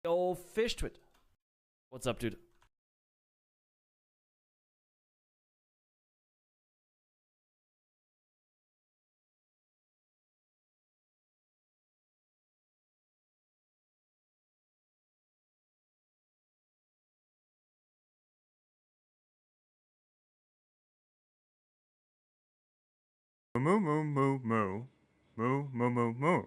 Yo, Fish Twit. What's up, dude? Moo moo moo moo. Moo moo moo moo.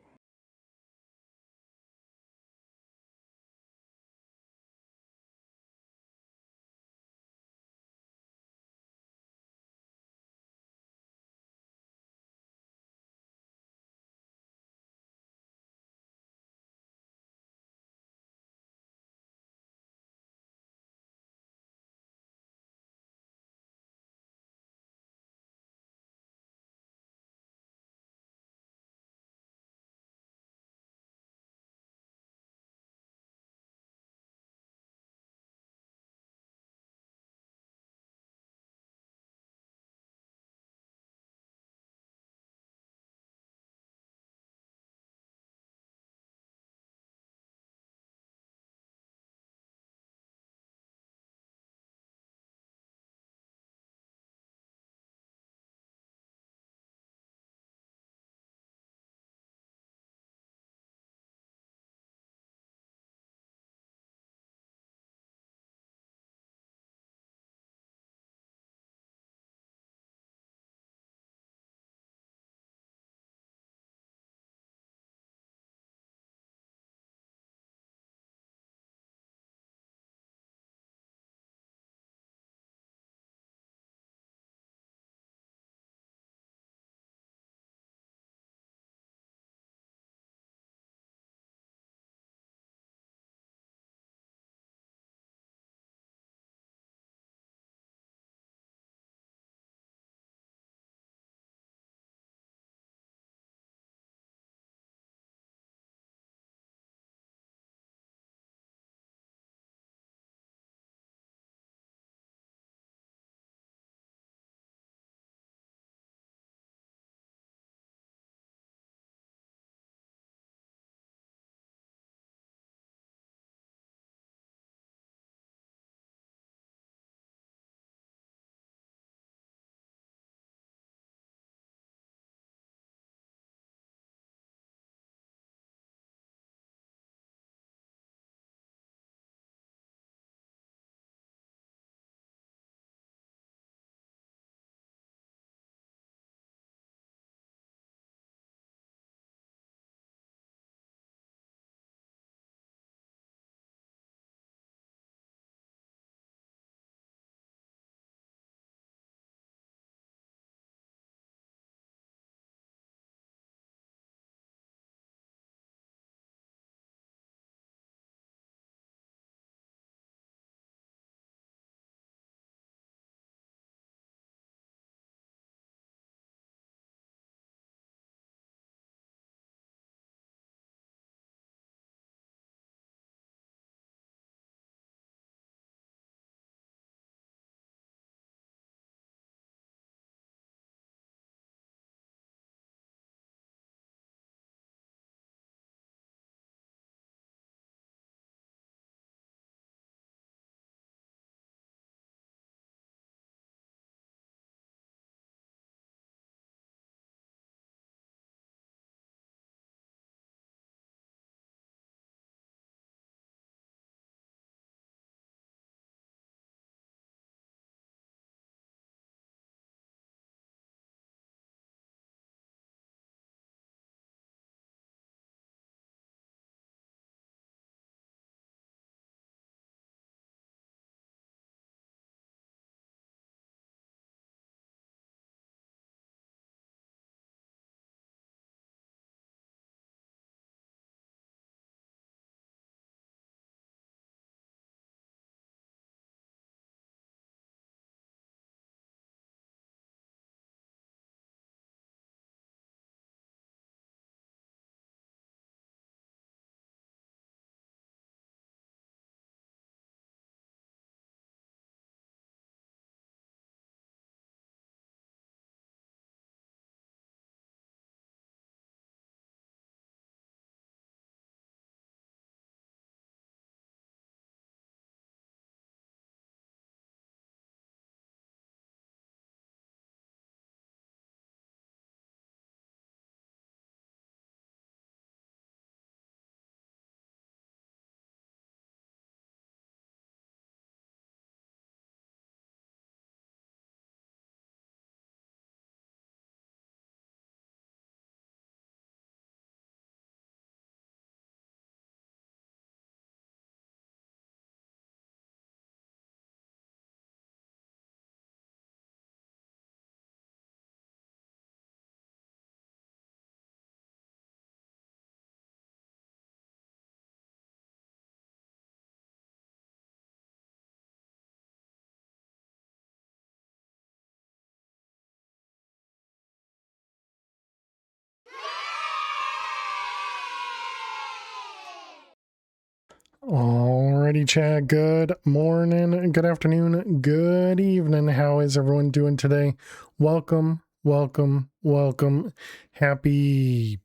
Alrighty, Chad. Good morning, good afternoon, good evening. How is everyone doing today? Welcome, welcome, welcome. Happy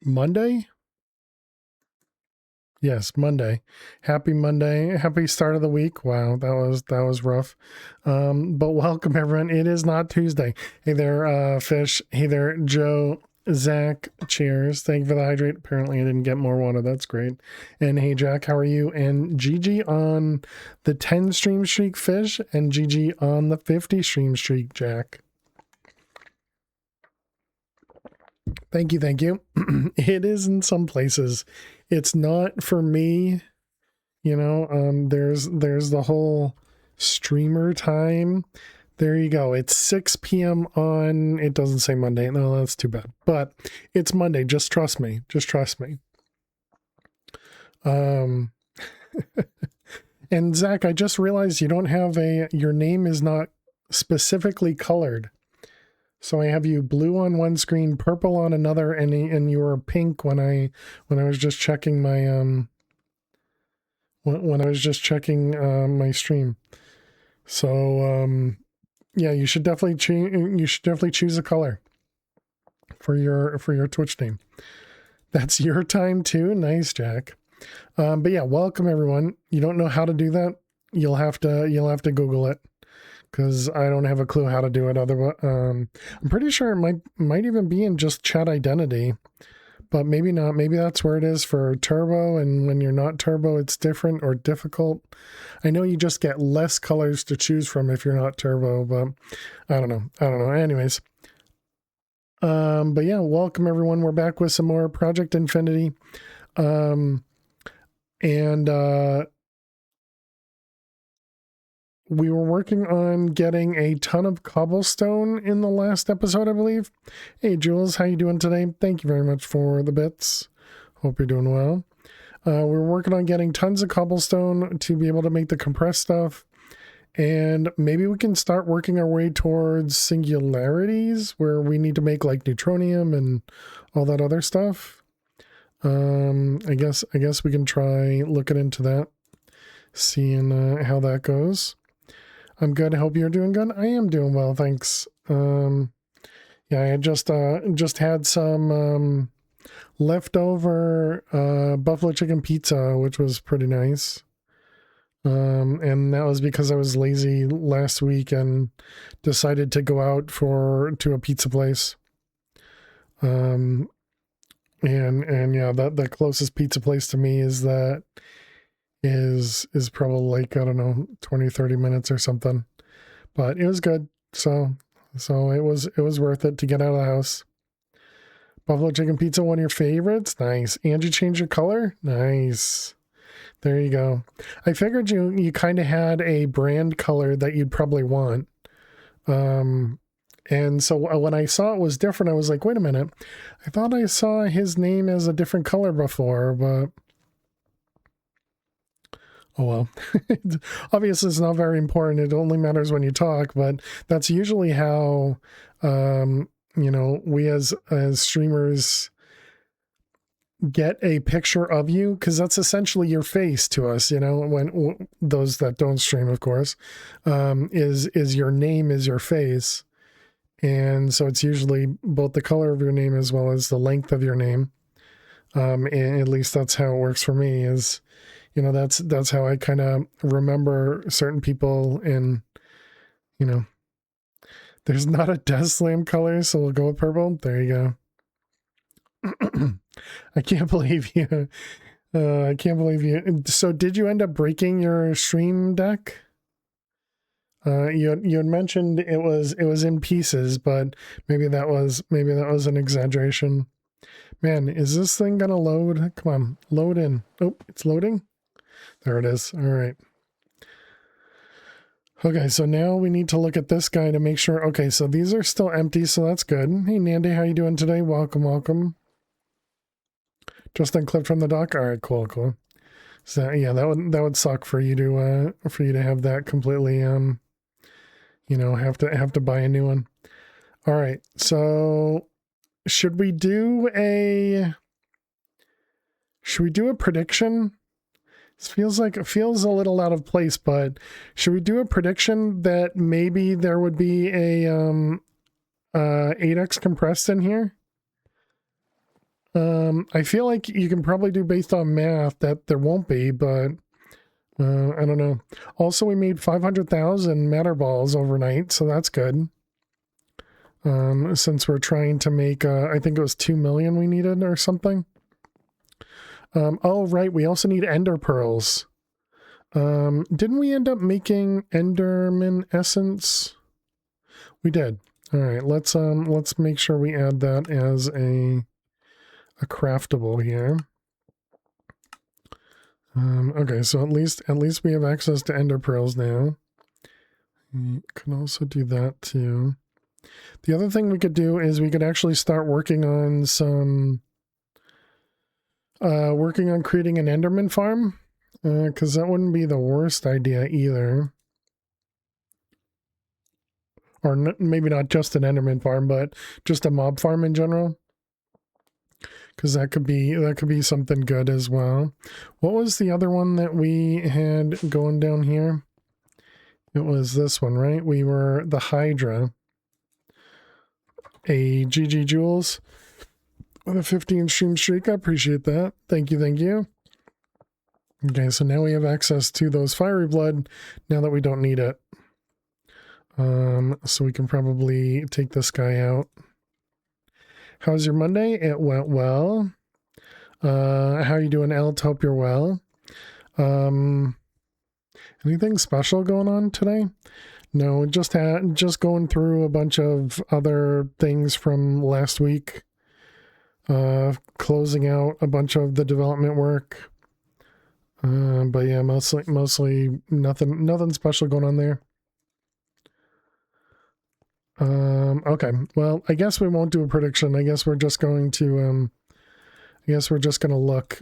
Monday? Yes, Monday. Happy Monday. Happy start of the week. Wow, that was rough. But welcome everyone. It is not Tuesday. Hey there, Fish. Hey there, Joe. Zach, cheers. Thank you for the hydrate. Apparently I didn't get more water. That's great. And hey Jack, how are you? And Gigi on the 10 stream streak, Fish, and Gigi on the 50 stream streak, Jack. Thank you, thank you. It is in some places. It's not for me. You know, there's the whole streamer time. There you go. It's 6 p.m. on, it doesn't say Monday. No, that's too bad. But it's Monday. Just trust me. Just trust me. And Zach, I just realized you don't have your name is not specifically colored. So I have you blue on one screen, purple on another, and you were pink when I was just checking my when I was just checking my stream. So yeah, you should definitely choose a color for your Twitch name. That's your time too. Nice, Jack. But yeah, welcome everyone. You don't know how to do that? You'll have to Google it, because I don't have a clue how to do it. Otherwise, I'm pretty sure it might even be in just chat identity, but maybe not. Maybe that's where it is for turbo, and when you're not turbo, it's different or difficult. I know you just get less colors to choose from if you're not turbo, but I don't know. Anyways, but yeah, welcome everyone. We're back with some more Project Infinity, and we were working on getting a ton of cobblestone in the last episode, I believe. Hey, Jules, how you doing today? Thank you very much for the bits. Hope you're doing well. We're working on getting tons of cobblestone to be able to make the compressed stuff. And maybe we can start working our way towards singularities, where we need to make like neutronium and all that other stuff. I guess we can try looking into that, seeing how that goes. I'm good. I hope you're doing good. I am doing well, thanks. Yeah, I just had some leftover buffalo chicken pizza, which was pretty nice. And that was because I was lazy last week and decided to go out to a pizza place. And yeah, the closest pizza place to me is probably like, I don't know, 20-30 minutes or something, but it was good. So it was worth it to get out of the house. Buffalo chicken pizza, one of your favorites? Nice. And you changed your color? Nice. There you go. I figured you kind of had a brand color that you'd probably want. And so when I saw it was different, I was like, wait a minute. I thought I saw his name as a different color before, but oh well. Obviously, it's not very important. It only matters when you talk, but that's usually how, we as streamers get a picture of you, because that's essentially your face to us, when those that don't stream, of course, is your name is your face. And so it's usually both the color of your name as well as the length of your name. And at least that's how it works for me, is, that's how I kind of remember certain people. And, there's not a Death Slam color, so we'll go with purple. There you go. I can't believe you. I can't believe you. So did you end up breaking your stream deck? You had mentioned it was in pieces, but maybe that was an exaggeration. Man, is this thing gonna load? Come on, load in. Oh, it's loading. There it is. All right. Okay, so now we need to look at this guy to make sure. Okay, so these are still empty, so that's good. Hey, Nandy, how you doing today? Welcome. Just unclipped from the dock. All right, cool. So yeah, that would suck for you to have that completely have to buy a new one. All right, so should we do a prediction? This feels a little out of place, but should we do a prediction that maybe there would be a 8x compressed in here? I feel like you can probably do based on math that there won't be, but I don't know. Also, we made 500,000 matter balls overnight, so that's good. Since we're trying to make, I think it was 2 million we needed or something. Oh, right. We also need ender pearls. Didn't we end up making enderman essence? We did. All right. Let's make sure we add that as a craftable here. Okay. So at least we have access to ender pearls now. We can also do that too. The other thing we could do is we could actually start working on some working on creating an enderman farm, because that wouldn't be the worst idea either. Or maybe not just an enderman farm, but just a mob farm in general, because that could be something good as well. What was the other one that we had going down here? It was this one, right? We were the Hydra. A GG Jules with a 15 stream streak. I appreciate that. Thank you, thank you. Okay, so now we have access to those fiery blood now that we don't need it. So we can probably take this guy out. How's your Monday? It went well. How you doing, Elt? Hope you're well. Anything special going on today? No, just going through a bunch of other things from last week. Closing out a bunch of the development work. But yeah, mostly nothing special going on there. Okay. Well, I guess we won't do a prediction. I guess we're just going to look.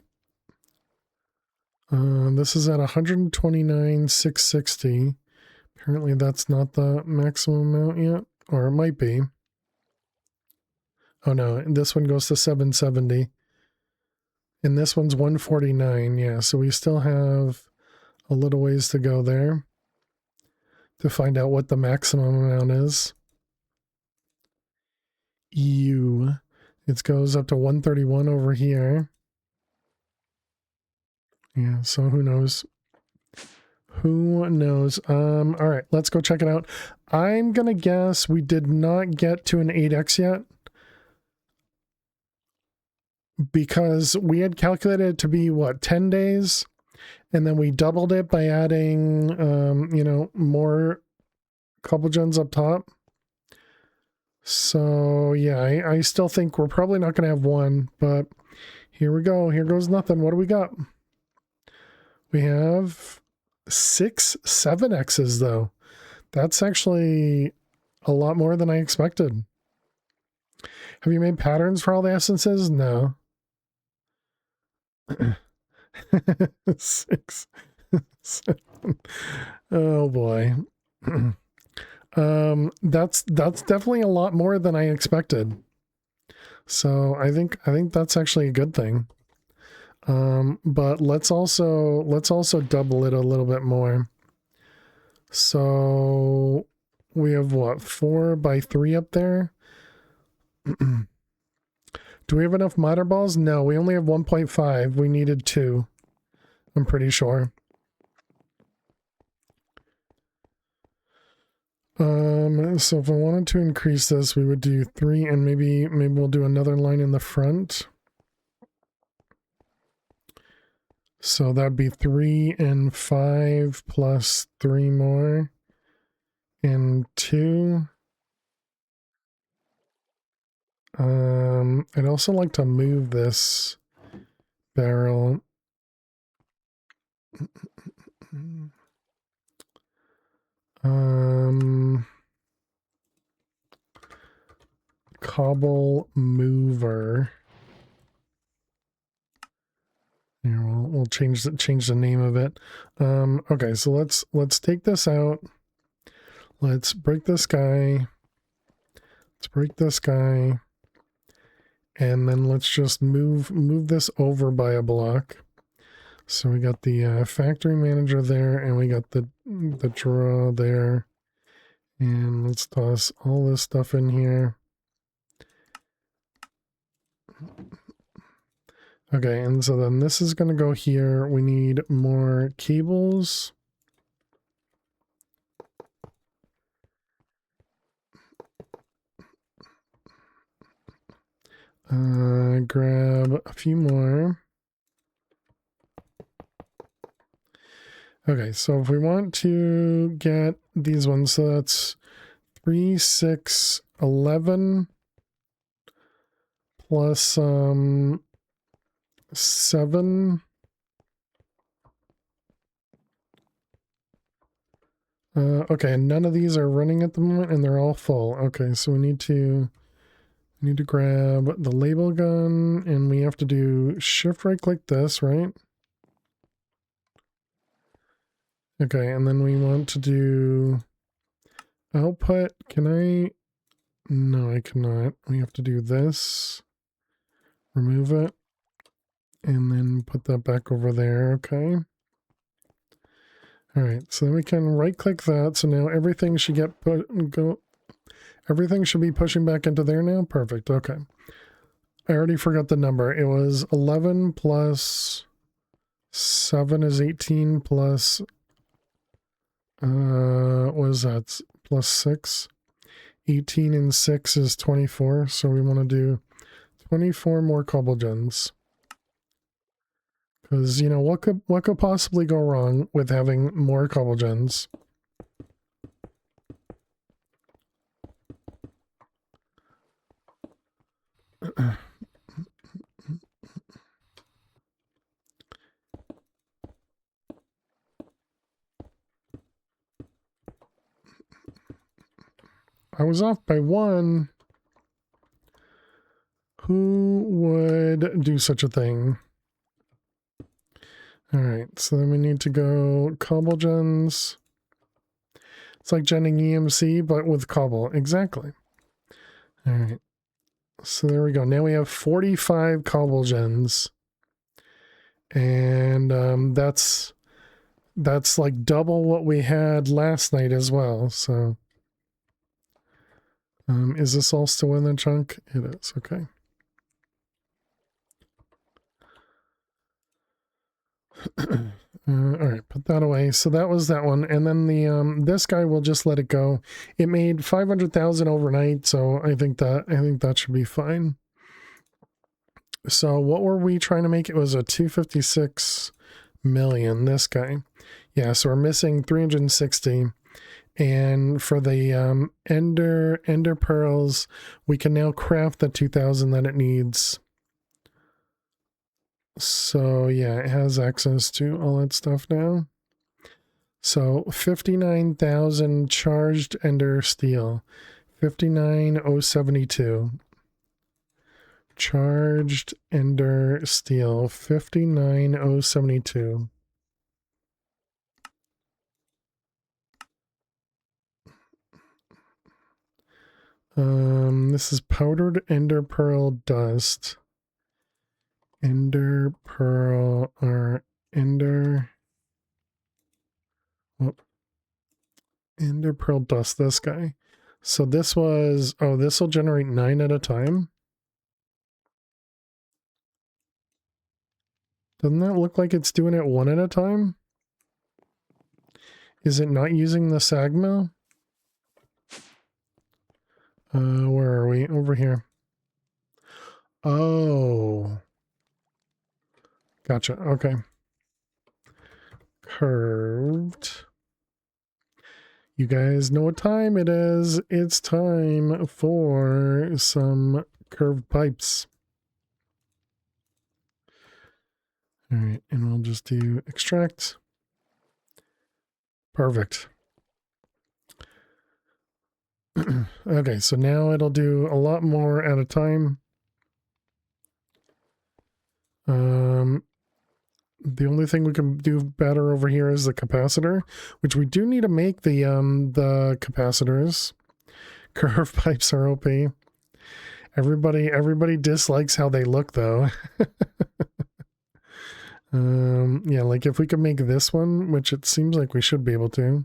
This is at 129,660. Apparently that's not the maximum amount yet, or it might be. Oh no, this one goes to 770. And this one's 149, yeah, so we still have a little ways to go there to find out what the maximum amount is. It goes up to 131 over here. Yeah, so who knows? Who knows? All right, let's go check it out. I'm gonna guess we did not get to an 8x yet, because we had calculated it to be, what, 10 days? And then we doubled it by adding, more couple gens up top. So, yeah, I still think we're probably not going to have one, but here we go. Here goes nothing. What do we got? We have 6 7x's, though. That's actually a lot more than I expected. Have you made patterns for all the essences? No. 6, 7. Oh boy. That's definitely a lot more than I expected. So I think that's actually a good thing. But let's also double it a little bit more. So we have what, 4 by 3 up there? Do we have enough miter balls? No, we only have 1.5. We needed 2. I'm pretty sure. So if I wanted to increase this, we would do 3, and maybe we'll do another line in the front. So that'd be 3 and 5 plus 3 more and 2. I'd also like to move this barrel. Cobble mover. Here, we'll change the name of it. Okay, so let's take this out. Let's break this guy. Let's break this guy. And then let's just move this over by a block. So we got the factory manager there, and we got the draw there. And let's toss all this stuff in here. Okay, and so then this is going to go here. We need more cables. Grab a few more. Okay, so if we want to get these ones, so that's 3, 6, 11 plus 7. Okay, and none of these are running at the moment, and they're all full. Okay, so we need to grab the label gun, and we have to do shift right click this, right? Okay, and then we want to do output. Can I? No, I cannot. We have to do this, remove it, and then put that back over there. Okay. All right, so then we can right click that. So now everything should get everything should be pushing back into there now. Perfect. Okay. I already forgot the number. It was 11 plus 7 is 18 plus what is that? Plus 6. 18 and 6 is 24. So we want to do 24 more cobble gens. Because, you know, what could possibly go wrong with having more cobble gens? I was off by 1. Who would do such a thing? All right, so then we need to go cobble gens. It's like genning EMC, but with cobble. Exactly. All right. So there we go. Now we have 45 cobble gens. And that's like double what we had last night as well. So is this all still in the chunk? It is. Okay. All right, put that away. So that was that one, and then the this guy will just let it go. It made 500,000 overnight, so I think that should be fine. So what were we trying to make? It was a 256 million. This guy, yeah. So we're missing 360, and for the ender pearls, we can now craft the 2,000 that it needs. So yeah, it has access to all that stuff now. So 59,000 charged ender steel. 59,072. Charged ender steel. 59,072. This is powdered ender pearl dust. Ender pearl or ender. Oh, ender pearl dust. This guy. So this was. Oh, this will generate 9 at a time. Doesn't that look like it's doing it 1 at a time? Is it not using the sag mill? Where are we? Over here. Oh. Gotcha. Okay. Curved. You guys know what time it is. It's time for some curved pipes. All right, and we'll just do extract. Perfect. Okay, so now it'll do a lot more at a time. The only thing we can do better over here is the capacitor, which we do need to make the capacitors. Curved pipes are OP. Everybody dislikes how they look though. Yeah, like if we could make this one, which it seems like we should be able to.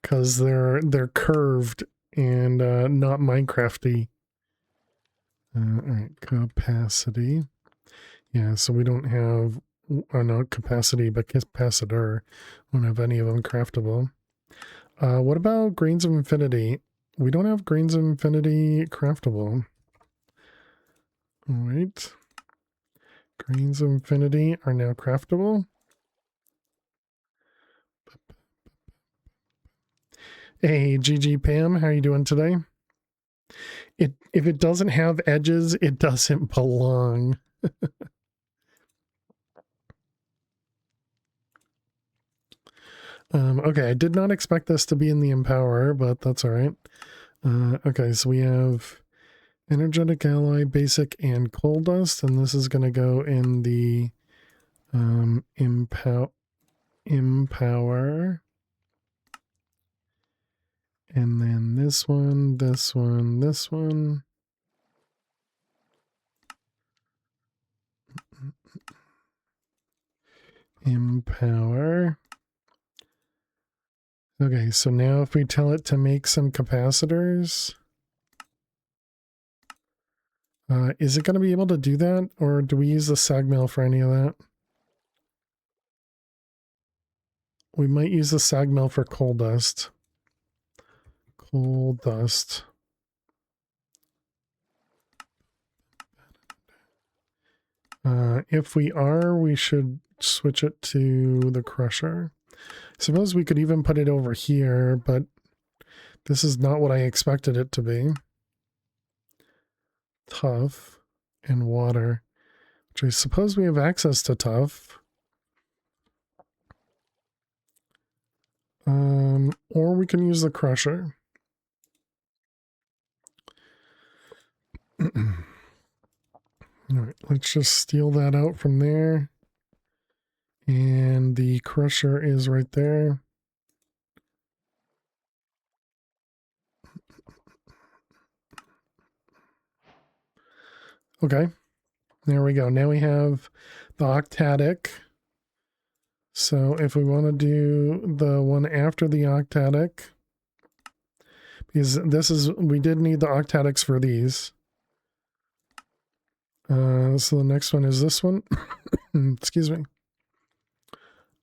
Because they're curved and not Minecrafty. Alright, capacity. Yeah, so we don't have, not capacity, but capacitor. We don't have any of them craftable. What about grains of infinity? We don't have grains of infinity craftable. Alright. Grains of infinity are now craftable. Hey, GG Pam, how are you doing today? If it doesn't have edges, it doesn't belong. Okay, I did not expect this to be in the Empower, but that's all right. Okay, so we have Energetic Alloy, Basic, and Coal Dust, and this is going to go in the Empower. And then this one, this one, this one. Empower. Okay, so now if we tell it to make some capacitors, is it going to be able to do that? Or do we use the sag mill for any of that? We might use the sag mill for coal dust. Coal dust. If we are, we should switch it to the crusher. Suppose we could even put it over here, but this is not what I expected it to be. Tough and water, which I suppose we have access to tough. Or we can use the crusher. All right, let's just steal that out from there. And the crusher is right there. Okay, there we go. Now we have the octatic. So if we want to do the one after the octatic, because this is, we did need the octatics for these. So the next one is this one. Excuse me.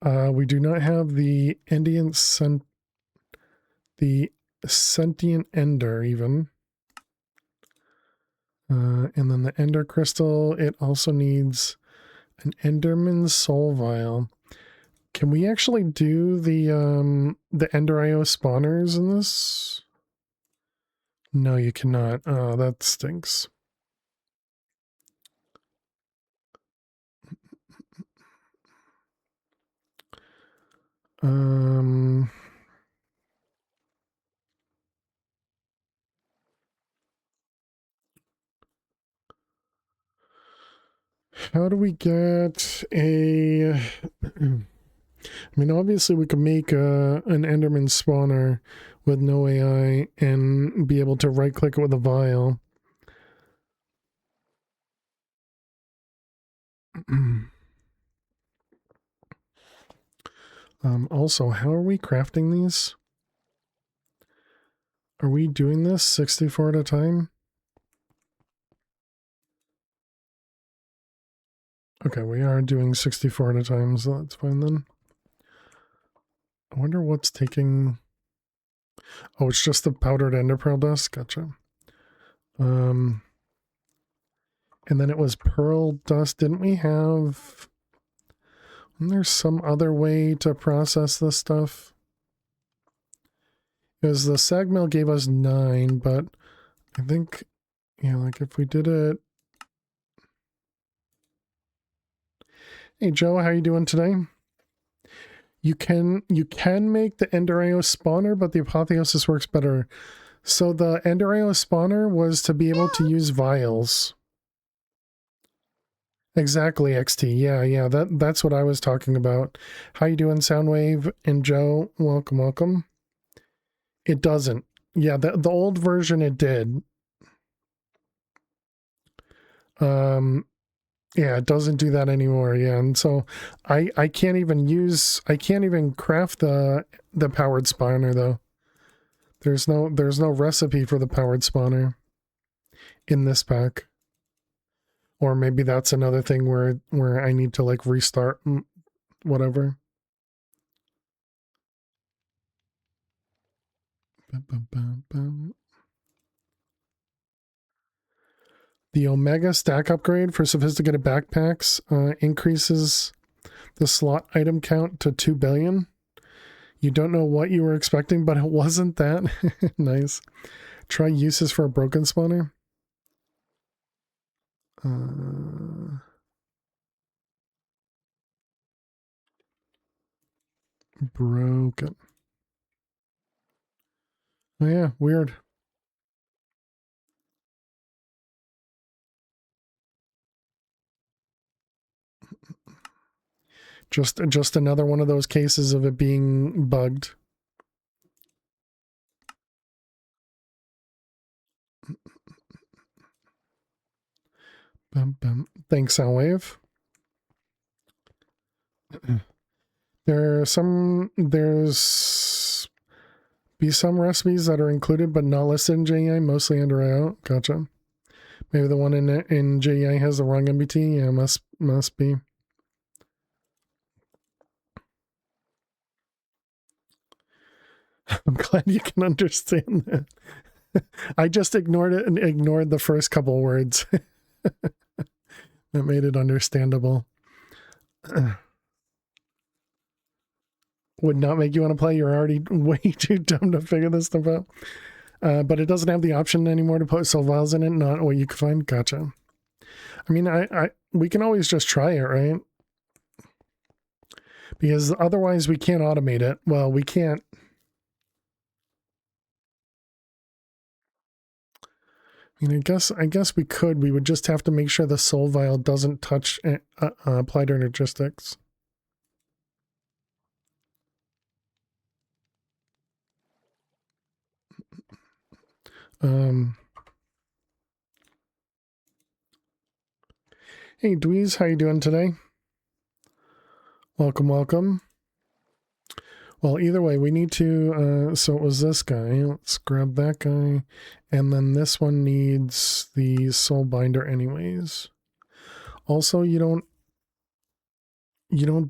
We do not have the sentient ender even. And then the ender crystal, it also needs an enderman's soul vial. Can we actually do the ender IO spawners in this? No, you cannot. Oh, that stinks. How do we get a... I mean, obviously we could make an Enderman spawner with no AI and be able to right-click it with a vial. Also, how are we crafting these? Are we doing this 64 at a time? Okay, we are doing 64 at a time, so that's fine then. I wonder what's taking... Oh, it's just the powdered ender pearl dust? Gotcha. And then it was pearl dust. Didn't we have... There's some other way to process this stuff? Because the sag mill gave us 9, but I think, yeah, like if we did it... Hey Joe, how you doing today? You can make the Ender.io spawner, but the Apotheosis works better. So the Ender.io spawner was to be able to use vials. Exactly, XT. Yeah, that's what I was talking about. How you doing, Soundwave? And Joe, welcome. It doesn't. Yeah, the old version it did. Yeah, it doesn't do that anymore. Yeah, and so I can't even craft the powered spawner though. There's no recipe for the powered spawner in this pack. Or maybe that's another thing where I need to like restart whatever. The Omega stack upgrade for sophisticated backpacks increases the slot item count to 2 billion. You don't know what you were expecting, but it wasn't that. Nice. Try uses for a broken spawner. Broken. Oh yeah, weird. Just another one of those cases of it being bugged. Thanks, Soundwave. There's some recipes that are included but not listed in JEI, mostly under out. Gotcha. Maybe the one in JEI has the wrong MBT. Yeah, must be. I'm glad you can understand that. I just ignored it and ignored the first couple words. That made it understandable. Would not make you want to play. You're already way too dumb to figure this stuff out. But it doesn't have the option anymore to put soul vials in it. Not what you can find. Gotcha. I mean, we can always just try it, right? Because otherwise we can't automate it. Well, we can't. I mean, I guess we could. We would just have to make sure the soul vial doesn't touch applied energistics. Hey, Dweez, how you doing today? Welcome, welcome. Well, either way, we need to, so it was this guy. Let's grab that guy. And then this one needs the soul binder anyways. Also, you don't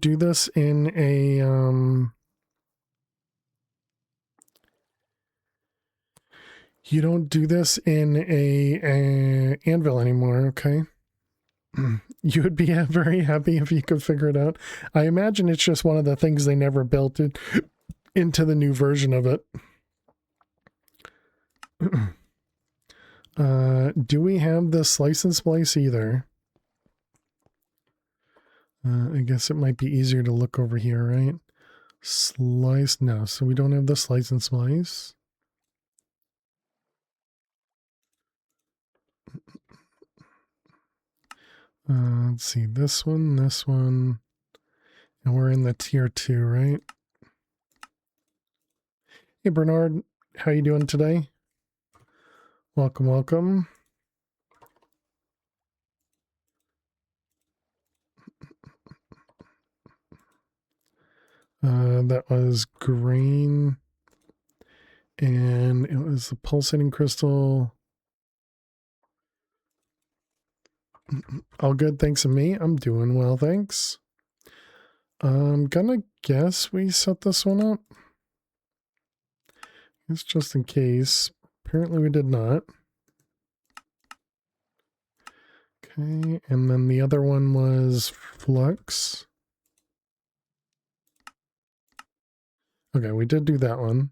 do this in a, you don't do this in a anvil anymore, okay? You would be very happy if you could figure it out. I imagine it's just one of the things they never built it into the new version of it. Do we have the slice and splice either? I guess it might be easier to look over here, right? Slice, no. So we don't have the slice and splice. Let's see, this one, and we're in the tier 2, right? Hey Bernard, how you doing today? Welcome, welcome. That was green, and it was the pulsating crystal. All good, thanks to me. I'm doing well, thanks. I'm gonna guess we set this one up. It's just in case. Apparently we did not. Okay, and then the other one was flux. Okay, we did do that one.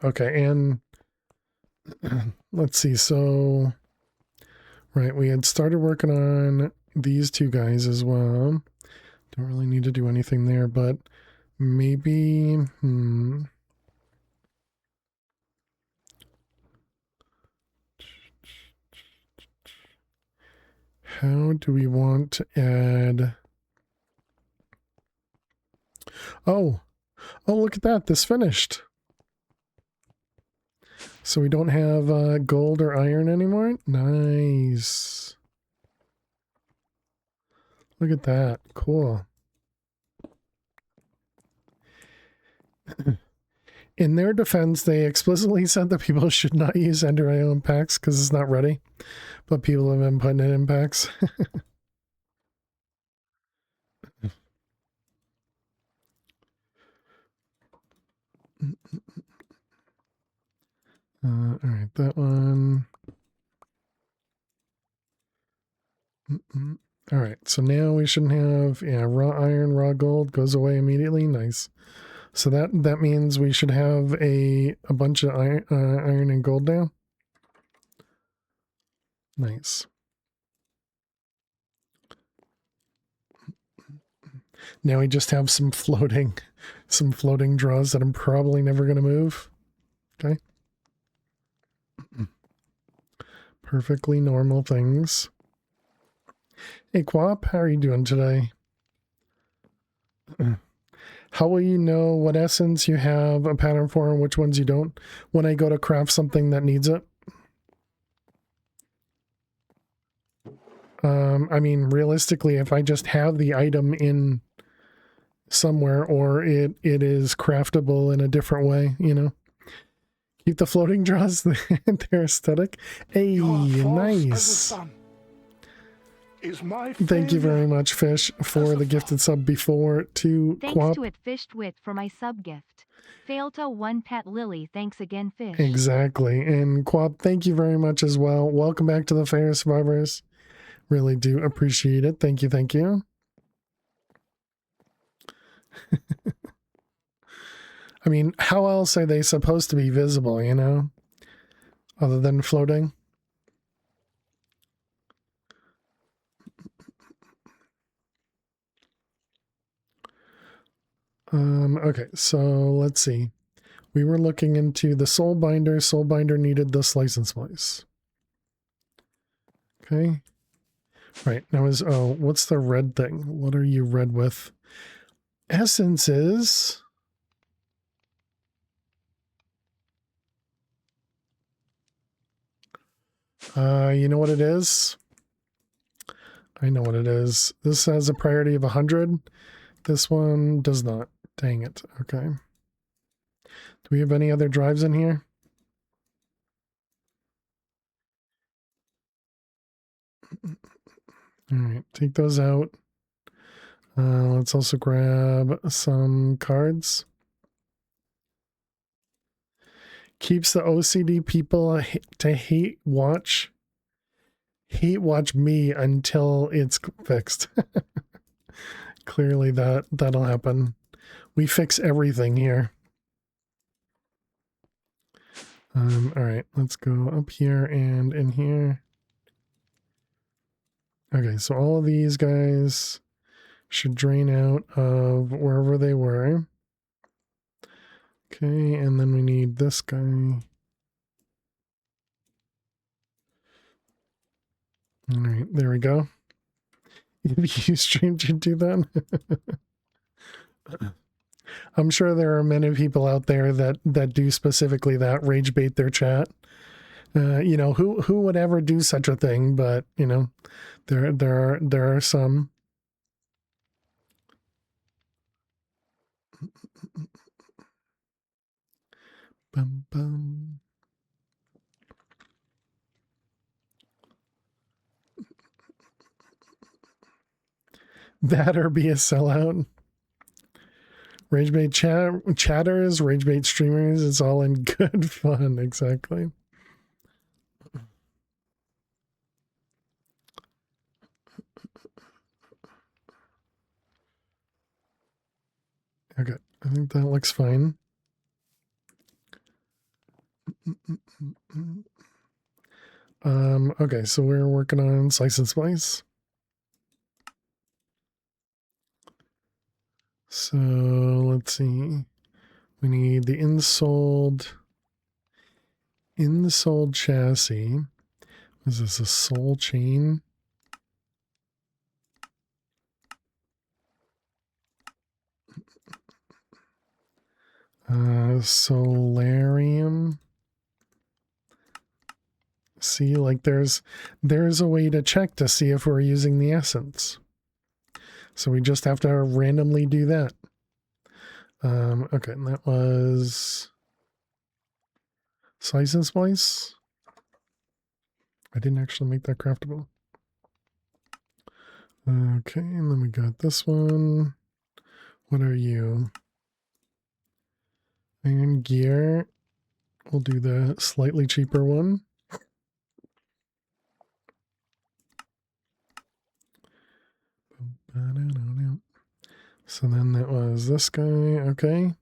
Okay, and let's see, so right, we had started working on these two guys as well. Don't really need to do anything there, but maybe how do we want to add? Oh, look at that, this finished. So we don't have gold or iron anymore? Nice. Look at that. Cool. In their defense, they explicitly said that people should not use Ender IO in packs because it's not ready. But people have been putting it in packs. Alright, that one. Alright, so now we shouldn't have, yeah, raw iron, raw gold goes away immediately. Nice. So that means we should have a bunch of iron and gold now. Nice. Now we just have some floating draws that I'm probably never going to move. Okay. Perfectly normal things. Hey, Quap, how are you doing today? How will you know what essence you have a pattern for and which ones you don't when I go to craft something that needs it? I mean, realistically, if I just have the item in somewhere or it is craftable in a different way, you know? Keep the floating draws, they're aesthetic. Hey, nice. Thank you very much, Fish, for the gifted sub before to Thanks Quap. to it Fished With for my sub gift. Failta one Pet Lily, thanks again, Fish. Exactly. And Quap, thank you very much as well. Welcome back to the Fair Survivors. Really do appreciate it. Thank you, thank you. I mean, how else are they supposed to be visible, you know? Other than floating? Okay, so let's see. We were looking into the Soul Binder. Soul Binder needed the Slice and Splice. Okay. Right, now what's the red thing? What are you red with? Essences. You know what it is? I know what it is. This has a priority of 100. This one does not. Dang it. Okay. Do we have any other drives in here? All right, take those out. Let's also grab some cards. Keeps the OCD people to hate watch me until it's fixed. Clearly that'll happen. We fix everything here. All right, let's go up here and in here. Okay, so all of these guys should drain out of wherever they were. Okay, and then we need this guy. All right, there we go. If you streamed, you do that. I'm sure there are many people out there that do specifically that, rage bait their chat. You know, who would ever do such a thing? But you know, there are some. Bum, bum. That or be a sellout. Ragebait chatters, ragebait streamers, it's all in good fun, exactly. Okay, I think that looks fine. Okay, so we're working on Slice and Splice. So let's see. We need the insold chassis. Is this a soul chain? Solarium. See, like there's a way to check to see if we're using the essence. So we just have to randomly do that. Okay, and that was slice and splice. I didn't actually make that craftable. Okay, and then we got this one. What are you? Iron gear. We'll do the slightly cheaper one. So then that was this guy. Okay.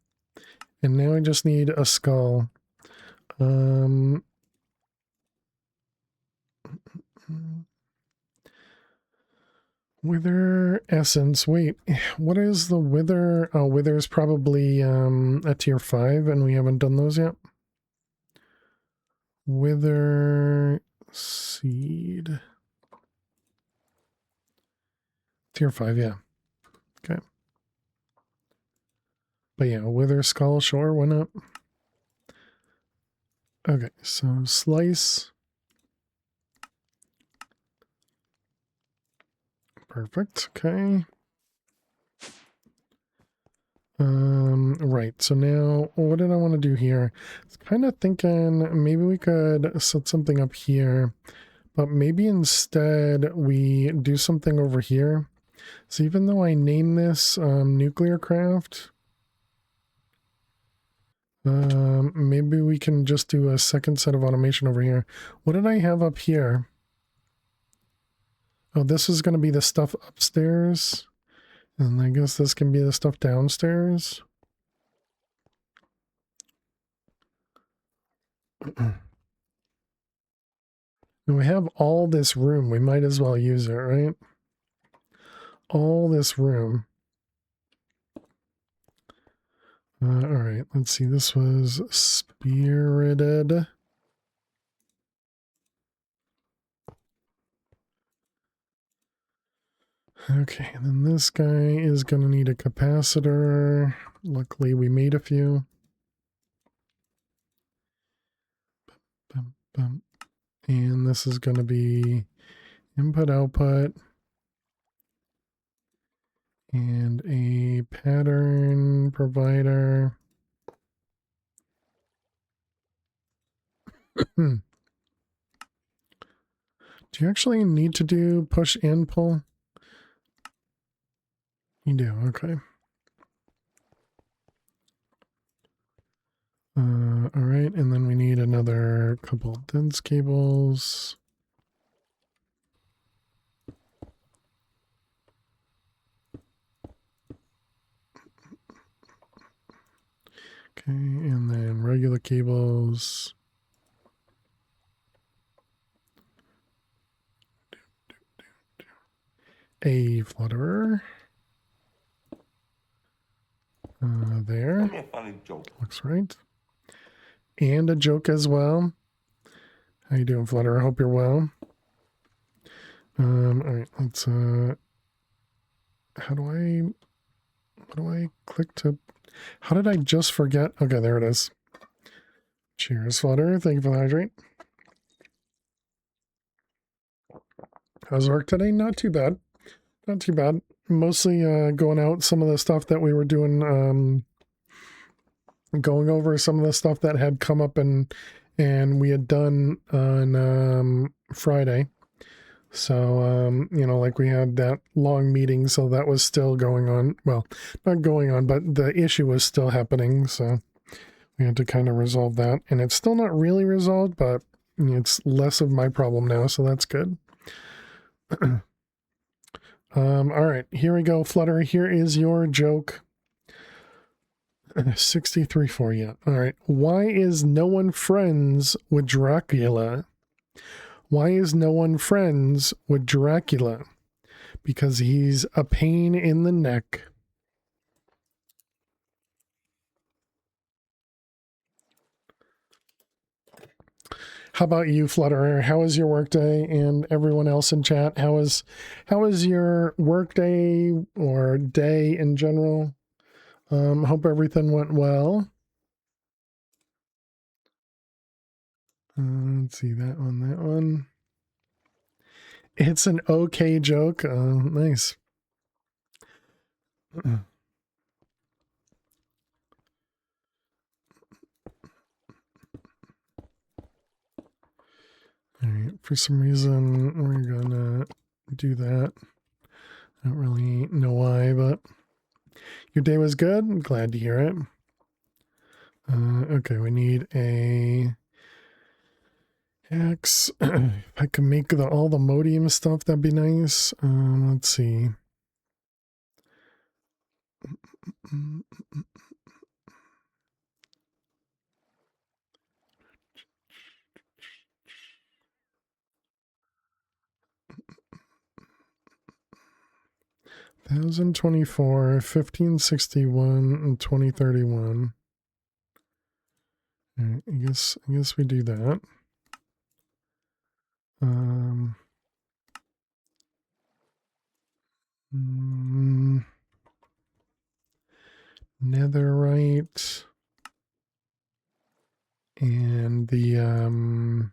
And now I just need a skull. Wither essence. Wait, what is the wither? Oh, wither is probably a tier 5 and we haven't done those yet. Wither seed. Tier 5, yeah. Okay. But yeah, wither skull, sure, why not? Okay, so slice. Perfect, okay. Right, so now what did I want to do here? I was kind of thinking maybe we could set something up here, but maybe instead we do something over here. So even though I name this nuclear craft, maybe we can just do a second set of automation over here. What did I have up here? Oh, this is going to be the stuff upstairs. And I guess this can be the stuff downstairs. Now we have all this room. We might as well use it, right? All this room. All right, let's see. This was spirited. Okay, and then this guy is going to need a capacitor. Luckily, we made a few. And this is going to be input output and a pattern provider. Do you actually need to do push and pull? You do, okay. All right, and then we need another couple dense cables. Okay, and then regular cables. A flutterer. There. Funny joke. Looks right. And a joke as well. How you doing, Flutter? I hope you're well. All right, let's what do I click to, how did I just forget? Okay, there it is. Cheers, Flutter. Thank you for the hydrate. How's work today? Not too bad. Not too bad. Mostly going out some of the stuff that we were doing, going over some of the stuff that had come up and we had done on Friday. So, you know, like we had that long meeting, so that was still going on. Well, not going on, but the issue was still happening. So we had to kind of resolve that. And it's still not really resolved, but it's less of my problem now. So that's good. All right, here we go, Flutter. Here is your joke. 63 for you. All right. Why is no one friends with Dracula? Why is no one friends with Dracula? Because he's a pain in the neck. How about you, Flutterer? How was your workday? And everyone else in chat, how was your workday or day in general? Hope everything went well. Let's see, that one. It's an okay joke. Nice. All right, for some reason, we're gonna do that. I don't really know why, but your day was good. I'm glad to hear it. Okay, we need a X. If I can make all the Modium stuff, that'd be nice. Let's see. 1024, 1561, and 2031. All right, I guess we do that. Netherite and the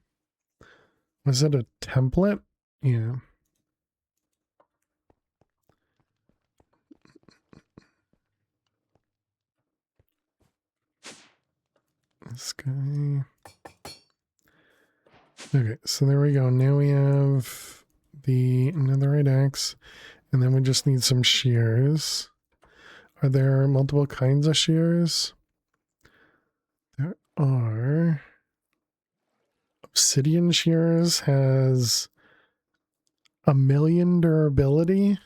was it a template? Yeah. This guy. Okay, so there we go. Now we have the netherite axe, and then we just need some shears. Are there multiple kinds of shears? There are. Obsidian shears has 1,000,000 durability.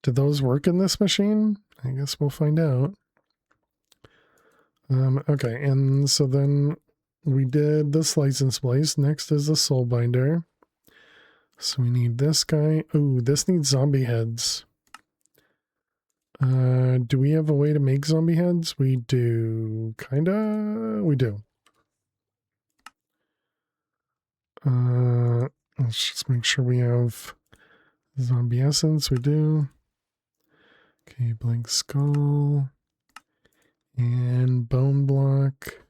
Do those work in this machine? I guess we'll find out. Okay, and so then we did this license place. Next is the soul binder. So we need this guy. Ooh, this needs zombie heads. Do we have a way to make zombie heads? We do. Kinda. We do. Let's just make sure we have zombie essence. We do. Okay, blank skull. And bone block.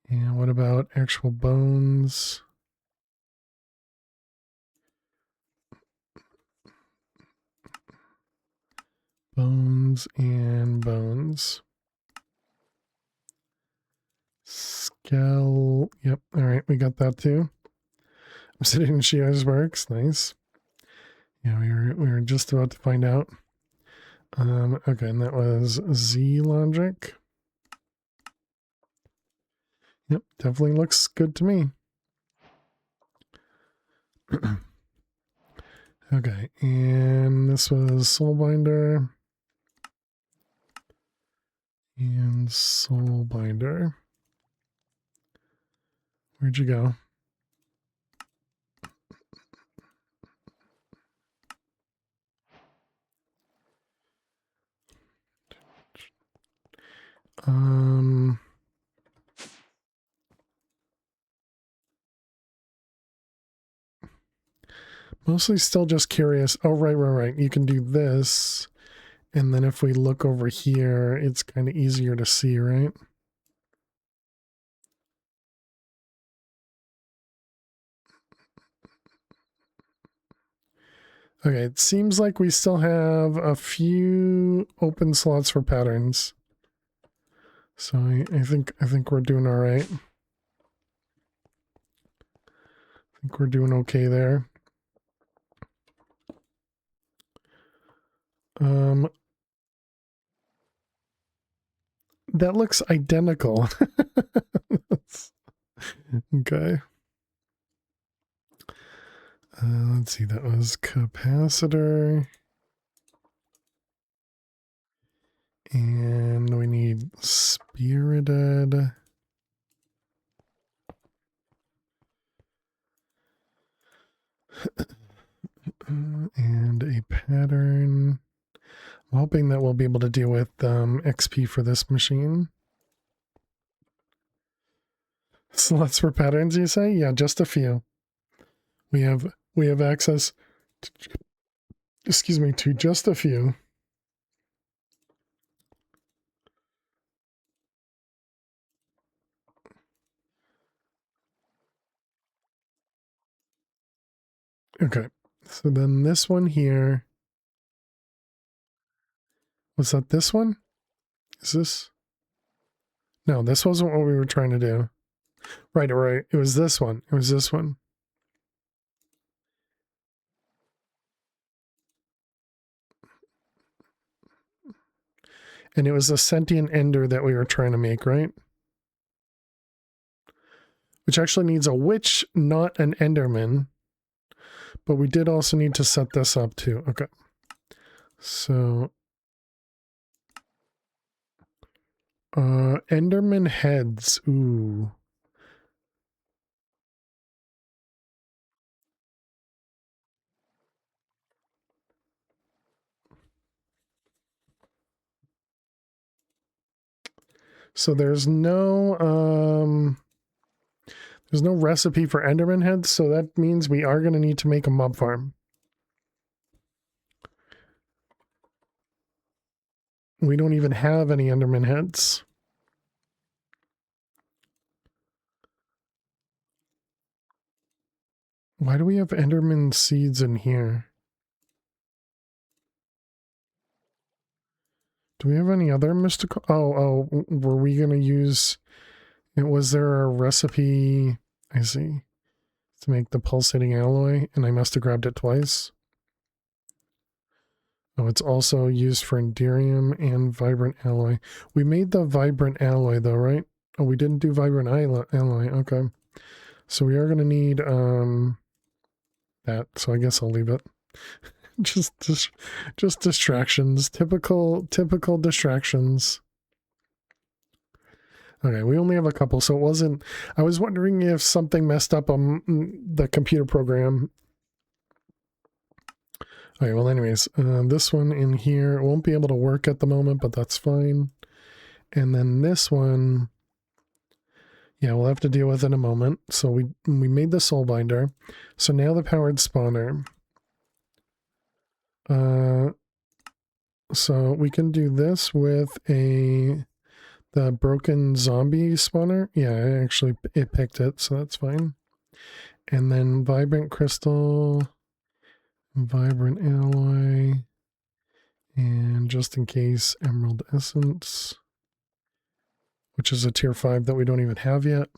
And what about actual bones? Bones and bones. Skell. Yep. All right. We got that too. Obsidian shears works. Nice. Yeah, we were just about to find out. Okay, and that was Z logic. Yep, definitely looks good to me. Okay, and this was Soulbinder. And Soulbinder. Where'd you go? Mostly still just curious. Oh, right. You can do this. And then if we look over here, it's kind of easier to see, right? Okay, it seems like we still have a few open slots for patterns. So I think we're doing all right. I think we're doing okay there. That looks identical. Okay. Let's see, that was capacitor. And we need spirited. And a pattern. I'm hoping that we'll be able to deal with XP for this machine. Slots for patterns, you say? Yeah, just a few. We have access to, excuse me, to just a few. Okay. So then this one here. Was that this one? Is this? No, this wasn't what we were trying to do. Right, right. It was this one. It was this one. And it was a sentient ender that we were trying to make, right? Which actually needs a witch, not an enderman. But we did also need to set this up too. Okay. So enderman heads. Ooh. So there's no recipe for enderman heads, so that means we are going to need to make a mob farm. We don't even have any enderman heads. Why do we have enderman seeds in here? Do we have any other mystical? Oh, were we going to use... Was there a recipe, I see, to make the pulsating alloy, and I must have grabbed it twice? Oh, it's also used for enderium and vibrant alloy. We made the vibrant alloy though, right? Oh, we didn't do vibrant alloy. Okay. So we are going to need that. So I guess I'll leave it. just distractions. Typical distractions. Okay, we only have a couple, so it wasn't... I was wondering if something messed up on the computer program. Okay, well anyways, this one in here won't be able to work at the moment, but that's fine. And then this one, yeah, we'll have to deal with in a moment. So we made the soul binder. So now the powered spawner. So we can do this with the broken zombie spawner. Yeah, actually it picked it, so that's fine. And then vibrant crystal, vibrant alloy, and just in case, emerald essence, which is a tier 5 that we don't even have yet.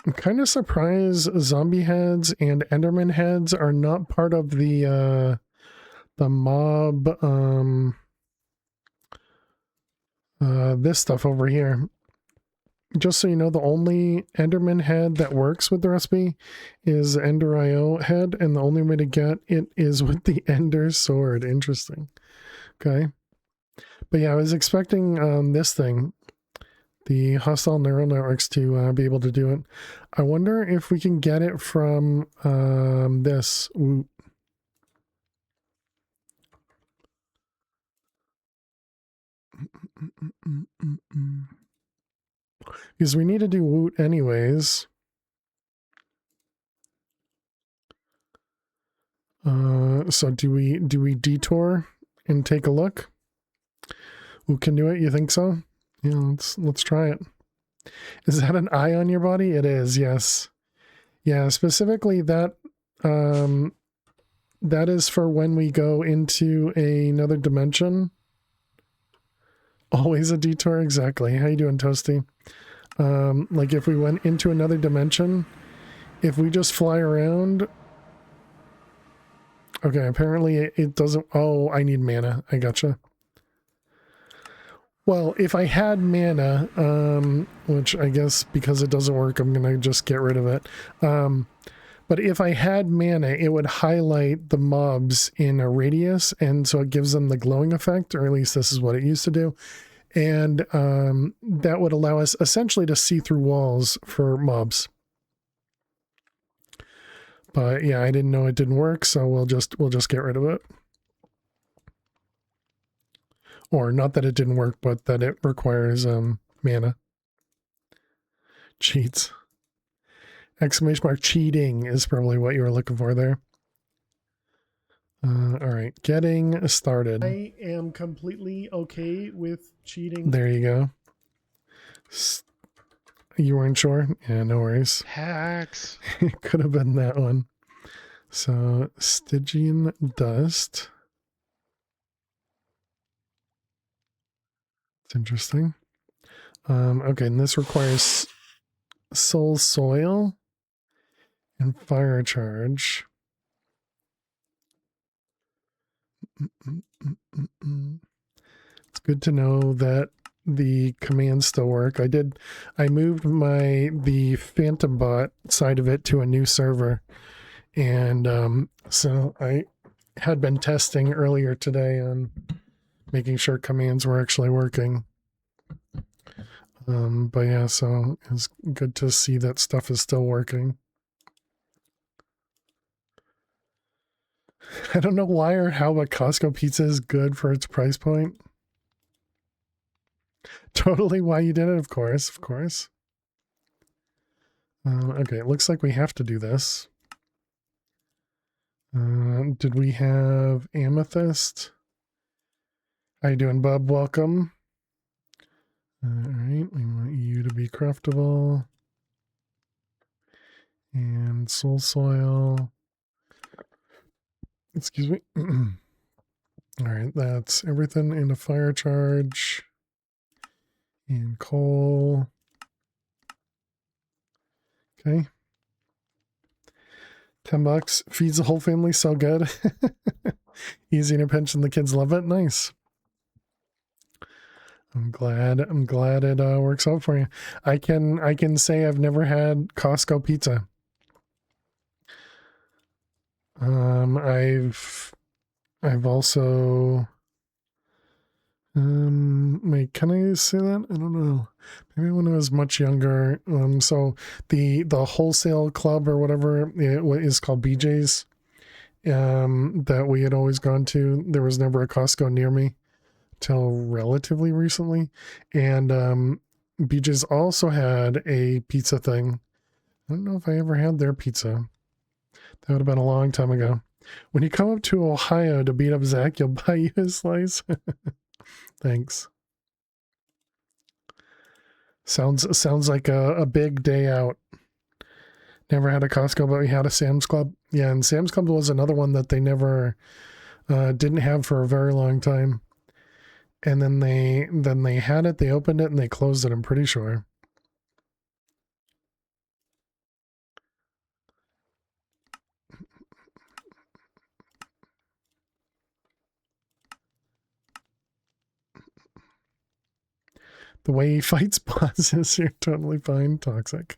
I'm kind of surprised zombie heads and enderman heads are not part of the mob, this stuff over here. Just so you know, the only enderman head that works with the recipe is Ender IO head, and the only way to get it is with the Ender sword. Interesting. Okay. But yeah, I was expecting this thing, the hostile neural networks, to be able to do it. I wonder if we can get it from this. Ooh. Because we need to do woot anyways. So do we detour and take a look? Who can do it? You think so? Yeah, let's try it. Is that an eye on your body? It is, yes. Yeah, specifically that that is for when we go into another dimension. Always a detour, exactly. How you doing, Toasty? Like if we went into another dimension, if we just fly around. Okay, apparently it doesn't. Oh, I need mana. I gotcha. Well, if I had mana, which I guess because it doesn't work, I'm going to just get rid of it. But if I had mana, it would highlight the mobs in a radius, and so it gives them the glowing effect, or at least this is what it used to do. And that would allow us essentially to see through walls for mobs. But yeah, I didn't know it didn't work, so we'll just get rid of it. Or not that it didn't work, but that it requires mana. Cheats. Exclamation mark cheating is probably what you were looking for there. All right, getting started. I am completely okay with cheating. There you go. You weren't sure? Yeah, no worries. Hacks. It could have been that one. So, Stygian dust. It's interesting. Okay, and this requires soul soil and fire charge. It's good to know that the commands still work. I moved the Phantom bot side of it to a new server. And so I had been testing earlier today on making sure commands were actually working. But yeah, so it's good to see that stuff is still working. I don't know why or how, but Costco pizza is good for its price point. Totally why you did it, of course, of course. Okay, it looks like we have to do this. Did we have amethyst? How you doing, bub? Welcome. All right, we want you to be craftable. And soul soil. Excuse me. All right, that's everything in a fire charge. And coal. Okay. $10 feeds the whole family, so good. Easy in a pinch and the kids love it. Nice. I'm glad it works out for you. I can say I've never had Costco pizza. I've also wait, can I say that? I don't know. Maybe when I was much younger. So the wholesale club or whatever it is called BJ's, that we had always gone to, there was never a Costco near me till relatively recently. And BJ's also had a pizza thing. I don't know if I ever had their pizza. That would have been a long time ago. When you come up to Ohio to beat up Zach, you'll buy you a slice. Thanks. Sounds like a big day out. Never had a Costco, but we had a Sam's Club. Yeah, and Sam's Club was another one that they never didn't have for a very long time. And then they had it, they opened it, and they closed it, I'm pretty sure. The way he fights bosses, you're totally fine. Toxic.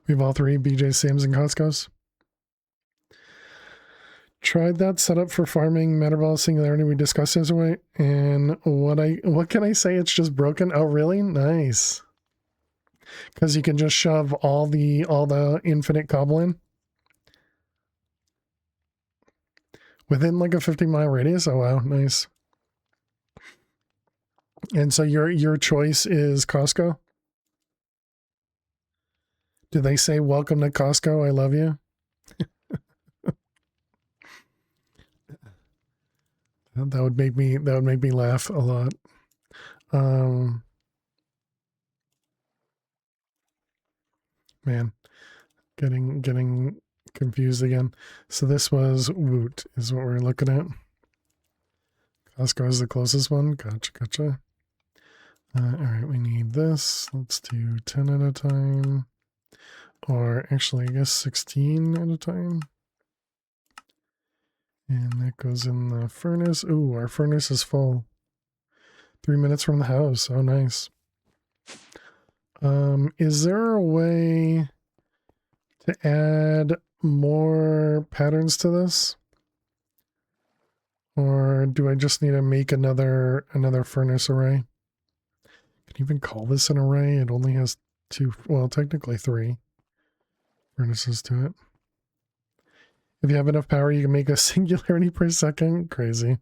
We have all three BJ, Sam's, and Costco's. Tried that setup for farming Metaball Singularity we discussed yesterday, and what can I say? It's just broken. Oh, really? Nice. Because you can just shove all the infinite cobble in within like a 50-mile radius. Oh wow, nice. And so your choice is Costco. Did they say welcome to Costco? I love you. That would make me laugh a lot. Man, getting confused again. So this was Woot is what we're looking at. Costco is the closest one. Gotcha. All right, we need this. Let's do 10 at a time. Or actually, I guess 16 at a time. And that goes in the furnace. Ooh, our furnace is full. 3 minutes from the house. Oh, nice. Is there a way to add more patterns to this? Or do I just need to make another furnace array? Can you even call this an array? It only has 2, well, technically 3 furnaces to it. If you have enough power, you can make a singularity per second. Crazy.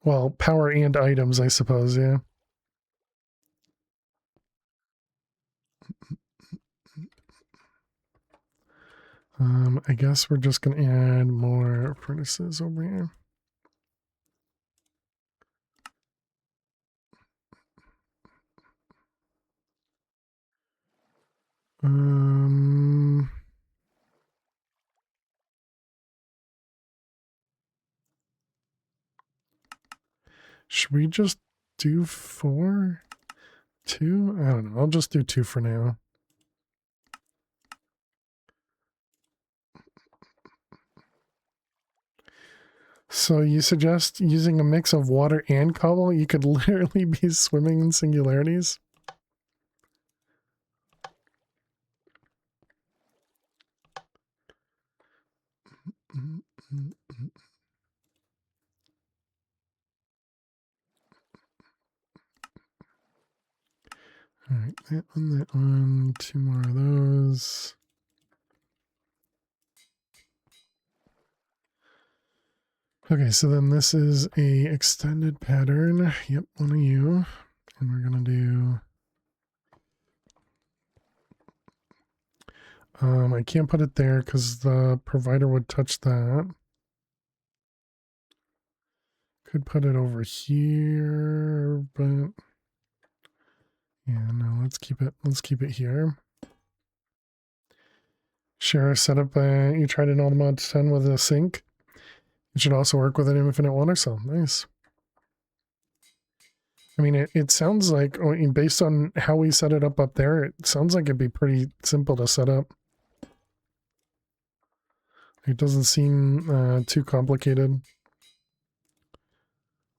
Well, power and items, I suppose, yeah. I guess we're just going to add more furnaces over here. Should we just do 4? 2? I don't know. I'll just do 2 for now. So you suggest using a mix of water and cobble? You could literally be swimming in singularities. All right, that one, 2 more of those. Okay, so then this is a extended pattern. Yep, one of you. And we're gonna do I can't put it there because the provider would touch that. Could put it over here, but yeah, no, let's keep it here. Share setup you tried an Ultimate 10 with a sink. It should also work with an infinite water cell. Nice. I mean, it sounds like, based on how we set it up there, it sounds like it'd be pretty simple to set up. It doesn't seem too complicated.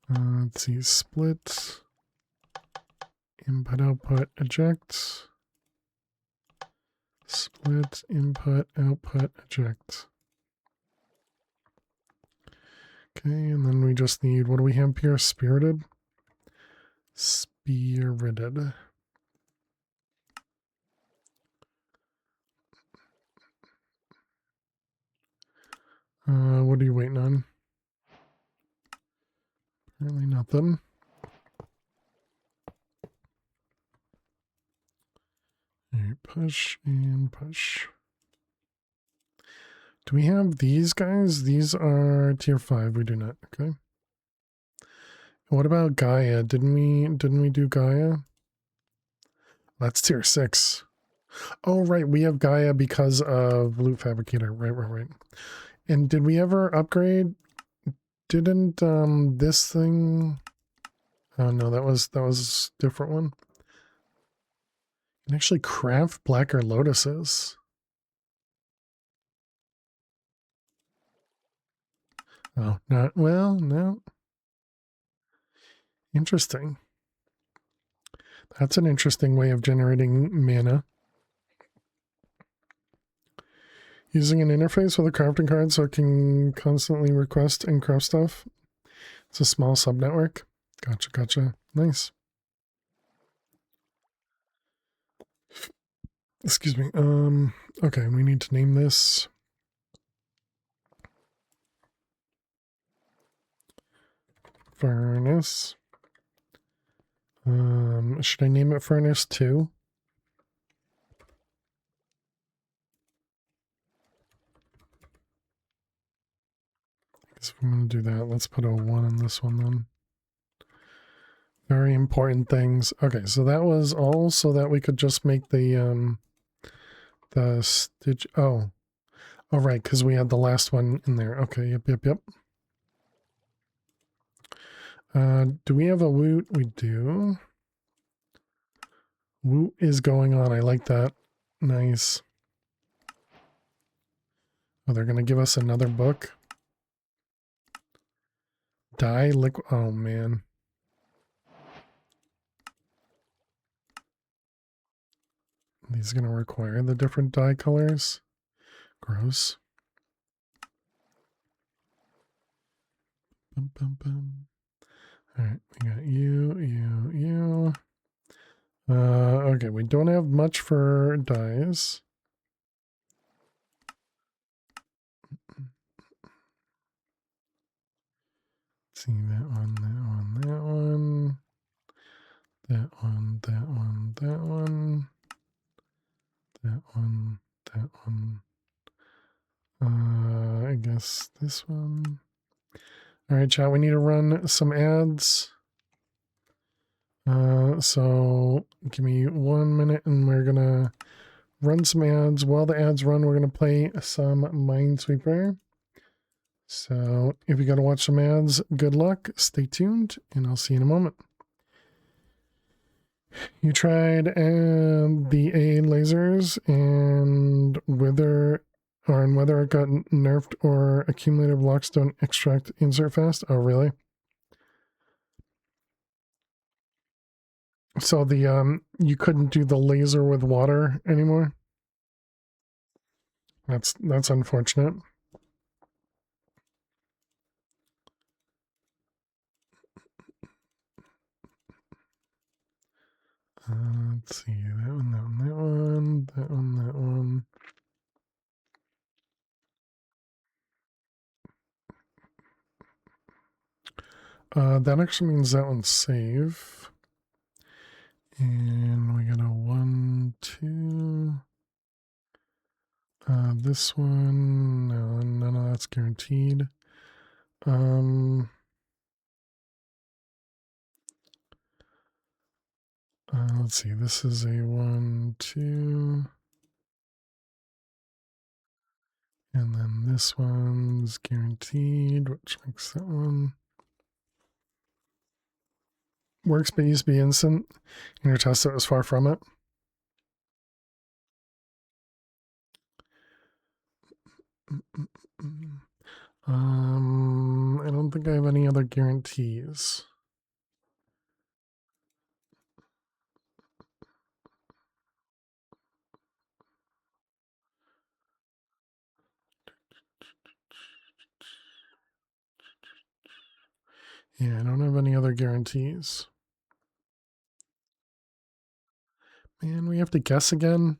Let's see, split, input, output, eject, split, input, output, eject. Okay, and then we just need, what do we have here? Spirited? Spirited. What are you waiting on? Apparently nothing. Alright, push and push. Do we have these guys? These are tier 5. We do not. Okay. What about Gaia? Didn't we do Gaia? That's tier 6. Oh, right. We have Gaia because of Loot Fabricator. Right. And did we ever upgrade? Didn't this thing? Oh no, that was a different one. You can actually craft blacker lotuses. Oh, not well, no. Interesting. That's an interesting way of generating mana. Using an interface with a crafting card so it can constantly request and craft stuff. It's a small subnetwork. Gotcha. Nice. Excuse me. Okay, we need to name this. Furnace. Should I name it Furnace 2? If I'm going to do that, let's put a 1 in this one then. Very important things. Okay, so that was all so that we could just make the stitch. Oh, right, because we had the last one in there. Okay, yep. Do we have a woot? We do. Woot is going on. I like that. Nice. Oh, they're going to give us another book. Dye liquid. Oh, man. These are going to require the different dye colors. Gross. Bum. Alright, we got you. Okay, we don't have much for dyes. Let's see, that one. That one. guess this one. All right, chat, we need to run some ads. So give me 1 minute and we're gonna run some ads. While the ads run, we're gonna play some Minesweeper. So if you gotta watch some ads, good luck, stay tuned, and I'll see you in a moment. You tried the A lasers and whether it got nerfed or accumulated blocks don't extract insert fast. Oh, really? So the you couldn't do the laser with water anymore. That's unfortunate. Let's see, that one, that one, that one, that one, that one. That actually means that one's save. And we got a 1, 2. This one, no, none of that's guaranteed. Let's see, this is a 1, 2. And then this one's guaranteed, which makes that one. Works, but used to be instant. In your test, it was far from it. I don't think I have any other guarantees. Yeah, I don't have any other guarantees. Man, we have to guess again.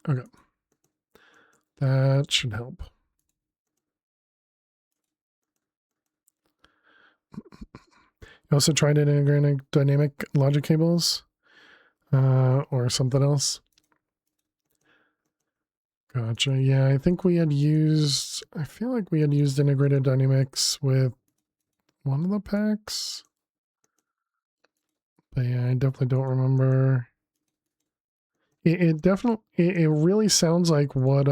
Okay. That should help. You also tried integrating dynamic logic cables or something else. Gotcha. Yeah, I think we had used, I feel like we had used integrated dynamics with one of the packs. But yeah, I definitely don't remember. It definitely, it really sounds like what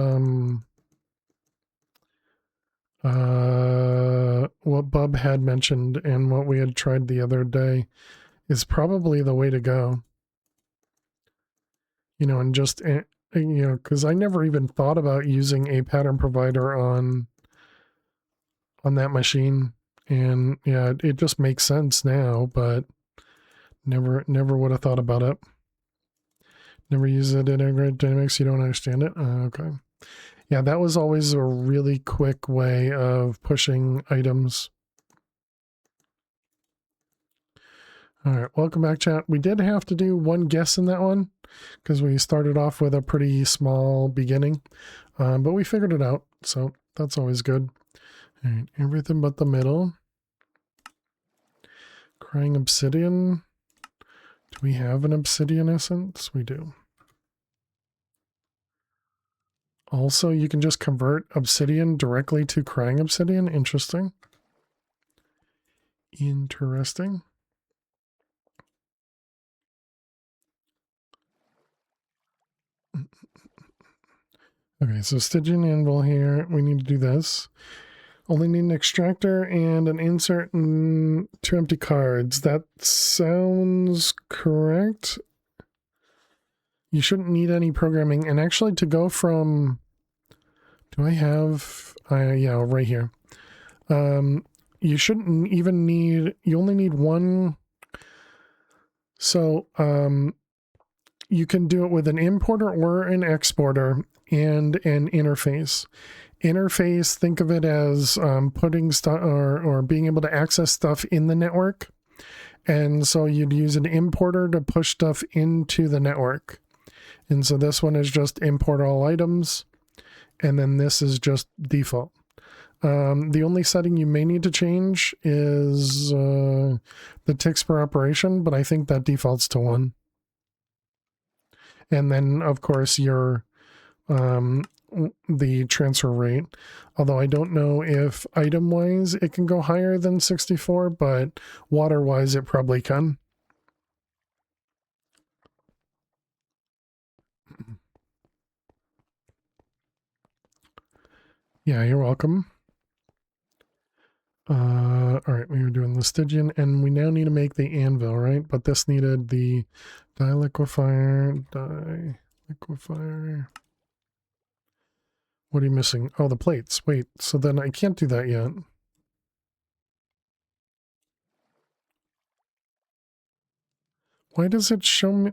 Bub had mentioned and what we had tried the other day is probably the way to go. You know, and just, you know, because I never even thought about using a pattern provider on that machine. And yeah, it just makes sense now, but never would have thought about it. Never use it in integrated dynamics. You don't understand it? Okay. Yeah, that was always a really quick way of pushing items. All right, welcome back, chat. We did have to do one guess in that one because we started off with a pretty small beginning, but we figured it out, so that's always good. All right, everything but the middle. Crying obsidian. Do we have an obsidian essence? We do. Also, you can just convert obsidian directly to crying obsidian. Interesting. Interesting. Okay, so Stygian anvil here. We need to do this. Only need an extractor and an insert and 2 empty cards. That sounds correct. You shouldn't need any programming. And actually to go from... Do I have... yeah, right here. You shouldn't even need... You only need one... So, you can do it with an importer or an exporter and an interface. Interface, think of it as putting stuff or being able to access stuff in the network. And so you'd use an importer to push stuff into the network. And so this one is just import all items. And then this is just default. The only setting you may need to change is the ticks per operation, but I think that defaults to 1. And then, of course, your the transfer rate. Although I don't know if item-wise it can go higher than 64, but water-wise it probably can. Yeah, you're welcome. All right, we were doing the Stygian, and we now need to make the anvil, right? But this needed the diliquefier. What are you missing? Oh, the plates. Wait, so then I can't do that yet. Why does it show me?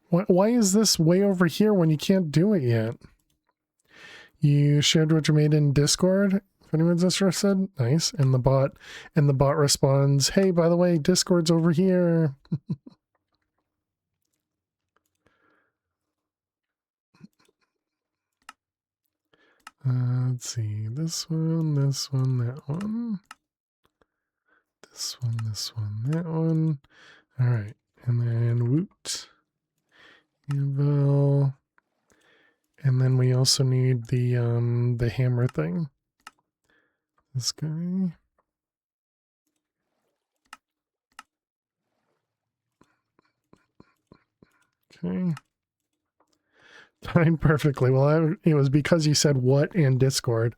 Why is this way over here when you can't do it yet? You shared what you made in Discord. If anyone's interested, nice. And the bot responds, "Hey, by the way, Discord's over here." Let's see, this one, that one, this one, that one. All right, and then woot, anvil, and then we also need the hammer thing. This guy. Okay. Timed perfectly. Well, it was because you said what in Discord.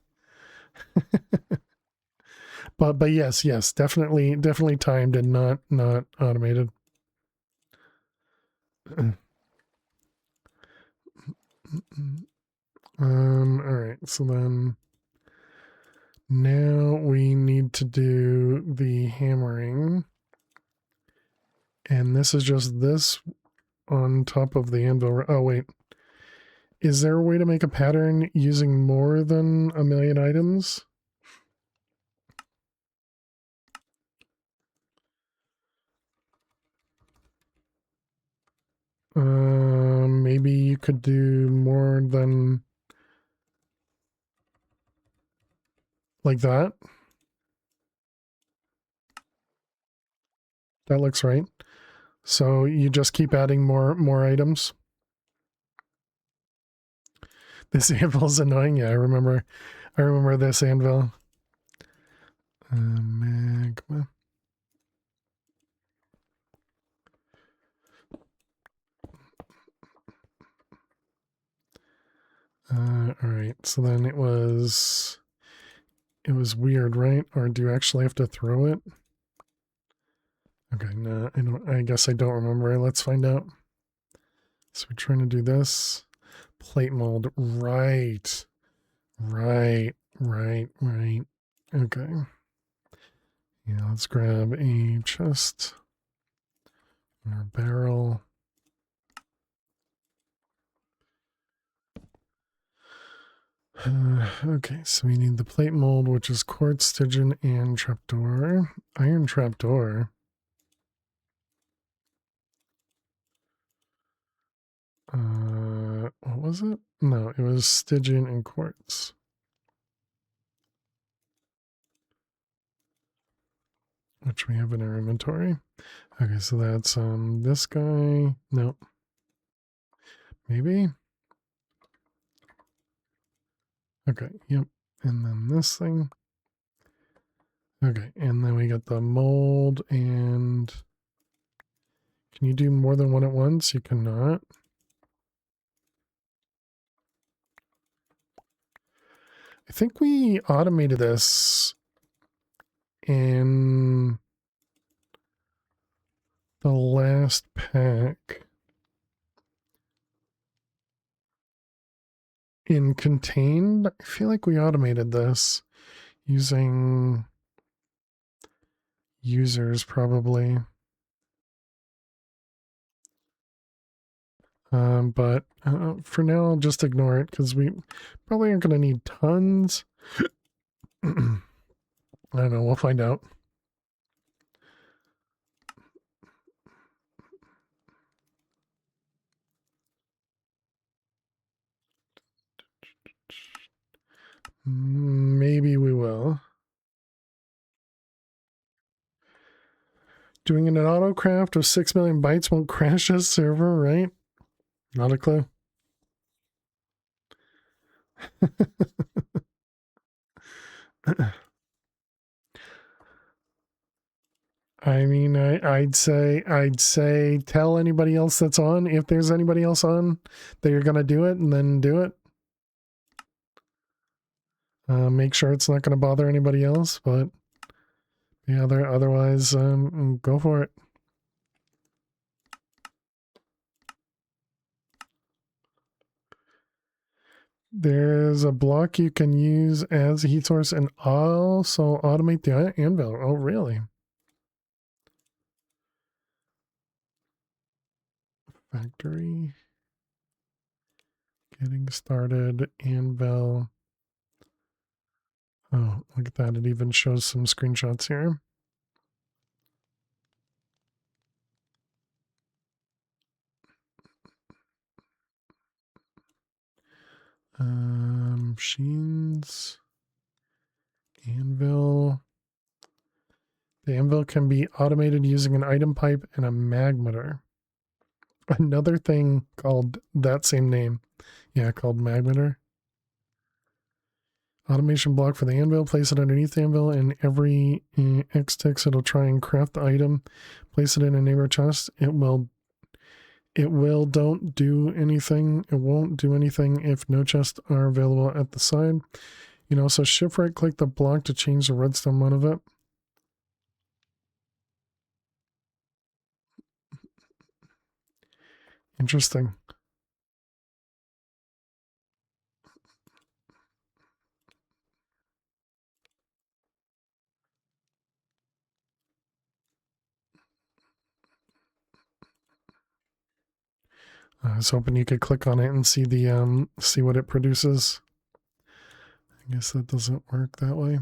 but yes, definitely timed and not automated. All right, so then now we need to do the hammering. And this is just this on top of the anvil. Oh, wait. Is there a way to make a pattern using more than 1,000,000 items? Maybe you could do more than like that. That looks right. So you just keep adding more items. This anvil's annoying. Yeah, I remember this anvil. Magma. All right. So then it was weird, right? Or do you actually have to throw it? Okay, no, I guess I don't remember. Let's find out. So we're trying to do this. Plate mold. Right. Okay. Yeah, let's grab a chest. Or a barrel. Okay, so we need the plate mold, which is quartz, Stygian, and trapdoor. Iron trapdoor. What was it? No, it was Stygian and quartz. Which we have in our inventory. Okay, so that's this guy. Nope. Maybe? Okay, yep. And then this thing. Okay, and then we got the mold and can you do more than one at once? You cannot. I think we automated this in the last pack. In contained, I feel like we automated this using users probably. But for now, I'll just ignore it because we probably aren't going to need tons. I don't know. We'll find out. Maybe we will. Doing an autocraft of 6 million bytes won't crash this server, right? Not a clue. I mean, I'd say tell anybody else that's on, if there's anybody else on, that you're gonna do it, and then do it. Make sure it's not gonna bother anybody else, but yeah, otherwise, go for it. There's a block you can use as a heat source and also automate the anvil. Oh, really? Factory. Getting started. Anvil. Oh, look at that. It even shows some screenshots here. Machines. Anvil. The anvil can be automated using an item pipe and a magmeter. Another thing called that same name. Yeah, called magmeter. Automation block for the anvil. Place it underneath the anvil, and every X ticks it'll try and craft the item. Place it in a neighbor chest. It will don't do anything. It won't do anything if no chests are available at the side. You know, so shift right click the block to change the redstone mode of it. Interesting. I was hoping you could click on it and see the see what it produces. I guess that doesn't work that way.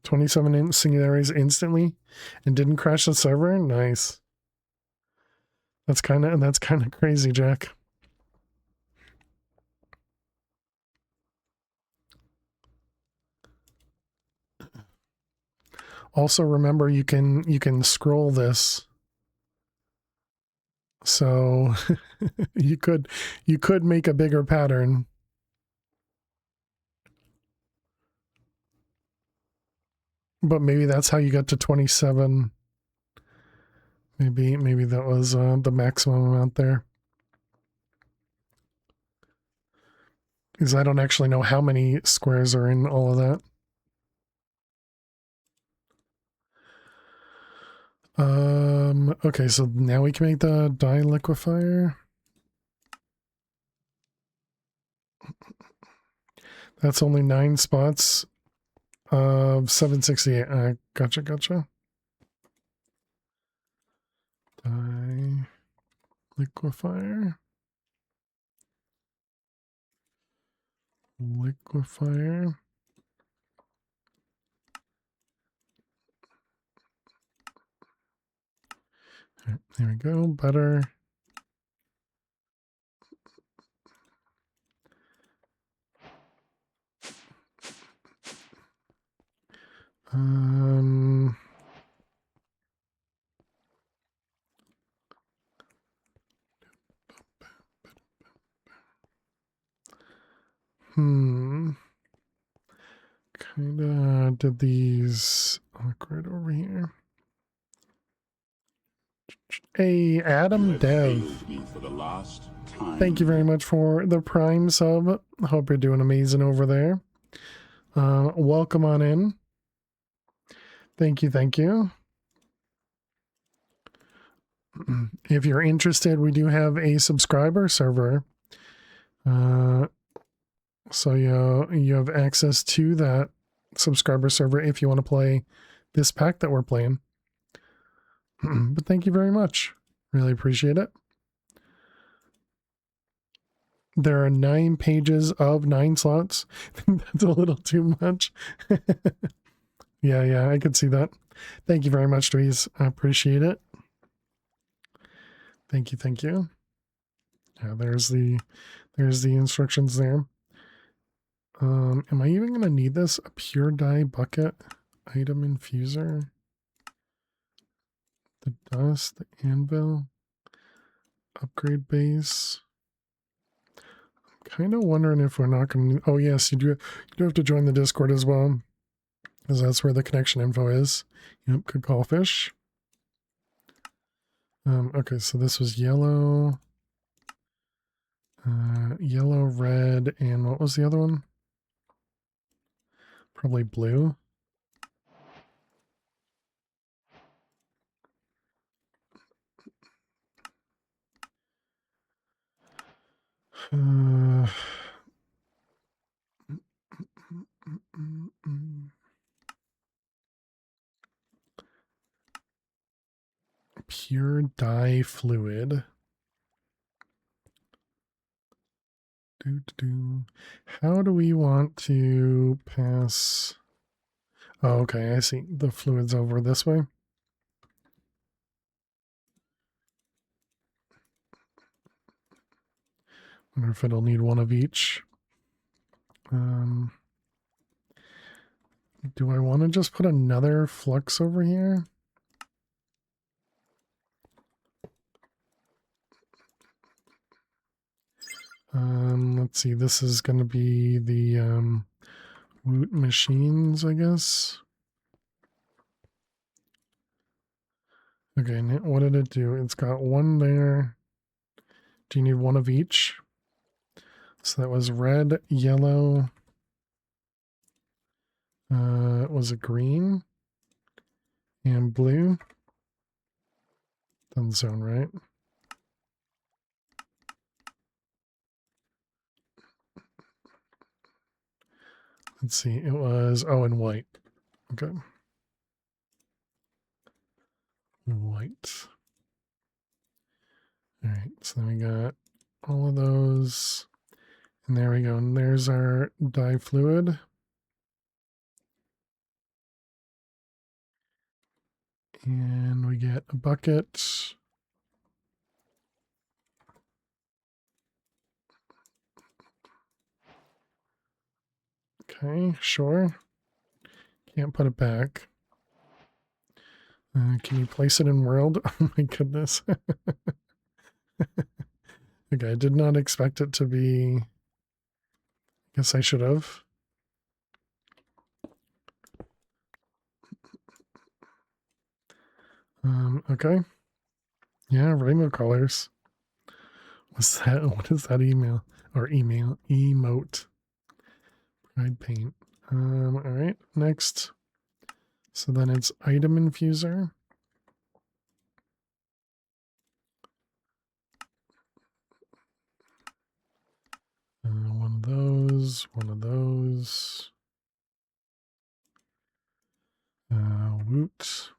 27 singularities instantly and didn't crash the server. Nice. That's kind of crazy, Jack. Also, remember you can scroll this, so you could make a bigger pattern. But maybe that's how you got to 27. Maybe that was the maximum amount there. Because I don't actually know how many squares are in all of that. Okay, so now we can make the dye liquefier. That's only 9 spots of 768. Gotcha. Dye liquefier. Liquefier. Right, there we go. Butter. Kinda did these right over here. Hey, Adam Dev. Thank you very much for the Prime sub. Hope you're doing amazing over there. Welcome on in. Thank you. If you're interested, we do have a subscriber server. So you have access to that subscriber server if you want to play this pack that we're playing. But thank you very much. Really appreciate it. There are 9 pages of 9 slots. That's a little too much. Yeah, I could see that. Thank you very much, Dweez. I appreciate it. Thank you. Yeah, there's the instructions there. Am I even going to need this? A pure dye bucket, item infuser, the dust, the anvil, upgrade base. Kind of wondering if we're not going to... Oh, yes, you do have to join the Discord as well, because that's where the connection info is. Yep, good call, fish. Okay, so this was yellow, yellow, red, and what was the other one? Probably blue. Pure dye fluid. How do we want to pass? Oh, okay, I see. The fluid's over this way. Wonder if it'll need one of each. Do I want to just put another flux over here? Let's see. This is going to be the Woot machines, I guess. Okay, what did it do? It's got one there. Do you need one of each? So that was red, yellow. Was it green? And blue? Doesn't sound right. Let's see. It was, oh, and white. Okay. White. All right, so then we got all of those. And there we go. And there's our dye fluid. And we get a bucket. Okay, sure. Can't put it back. Can you place it in world? Oh my goodness. Okay, I did not expect it to be... Guess I should have. Okay. Yeah, rainbow colors. What's that? What is that email? Or email? Emote. Pride paint. Alright, next. So then it's item infuser. One of those, one of those. Woot.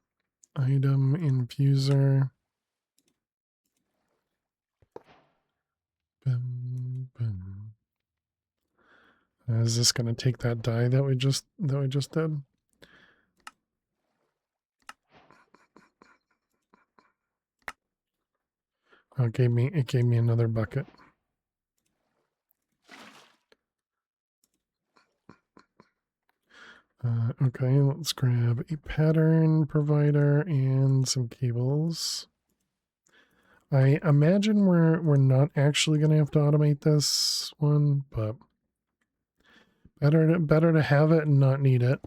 Item infuser. Bim, bim. Is this going to take that dye that we just did? Oh, it gave me another bucket. Okay, let's grab a pattern provider and some cables. I imagine we're not actually going to have to automate this one, but better to have it and not need it.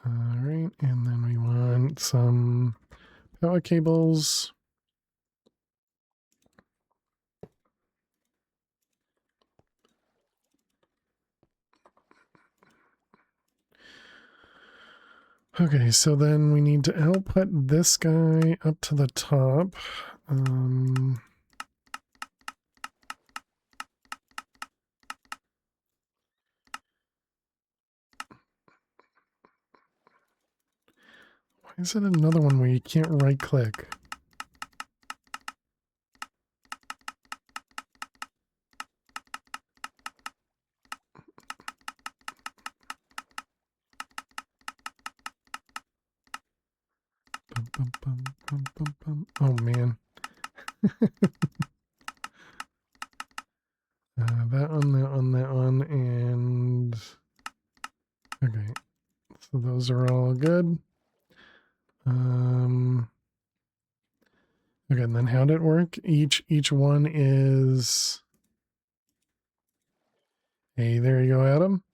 All right, and then we want some power cables. Okay, so then we need to output this guy up to the top. Why is it another one where you can't right click? Bum, bum, Oh man. That one, and okay. So those are all good. Okay, and then how did it work? Each one is. Hey, there you go, Adam.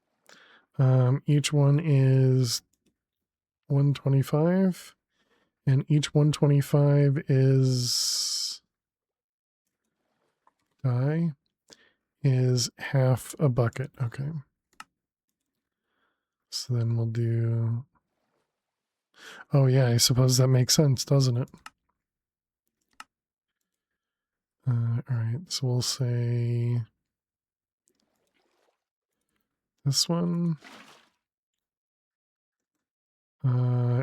Each one is 125, and each 125 is die is half a bucket. Okay. So then we'll do. Oh yeah, I suppose that makes sense, doesn't it? All right, so we'll say this one.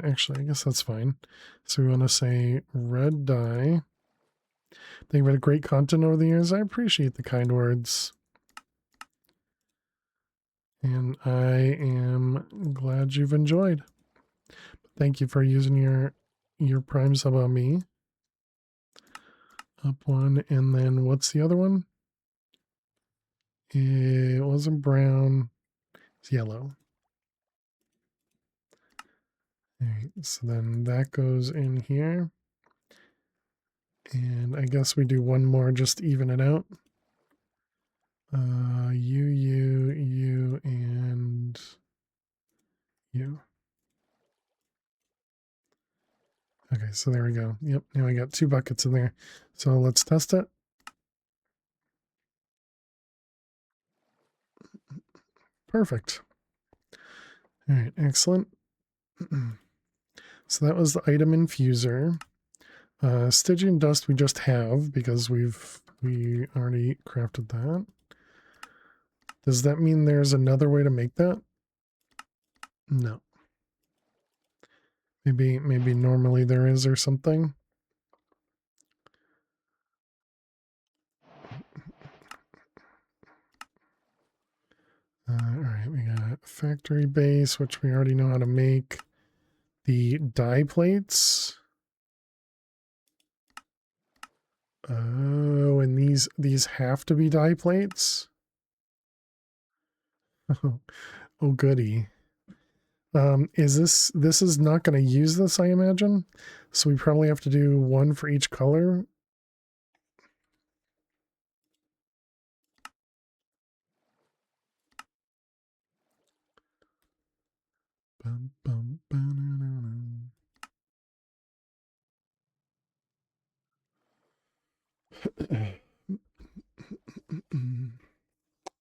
Actually, I guess that's fine. So we want to say red dye. They've had great content over the years. I appreciate the kind words. And I am glad you've enjoyed. Thank you for using your Prime sub on me. Up one, and then what's the other one? It wasn't brown. It's yellow. All right, so then that goes in here. And I guess we do one more just to even it out. You, and you. Okay, so there we go. Yep, now we got 2 buckets in there. So let's test it. Perfect. All right, excellent. So that was the item infuser. Stygian dust we just have because we already crafted that. Does that mean there's another way to make that? No. Maybe normally there is or something. All right, we got factory base, which we already know how to make. The die plates. Oh, and these have to be die plates? Oh, goody. This is not going to use this, I imagine. So we probably have to do one for each color.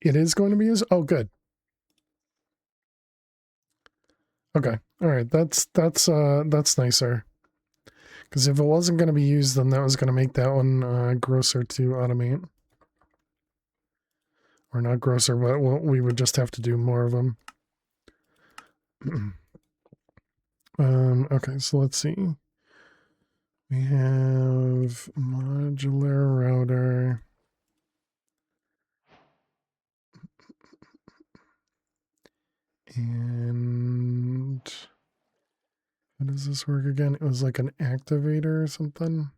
It is going to be used. Oh, good. Okay. All right. That's nicer. Because if it wasn't going to be used, then that was going to make that one grosser to automate. Or not grosser, but we would just have to do more of them. Okay, so let's see. We have modular router. And how does this work again? It was like an activator or something.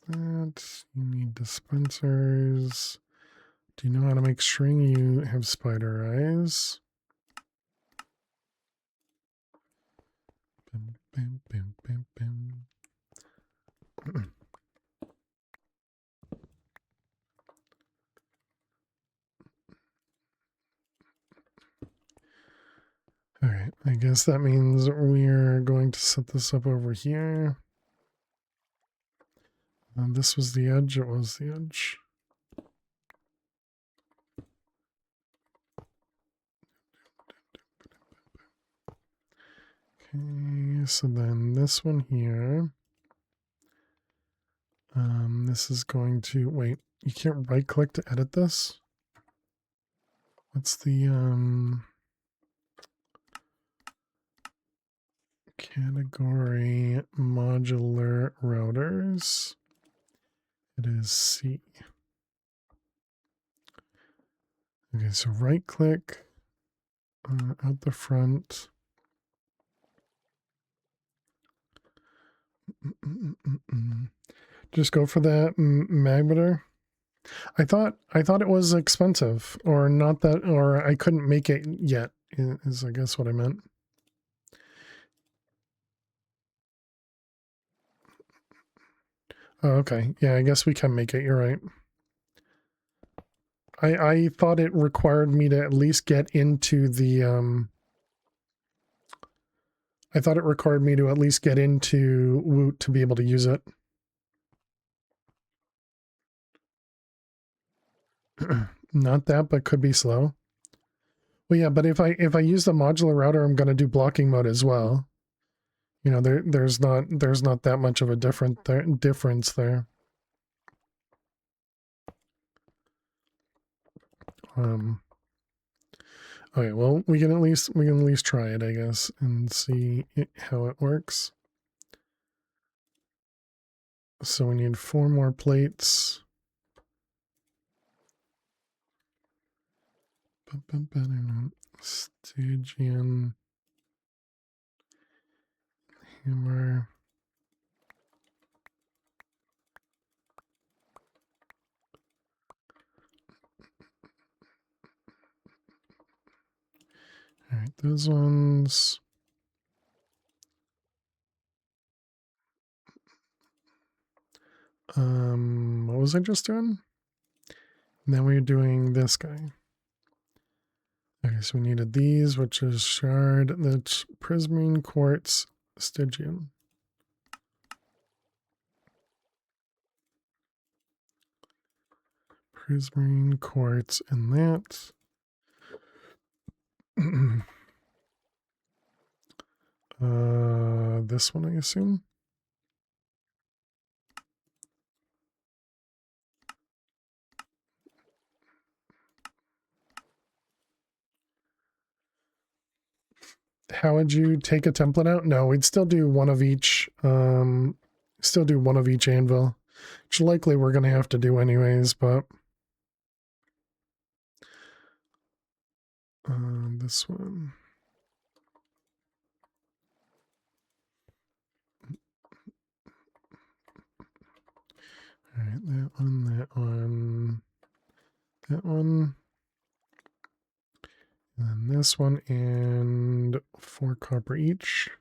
That. You need dispensers. Do you know how to make string? You have spider eyes. Bim, bim, bim, bim, bim. All right, I guess that means we're going to set this up over here. This was the edge, it was the edge. Okay, so then this one here. This is going to, wait, you can't right click to edit this? What's the, category modular routers? It is C. Okay, so right click out the front. Just go for that magnetar. I thought it was expensive, or not that, or I couldn't make it yet. Is I guess what I meant. Oh, okay. Yeah, I guess we can make it. You're right. I thought it required me to at least get into the I thought it required me to at least get into Woot to be able to use it. Not that, but could be slow. Well, yeah, but if I use the modular router, I'm going to do blocking mode as well. You know, there's not that much of a difference there. Okay, well, we can at least try it, I guess, and see how it works. So we need 4 more plates. Stygian hammer. All right, those ones. What was I just doing? And then we're doing this guy. Okay, so we needed these, which is shard, that's prismarine, quartz, Stygian. Prismarine, quartz, and that. This one, I assume. How would you take a template out? No, we'd still do one of each. Still do one of each anvil, which likely we're going to have to do anyways, but this one. All right, that one, that one, that one, and then this one, and 4 copper each.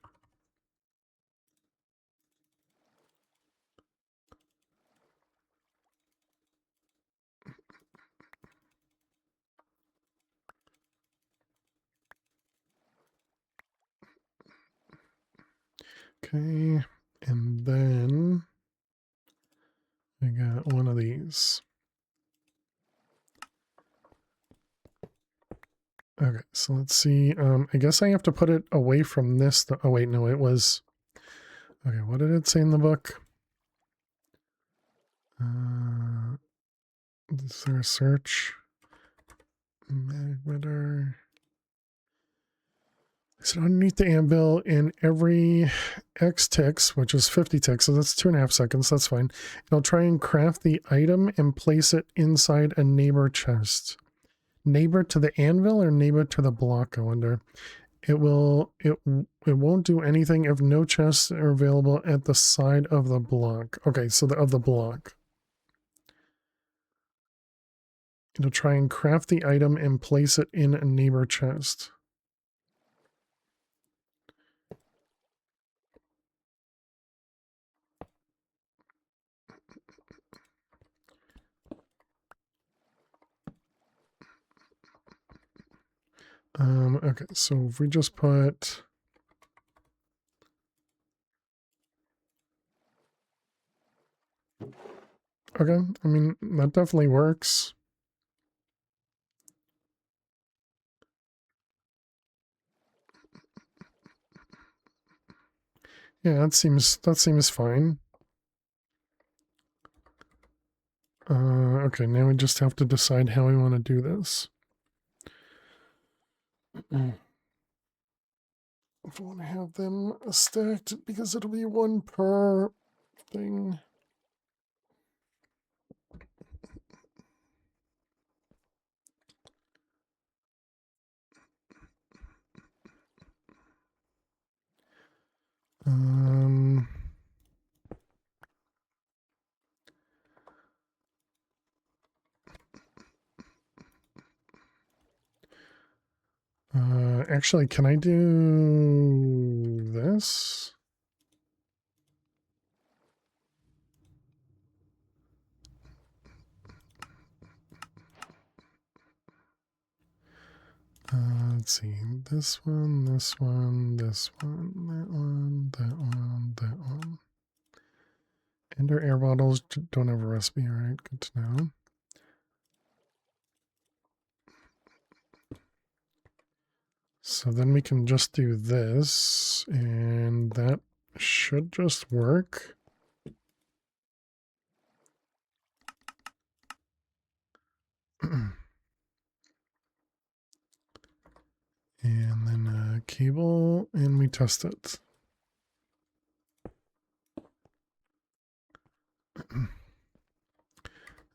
Okay, and then I got one of these. Okay, so let's see. I guess I have to put it away from this. Oh, wait, no, it was... Okay, what did it say in the book? Is there a search? Magnetar. So underneath the anvil in every X ticks, which is 50 ticks, so that's 2.5 seconds, that's fine. It'll try and craft the item and place it inside a neighbor chest. Neighbor to the anvil or neighbor to the block, I wonder. It won't do anything if no chests are available at the side of the block. Okay, so of the block. It'll try and craft the item and place it in a neighbor chest. Okay, so if we just put... Okay, I mean, that definitely works. Yeah, that seems fine. Okay, now we just have to decide how we want to do this. If I want to have them stacked, because it'll be 1 per thing. Um, actually, can I do this? Let's see. This one, this one, this one, that one, that one, that one. Ender air bottles don't have a recipe. All right, good to know. So then we can just do this, and that should just work. And then cable, and we test it.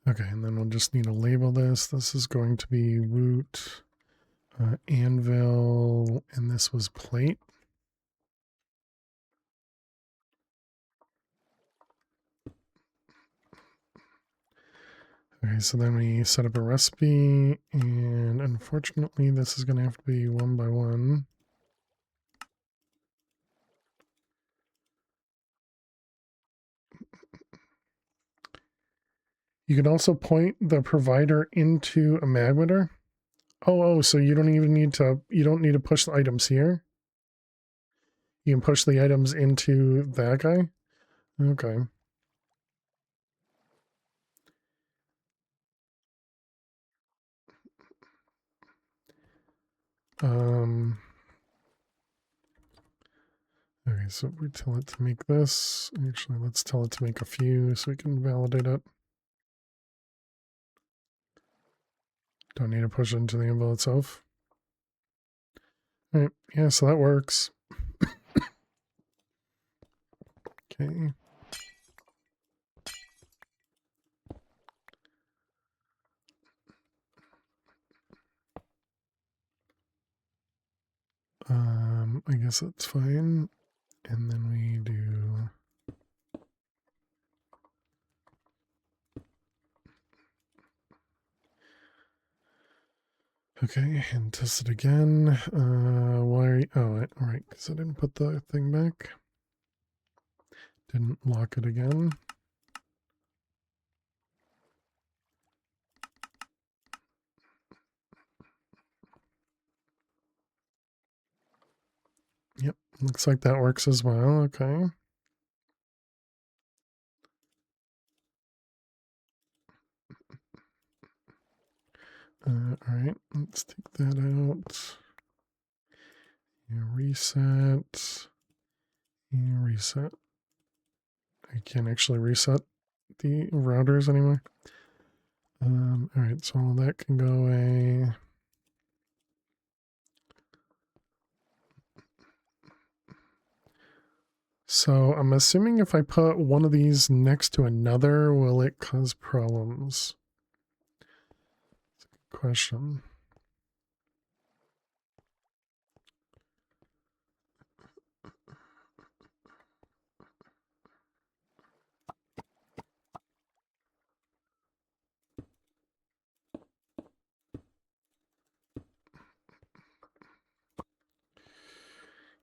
Okay, and then we'll just need to label this. This is going to be root, anvil, and this was plate. Okay, so then we set up a recipe, and unfortunately this is going to have to be one by one. You can also point the provider into a magmeter. Oh, so you don't need to push the items here. You can push the items into that guy. Okay. Okay, so we tell it to make this. Actually, let's tell it to make a few so we can validate it. Don't need to push it into the anvil itself. All right, yeah, so that works. Okay. I guess that's fine. And then we do... Okay, and test it again. Why? Oh, all right, because I didn't put the thing back. Didn't lock it again. Yep, looks like that works as well. Okay. All right, let's take that out. Reset. Reset. I can't actually reset the routers anymore. All right, so all that can go away. So I'm assuming if I put one of these next to another, will it cause problems? That's a good question.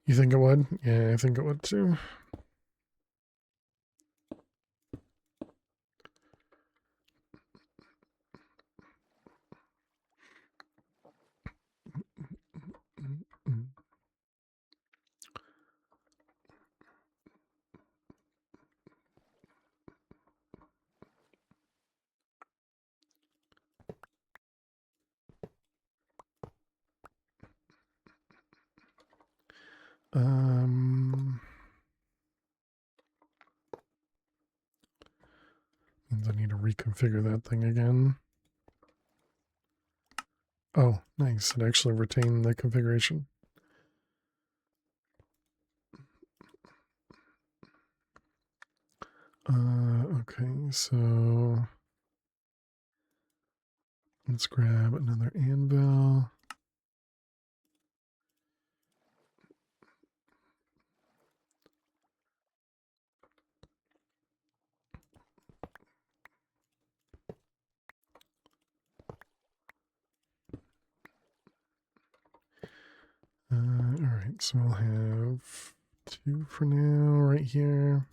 You think it would? Yeah, I think it would too. Means I need to reconfigure that thing again. Oh, nice. It actually retained the configuration. Okay, so let's grab another anvil. right, so we'll have 2 for now right here.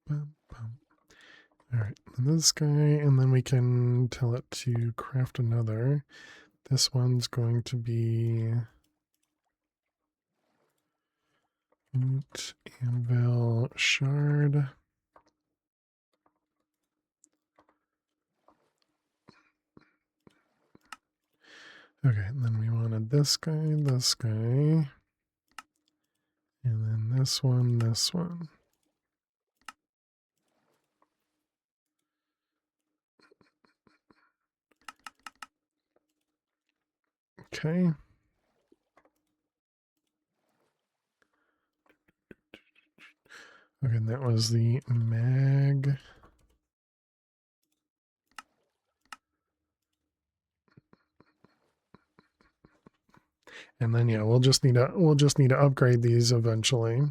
Bum, bum. All right, and this guy, and then we can tell it to craft another. This one's going to be anvil shard. Okay, and then we wanted this guy, and then this one, this one. Okay. Okay, and that was the mag. And then yeah, we'll just need to upgrade these eventually.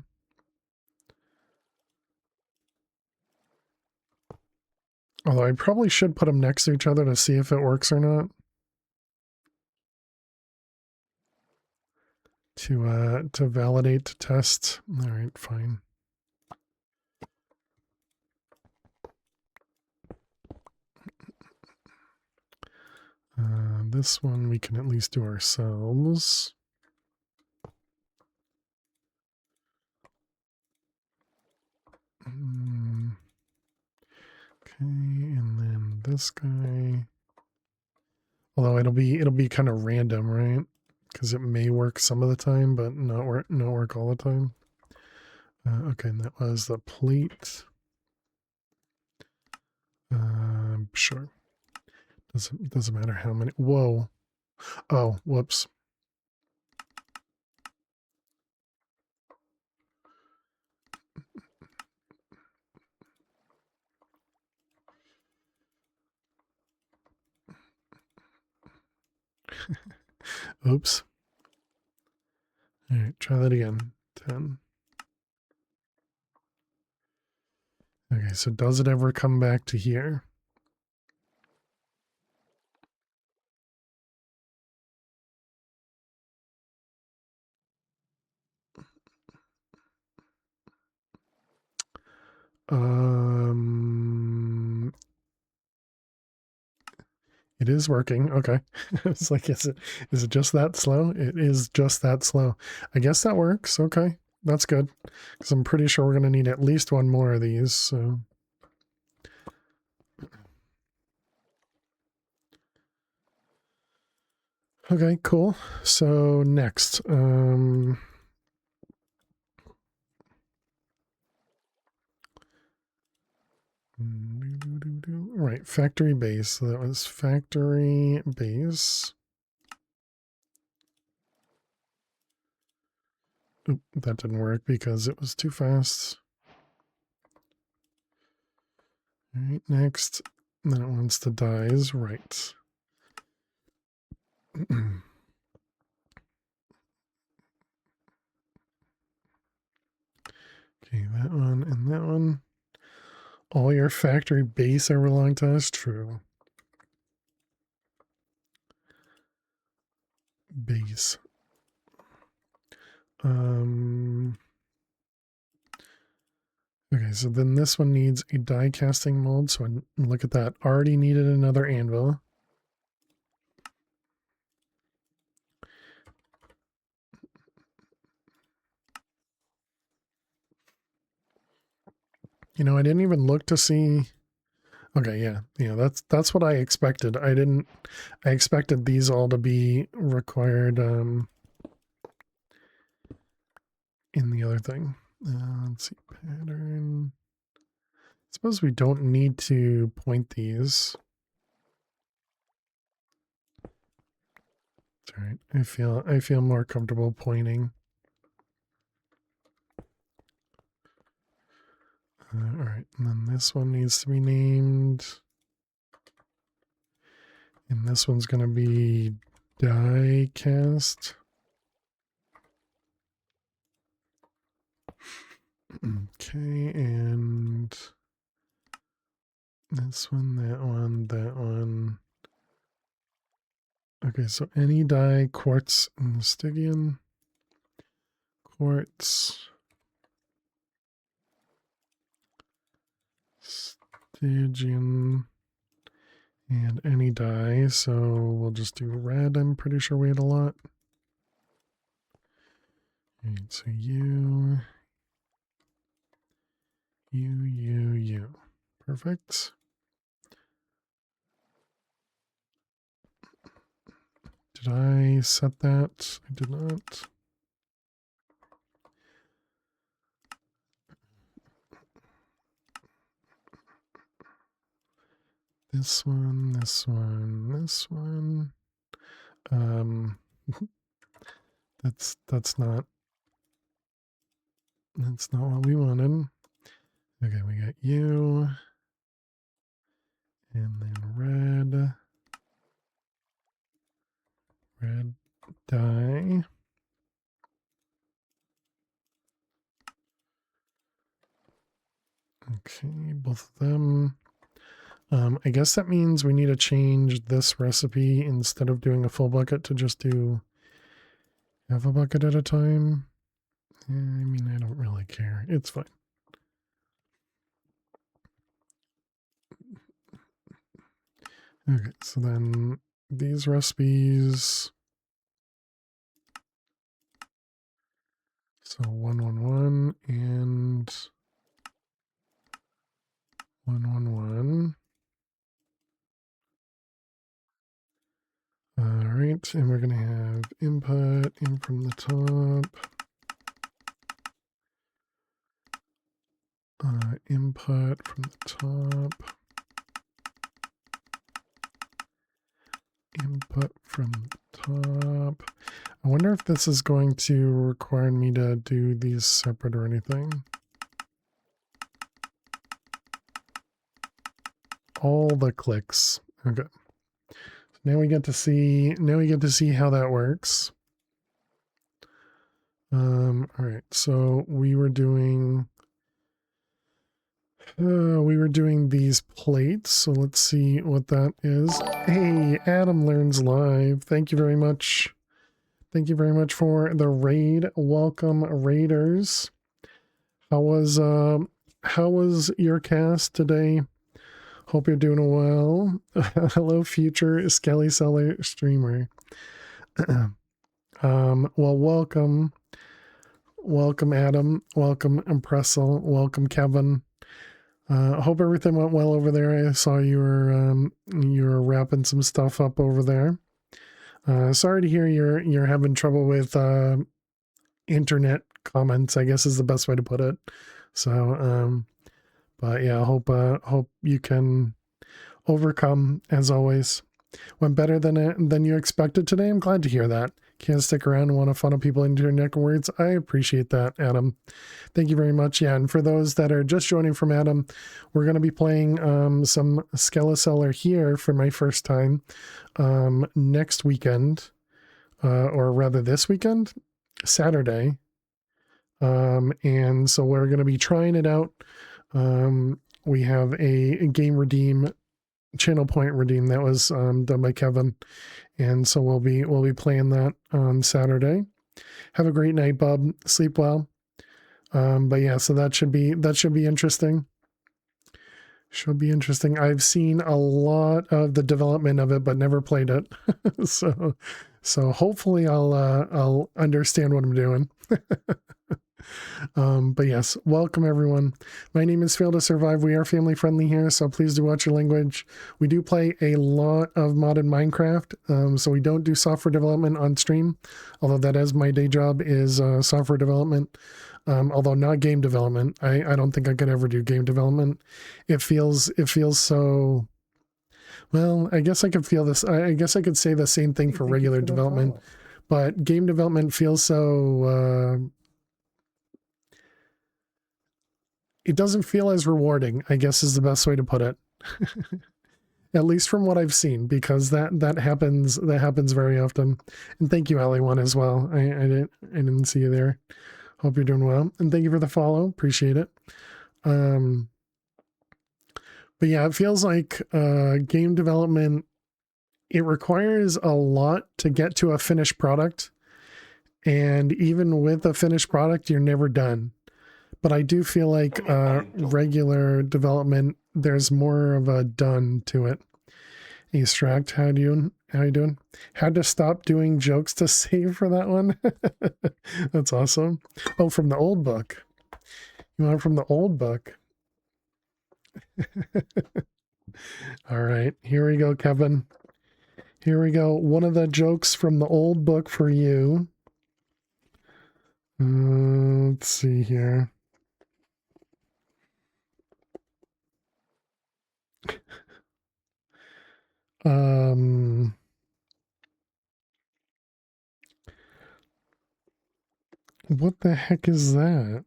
Although I probably should put them next to each other to see if it works or not. To validate, to test. All right, fine. This one we can at least do ourselves. Okay, and then this guy. Although it'll be kind of random, right? Because it may work some of the time, but not work all the time. Okay, and that was the plate. Sure. Doesn't matter how many. Whoa. Oh, whoops. Oops. All right, try that again. 10. Okay, so does it ever come back to here? It is working. Okay. It's like, is it just that slow? It is just that slow. I guess that works. Okay. That's good. Because I'm pretty sure we're going to need at least one more of these. So. Okay, cool. So next, right, factory base. So that was factory base. Oop, that didn't work because it was too fast. All right, next. Then it wants the dyes, right. Okay, that one and that one. All your factory base are belong to us? True. Base. Okay, so then this one needs a die casting mold. So look at that. Already needed another anvil. You know, I didn't even look to see. Okay, yeah, that's what I expected. I expected these all to be required in the other thing. Let's see, pattern. Suppose we don't need to point these. It's all right. I feel more comfortable pointing. All right, and then this one needs to be named. And this one's going to be die cast. Okay. Okay, and this one, that one, that one. Okay, so any dye, quartz, and Stygian. Quartz. Stygian. And any dye, so we'll just do red. I'm pretty sure we had a lot. Alright, so you. Perfect. Did I set that? I did not. This one, this one, this one. That's not what we wanted. Okay, we got you. And then red dye. Okay, both of them. I guess that means we need to change this recipe instead of doing a full bucket to just do half a bucket at a time. I mean, I don't really care. It's fine. Okay, so then these recipes. So 111 and 111. All right, and we're gonna have input in from the top. Input from the top. Input from the top. I wonder if this is going to require me to do these separate or anything. All the clicks. Okay. So now we get to see how that works. All right. So we were doing these plates. So let's see what that is. Hey, Adam Learns Live. Thank you very much. Thank you very much for the raid. Welcome, raiders. How was your cast today? Hope you're doing well. Hello, future Skelly Seller streamer. Well, welcome, Adam. Welcome, Impressel. Welcome, Kevin. Hope everything went well over there. I saw you were wrapping some stuff up over there. Sorry to hear you're having trouble with internet comments, I guess is the best way to put it. So, but yeah, hope you can overcome as always. Went better than you expected today. I'm glad to hear that. Can't stick around and want to funnel people into your neck of words. I appreciate that, Adam. Thank you very much. Yeah, and for those that are just joining from Adam, we're going to be playing some Skeleseller here for my first time next weekend, or rather this weekend, Saturday. And so we're going to be trying it out. We have a game redeem, channel point redeem that was done by Kevin. And so we'll be playing that on Saturday. Have a great night, bub. Sleep well. But yeah, so that should be interesting. Should be interesting. I've seen a lot of the development of it, but never played it. so hopefully I'll understand what I'm doing. But yes, welcome everyone. My name is Fail to Survive. We are family friendly here, so please do watch your language. We do play a lot of modded Minecraft, so we don't do software development on stream, although that is my day job, is software development. Although not game development. I don't think I could ever do game development. It feels so, well, I guess I could feel this. I guess I could say the same thing for regular development, but game development feels so, it doesn't feel as rewarding, I guess is the best way to put it. At least from what I've seen, because that happens very often. And thank you, Ali1, as well. I didn't see you there. Hope you're doing well. And thank you for the follow. Appreciate it. But yeah, it feels like game development, it requires a lot to get to a finished product. And even with a finished product, you're never done. But I do feel like regular development, there's more of a done to it. Extract, how you doing? Had to stop doing jokes to save for that one. That's awesome. Oh, from the old book. You want it from the old book? All right, here we go, Kevin. Here we go. One of the jokes from the old book for you. Let's see here. What the heck is that?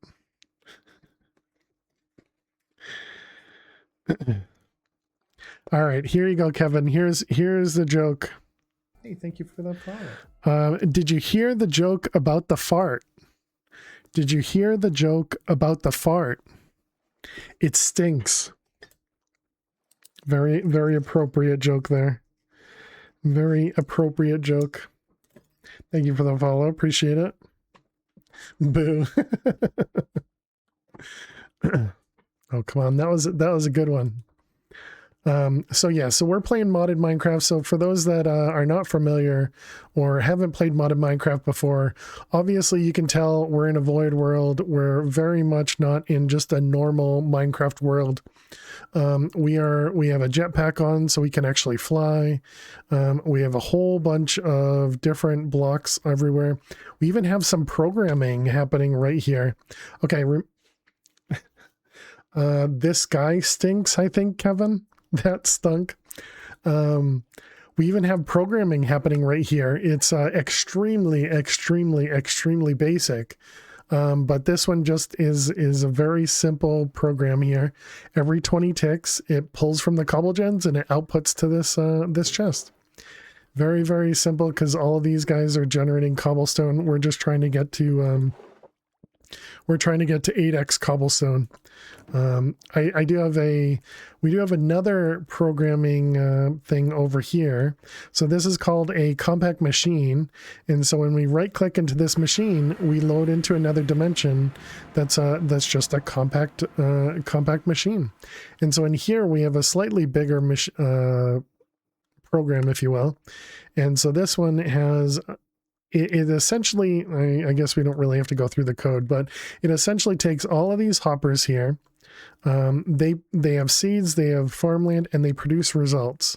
All right, here you go, Kevin. Here's the joke. Hey, thank you for that follow. Did you hear the joke about the fart? Did you hear the joke about the fart? It stinks. Very, very appropriate joke there. Very appropriate joke. Thank you for the follow. Appreciate it. Boo. Oh, come on. That was a good one. So we're playing modded Minecraft. So for those that are not familiar or haven't played modded Minecraft before, obviously you can tell we're in a void world. We're very much not in just a normal Minecraft world. We have a jetpack on so we can actually fly. We have a whole bunch of different blocks everywhere. We even have some programming happening right here. Okay. This guy stinks, I think, Kevin. That stunk. We even have programming happening right here. It's extremely basic. But this one just is a very simple program here. Every 20 ticks, it pulls from the cobble gens and it outputs to this chest. Very, very simple because all of these guys are generating cobblestone. We're just trying to get to 8x cobblestone. We do have another programming thing over here. So this is called a compact machine. And so when we right click into this machine, we load into another dimension that's just a compact machine. And so in here we have a slightly bigger program, if you will. And so this one has it essentially, I guess we don't really have to go through the code, but it essentially takes all of these hoppers here. They have seeds, they have farmland, and they produce results.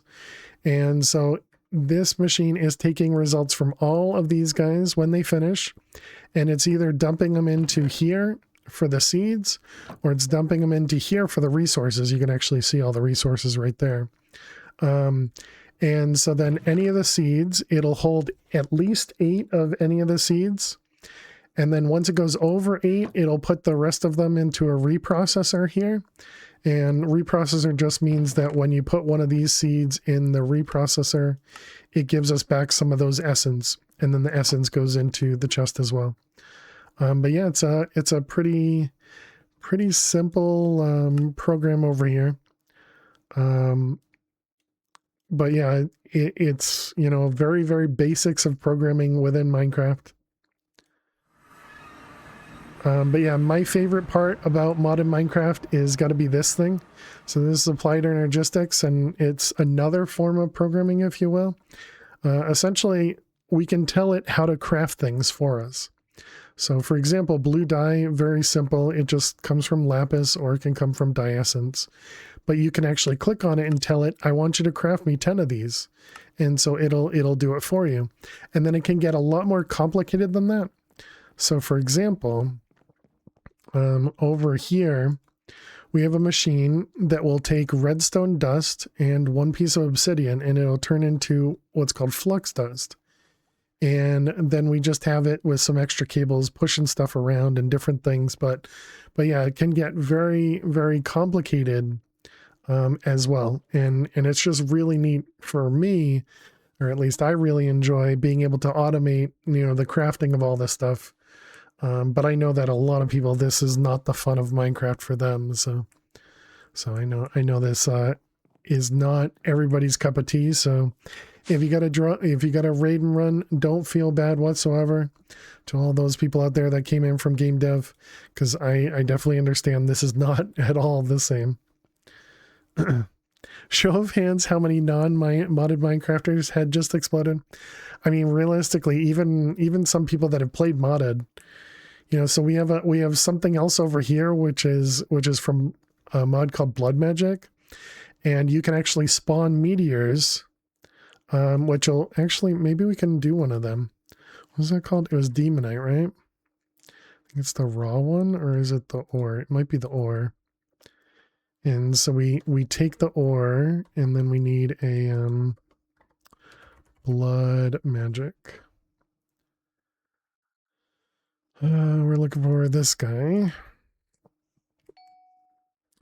And so this machine is taking results from all of these guys when they finish, and it's either dumping them into here for the seeds, or it's dumping them into here for the resources. You can actually see all the resources right there. And so then any of the seeds, it'll hold at least 8 of any of the seeds. And then once it goes over 8, it'll put the rest of them into a reprocessor here. And reprocessor just means that when you put one of these seeds in the reprocessor, it gives us back some of those essence. And then the essence goes into the chest as well. But yeah, it's a pretty simple program over here. But yeah, it's, very, very basics of programming within Minecraft. But yeah, my favorite part about modded Minecraft is got to be this thing. So this is applied energistics, and it's another form of programming, if you will. Essentially, we can tell it how to craft things for us. So for example, blue dye, very simple. It just comes from lapis, or it can come from dye essence. But you can actually click on it and tell it, I want you to craft me 10 of these. And so it'll do it for you. And then it can get a lot more complicated than that. So for example, over here, we have a machine that will take redstone dust and 1 piece of obsidian, and it'll turn into what's called flux dust. And then we just have it with some extra cables pushing stuff around and different things. But yeah, it can get very, very complicated as well. And it's just really neat for me, or at least I really enjoy being able to automate, the crafting of all this stuff. But I know that a lot of people, this is not the fun of Minecraft for them. So I know this is not everybody's cup of tea. So if you got a raid and run, don't feel bad whatsoever to all those people out there that came in from game dev, because I definitely understand this is not at all the same. Show of hands, how many non-modded Minecrafters had just exploded? I mean, realistically, even some people that have played modded, you know. So we have something else over here, which is from a mod called Blood Magic, and you can actually spawn meteors, which will actually, maybe we can do one of them. What was that called? It was Demonite, right? I think it's the raw one, or is it the ore? It might be the ore. And so we take the ore, and then we need a blood magic. We're looking for this guy.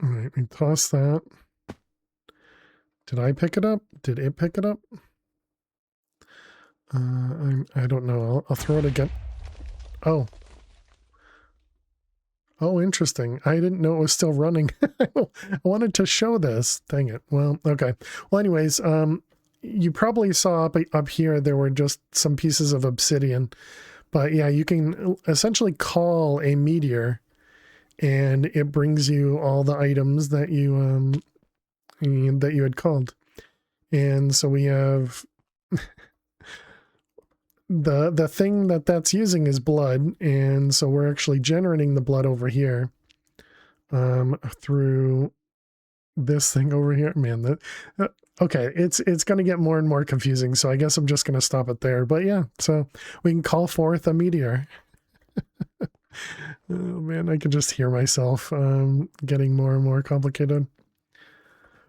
All right, we toss that. Did I pick it up? Did it pick it up? I don't know. I'll throw it again. Oh. Oh, interesting. I didn't know it was still running. I wanted to show this. Dang it. Well, okay. Well, anyways, you probably saw up here there were just some pieces of obsidian. But yeah, you can essentially call a meteor, and it brings you all the items that you had called. And so we have the thing that's using is blood, and so we're actually generating the blood over here through this thing over here. Man, okay, it's going to get more and more confusing, so I guess I'm just going to stop it there. But yeah, so we can call forth a meteor. Oh man, I can just hear myself getting more and more complicated.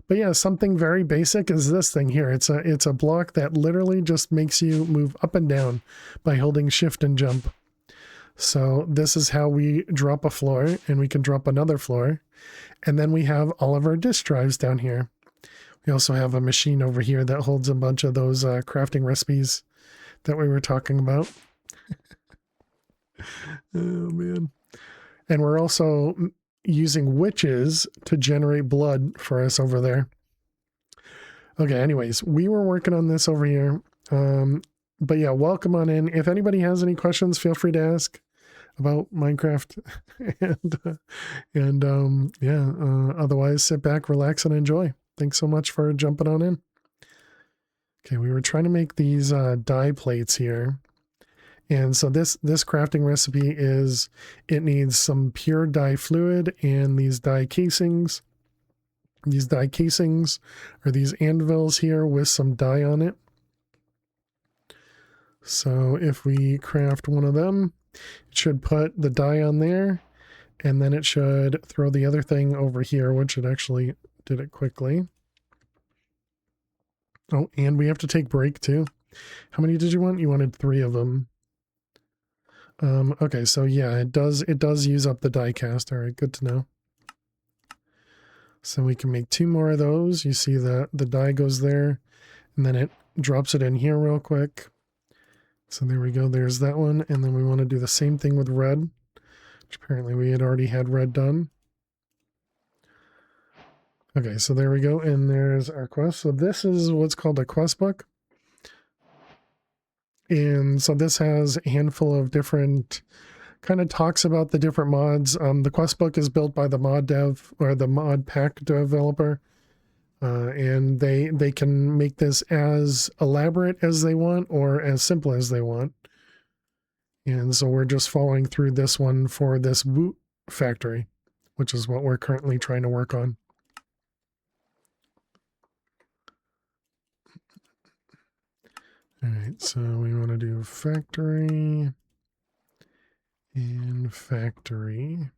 But yeah, something very basic is this thing here. It's a block that literally just makes you move up and down by holding shift and jump. So this is how we drop a floor, and we can drop another floor. And then we have all of our disk drives down here. We also have a machine over here that holds a bunch of those crafting recipes that we were talking about. Oh man. And we're also using witches to generate blood for us over there. Okay, anyways, we were working on this over here. But yeah, welcome on in. If anybody has any questions, feel free to ask about Minecraft. Otherwise, sit back, relax, and enjoy. Thanks so much for jumping on in. Okay, we were trying to make these dye plates here. And so this crafting recipe is, it needs some pure dye fluid and these dye casings. These dye casings are these anvils here with some dye on it. So if we craft one of them, it should put the dye on there, and then it should throw the other thing over here, which it actually did it quickly. Oh, and we have to take break too. How many did you want? You wanted 3 of them. Okay, so yeah, it does use up the die cast. All right, good to know. So we can make 2 more of those. You see the die goes there, and then it drops it in here real quick. So there we go, there's that one. And then we want to do the same thing with red, which apparently we had already had red done. Okay, so there we go, and there's our quest. So this is what's called a quest book. And so this has a handful of different, kind of talks about the different mods. The quest book is built by the mod dev, or the mod pack developer. And they can make this as elaborate as they want or as simple as they want. And so we're just following through this one for this boot factory, which is what we're currently trying to work on. All right, so we want to do factory and factory.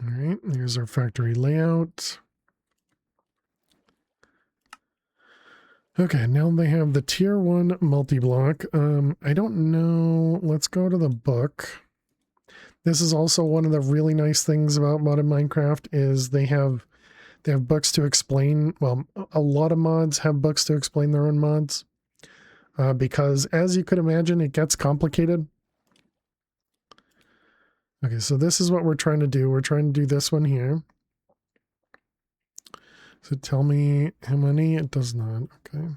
All right, here's our factory layout. Okay, now they have the tier 1 multi-block. I don't know. Let's go to the book. This is also one of the really nice things about modded Minecraft is they have books to explain. Well, a lot of mods have books to explain their own mods. because as you could imagine, it gets complicated. Okay, so this is what we're trying to do. We're trying to do this one here. So tell me how many. It does not. Okay.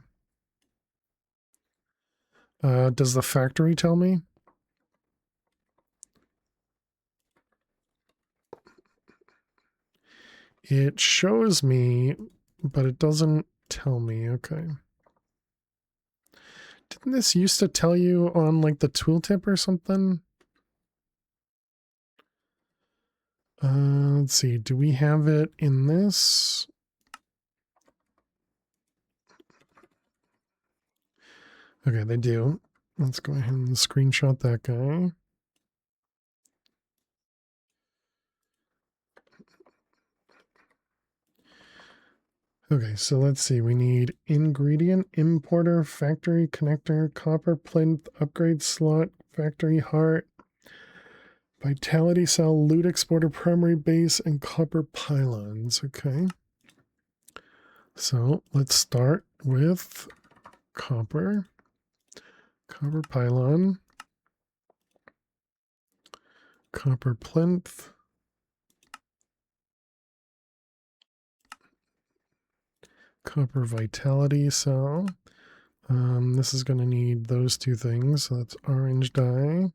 Does the factory tell me? It shows me, but it doesn't tell me. Okay. Didn't this used to tell you on like the tooltip or something? Let's see. Do we have it in this? Okay, they do. Let's go ahead and screenshot that guy. Okay, so let's see. We need ingredient, importer, factory connector, copper plinth, upgrade slot, factory heart, vitality cell, loot exporter, primary base, and copper pylons. Okay. So let's start with copper pylon, copper plinth, copper vitality cell. This is going to need those two things. So that's orange dye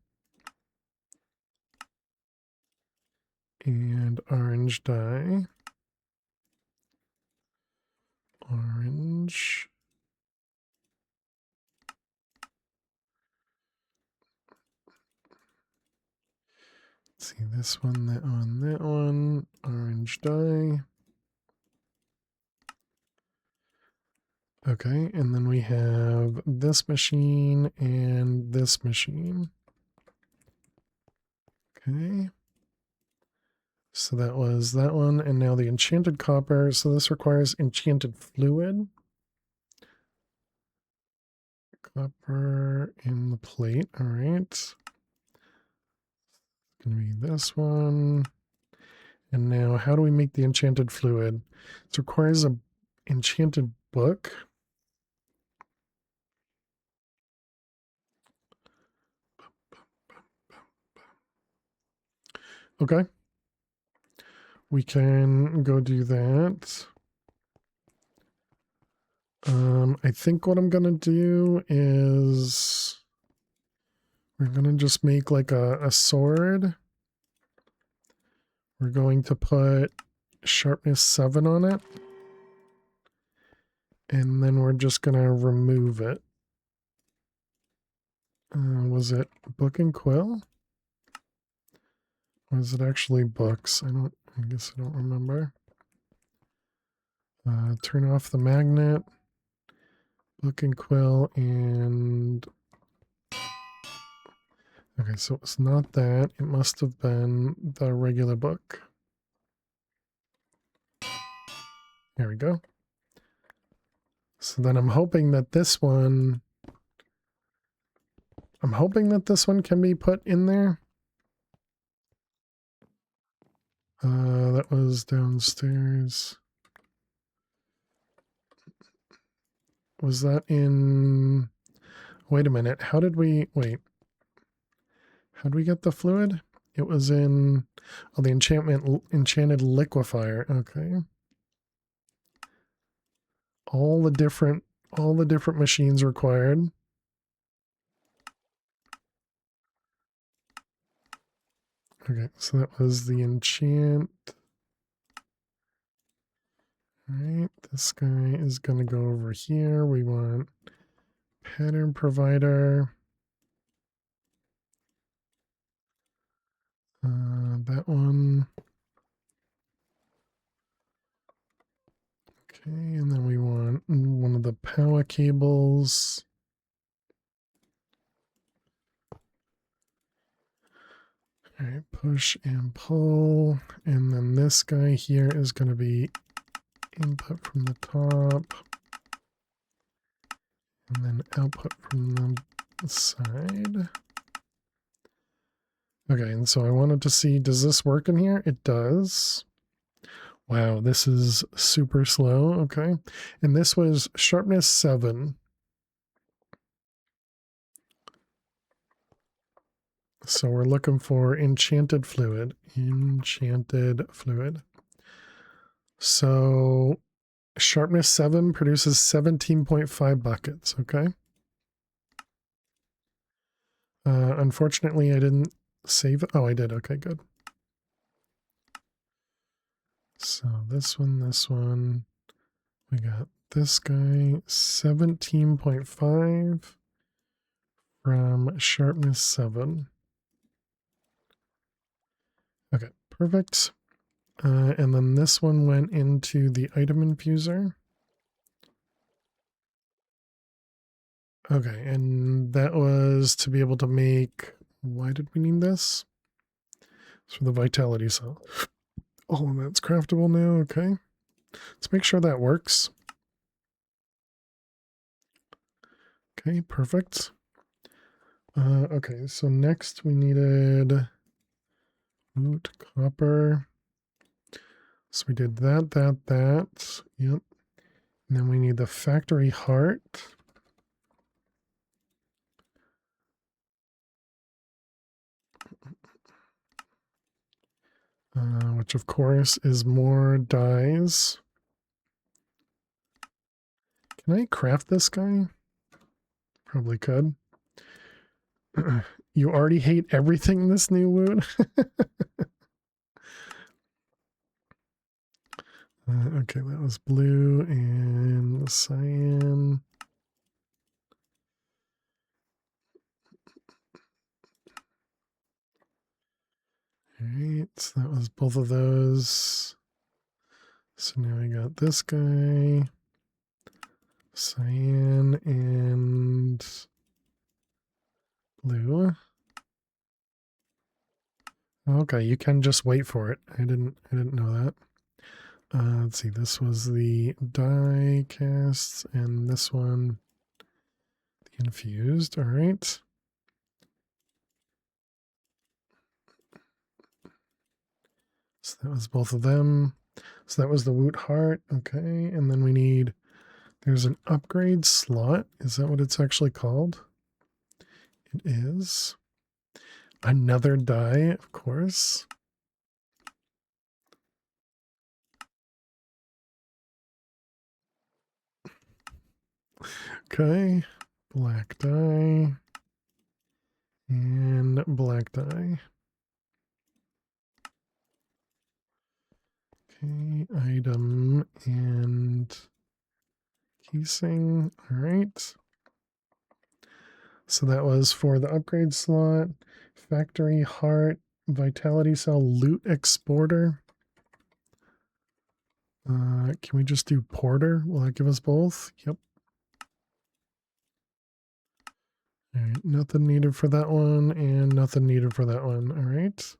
and orange dye. Orange. Let's see, this one, that one, that one. Orange dye. Okay, and then we have this machine and this machine. Okay. So that was that one, and now the enchanted copper. So this requires enchanted fluid. Copper in the plate, all right. It's gonna be this one. And now how do we make the enchanted fluid? It requires a enchanted book. Okay. We can go do that. I think what I'm going to do is we're going to just make like a sword. We're going to put sharpness 7 on it. And then we're just going to remove it. Was it book and quill? Or is it actually books? I guess I don't remember. Turn off the magnet, book and quill, and okay, so it's not that. It must have been the regular book. There we go. So then I'm hoping that this one can be put in there. That was downstairs. Was that in... Wait a minute. How did we... Wait. How'd we get the fluid? It was in... Oh, the enchanted liquefier. Okay. All the different machines required. Okay, so that was the enchant. All right, this guy is going to go over here. We want pattern provider. That one. Okay, and then we want one of the power cables. All right, push and pull. And then this guy here is going to be input from the top. And then output from the side. Okay, and so I wanted to see, does this work in here? It does. Wow, this is super slow. Okay. And this was sharpness 7. So we're looking for enchanted fluid. Enchanted fluid. So sharpness 7 produces 17.5 buckets. Okay. Unfortunately, I didn't save it. Oh, I did. Okay, good. So this one. We got this guy, 17.5 from sharpness 7. Okay, perfect. And then this one went into the item infuser. Okay, and that was to be able to make, why did we need this? It's for the vitality cell. Oh, and that's craftable now. Okay. Let's make sure that works. Okay, perfect. Okay, so next we needed root copper. So we did that. Yep. And then we need the factory heart. Which of course is more dyes. Can I craft this guy? Probably could. You already hate everything in this new wound? Okay, that was blue and cyan. Alright, so that was both of those. So now we got this guy. Cyan and blue. Okay, you can just wait for it. I didn't know that. Let's see, this was the die casts and this one the infused. All right. So that was both of them. So that was the Woot Heart. Okay, and then we need, there's an upgrade slot. Is that what it's actually called? It is. Another die, of course. Okay, black die and black die. Okay, item and casing. All right. So that was for the upgrade slot, factory heart, vitality cell, loot exporter. Can we just do porter? Will that give us both? Yep. All right, nothing needed for that one and nothing needed for that one. All right.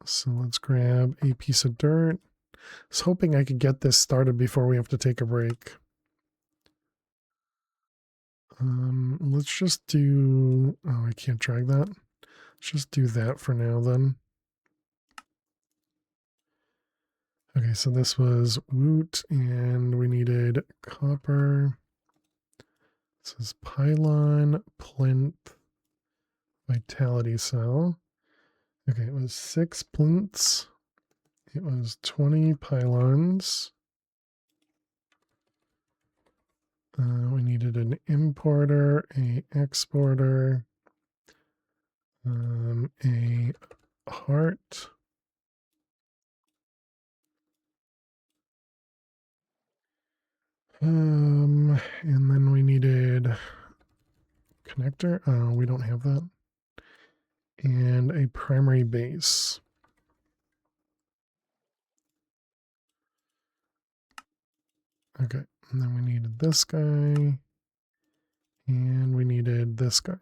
So let's grab a piece of dirt. I was hoping I could get this started before we have to take a break. Let's just do, oh, I can't drag that. Let's just do that for now then. Okay, so this was woot and we needed copper. This is pylon, plinth, vitality cell. Okay, it was 6 plinths. It was 20 pylons. We needed an importer, a exporter, a heart, and then we needed connector. We don't have that, and a primary base. Okay, and then we needed this guy. And we needed this guy.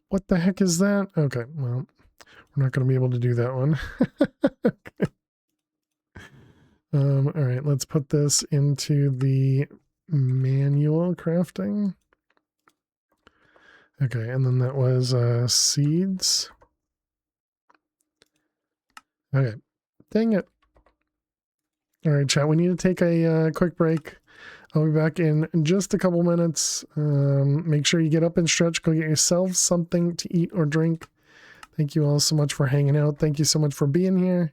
What the heck is that? Okay, well, we're not going to be able to do that one. Okay. All right, let's put this into the manual crafting. Okay, and then that was seeds. Okay, dang it. All right, chat, we need to take a quick break. I'll be back in just a couple minutes. Make sure you get up and stretch. Go get yourself something to eat or drink. Thank you all so much for hanging out. Thank you so much for being here.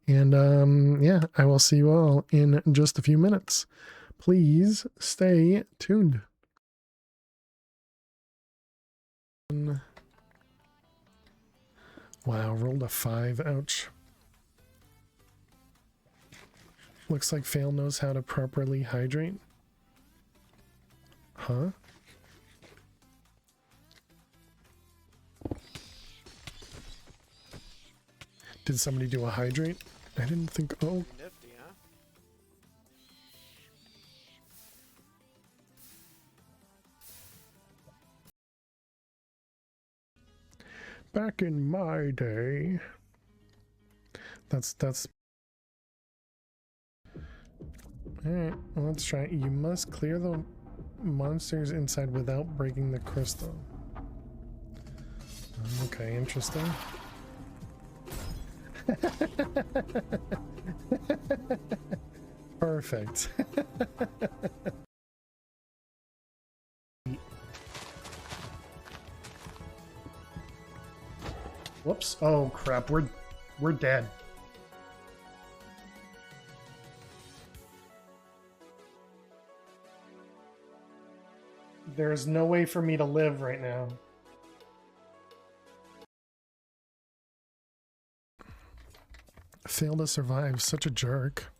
And yeah, I will see you all in just a few minutes. Please stay tuned. Wow, rolled a 5. Ouch. Looks like Fail knows how to properly hydrate. Huh? Did somebody do a hydrate? I didn't think. Oh. Nifty, huh? Back in my day. That's. Alright, well, let's try it. You must clear the monsters inside without breaking the crystal. Okay, interesting. Perfect. Whoops. Oh crap, we're dead. There's no way for me to live right now. Failed to survive, such a jerk.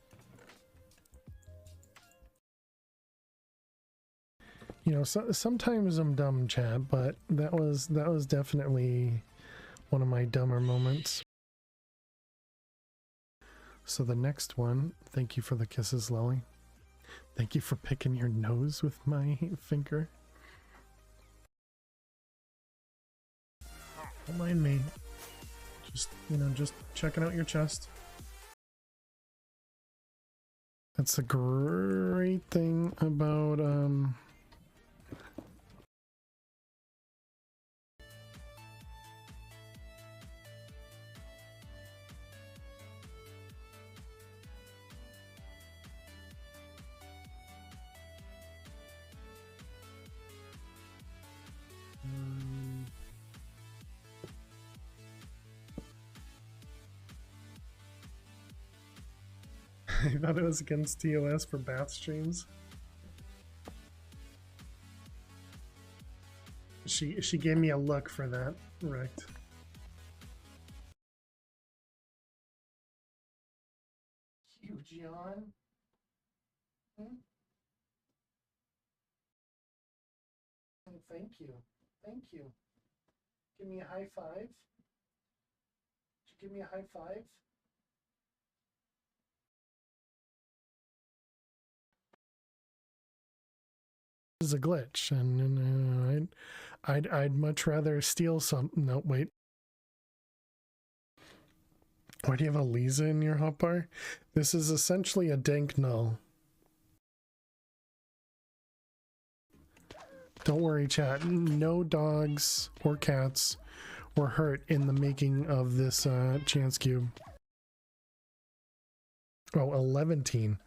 You know, sometimes I'm dumb, chat, but that was definitely one of my dumber moments. So the next one, thank you for the kisses, Lily. Thank you for picking your nose with my finger. Don't mind me. Just, you know, just checking out your chest. That's the great thing about, I thought it was against TOS for bath streams. She gave me a look for that, right? You, John. Hmm? Thank you. Thank you. Give me a high five. Did you give me a high five? Is a glitch, and I'd much rather steal some. No, wait. Why do you have a Lisa in your hotbar? This is essentially a dank null. Don't worry, chat. No dogs or cats were hurt in the making of this chance cube. Oh, 11.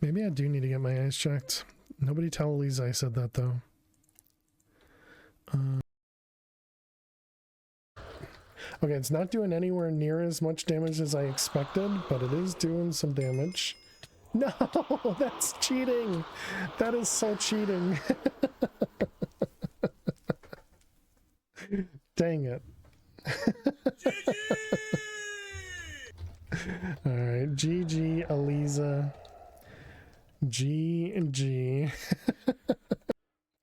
Maybe I do need to get my eyes checked. Nobody tell Lisa I said that, though. Okay, it's not doing anywhere near as much damage as I expected, but it is doing some damage. No, that's cheating. That is so cheating. Dang it. All right, GG, Aliza. GG.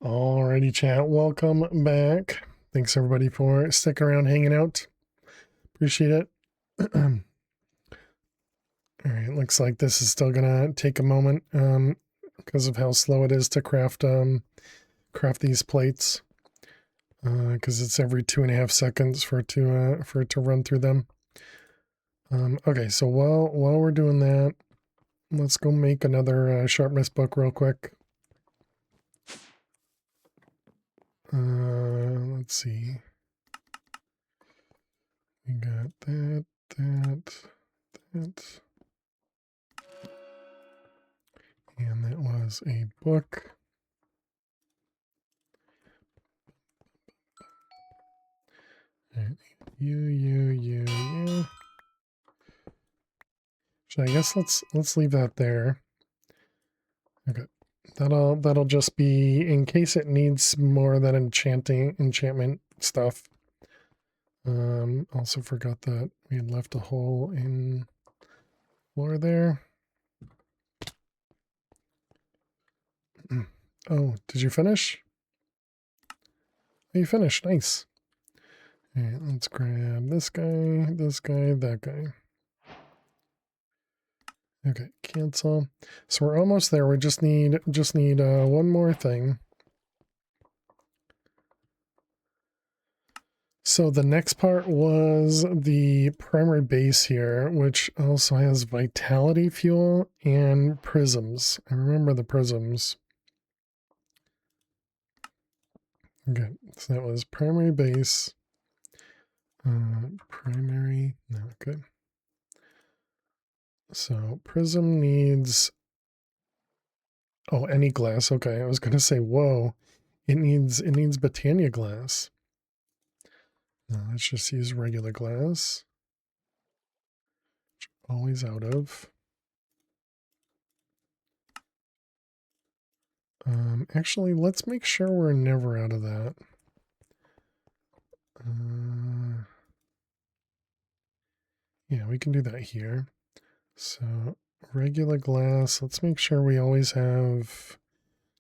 Alrighty, chat. Welcome back. Thanks everybody for sticking around, hanging out. Appreciate it. All right, looks like this is still gonna take a moment because of how slow it is to craft these plates. Because it's every 2.5 seconds for it to run through them. Okay, so while we're doing that, let's go make another sharpness book real quick. Let's see. We got that. And that was is a book. Right. You. So I guess let's leave that there. Okay. That'll just be in case it needs more of that enchantment stuff. Also forgot that we had left a hole in floor there. Oh, did you finish? Oh, you finished. Nice. All right, let's grab this guy, that guy. Okay, cancel. So we're almost there. We just need one more thing. So the next part was the primary base here, which also has vitality fuel and prisms. I remember the prisms. Okay, so that was primary base. Primary, no, good. So prism needs, oh, any glass. Okay, I was gonna say, whoa, it needs Botania glass. No, let's just use regular glass. Always out of. Actually, let's make sure we're never out of that. Yeah, we can do that here. So regular glass, let's make sure we always have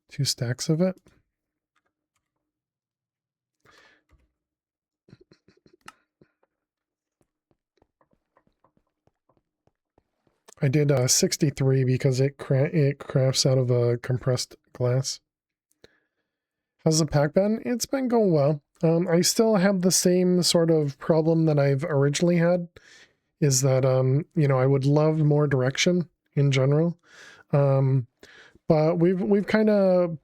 2 stacks of it. I did 63 because it crafts out of a compressed glass. How's the pack been? It's been going well. I still have the same sort of problem that I've originally had, is that, you know, I would love more direction in general. But we've kind of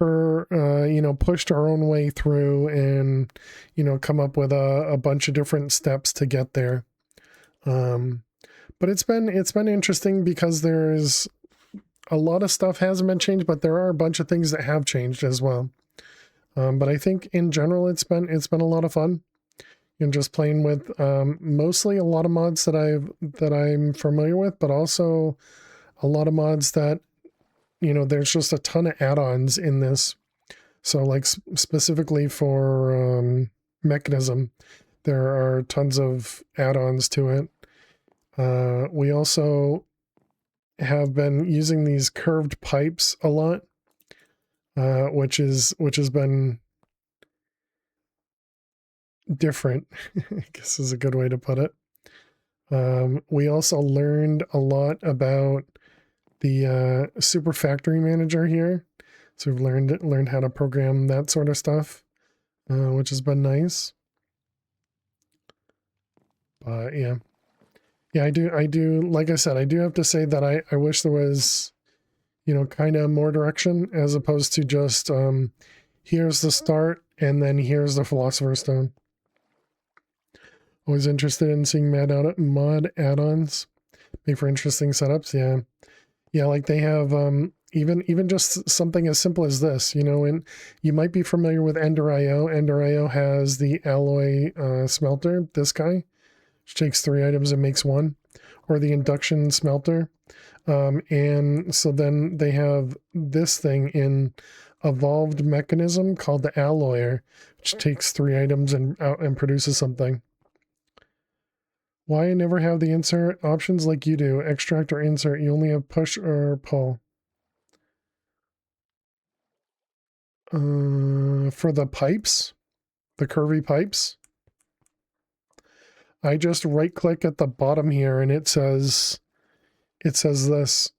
you know, pushed our own way through and, you know, come up with a bunch of different steps to get there. But it's been interesting because there's a lot of stuff hasn't been changed, but there are a bunch of things that have changed as well. But I think in general, it's been a lot of fun. And just playing with mostly a lot of mods that I'm familiar with, but also a lot of mods that, you know, there's just a ton of add-ons in this. So like specifically for Mechanism, there are tons of add-ons to it. We also have been using these curved pipes a lot, which has been different, I guess is a good way to put it. We also learned a lot about the Super Factory Manager here. So we've learned how to program that sort of stuff, which has been nice. But yeah. Yeah, I do, like I said, I do have to say that I wish there was, you know, kind of more direction as opposed to just, here's the start and then here's the Philosopher's Stone. Always interested in seeing mod add-ons. Make for interesting setups, yeah. Yeah, like they have, even just something as simple as this, you know, and you might be familiar with Ender.io. Ender.io has the alloy smelter, this guy, which takes 3 items and makes 1, or the induction smelter. And so then they have this thing in evolved mechanism called the alloyer, which takes 3 items and produces something. Why I never have the insert options like you do? Extract or insert, you only have push or pull. For the pipes, the curvy pipes, I just right click at the bottom here and it says this,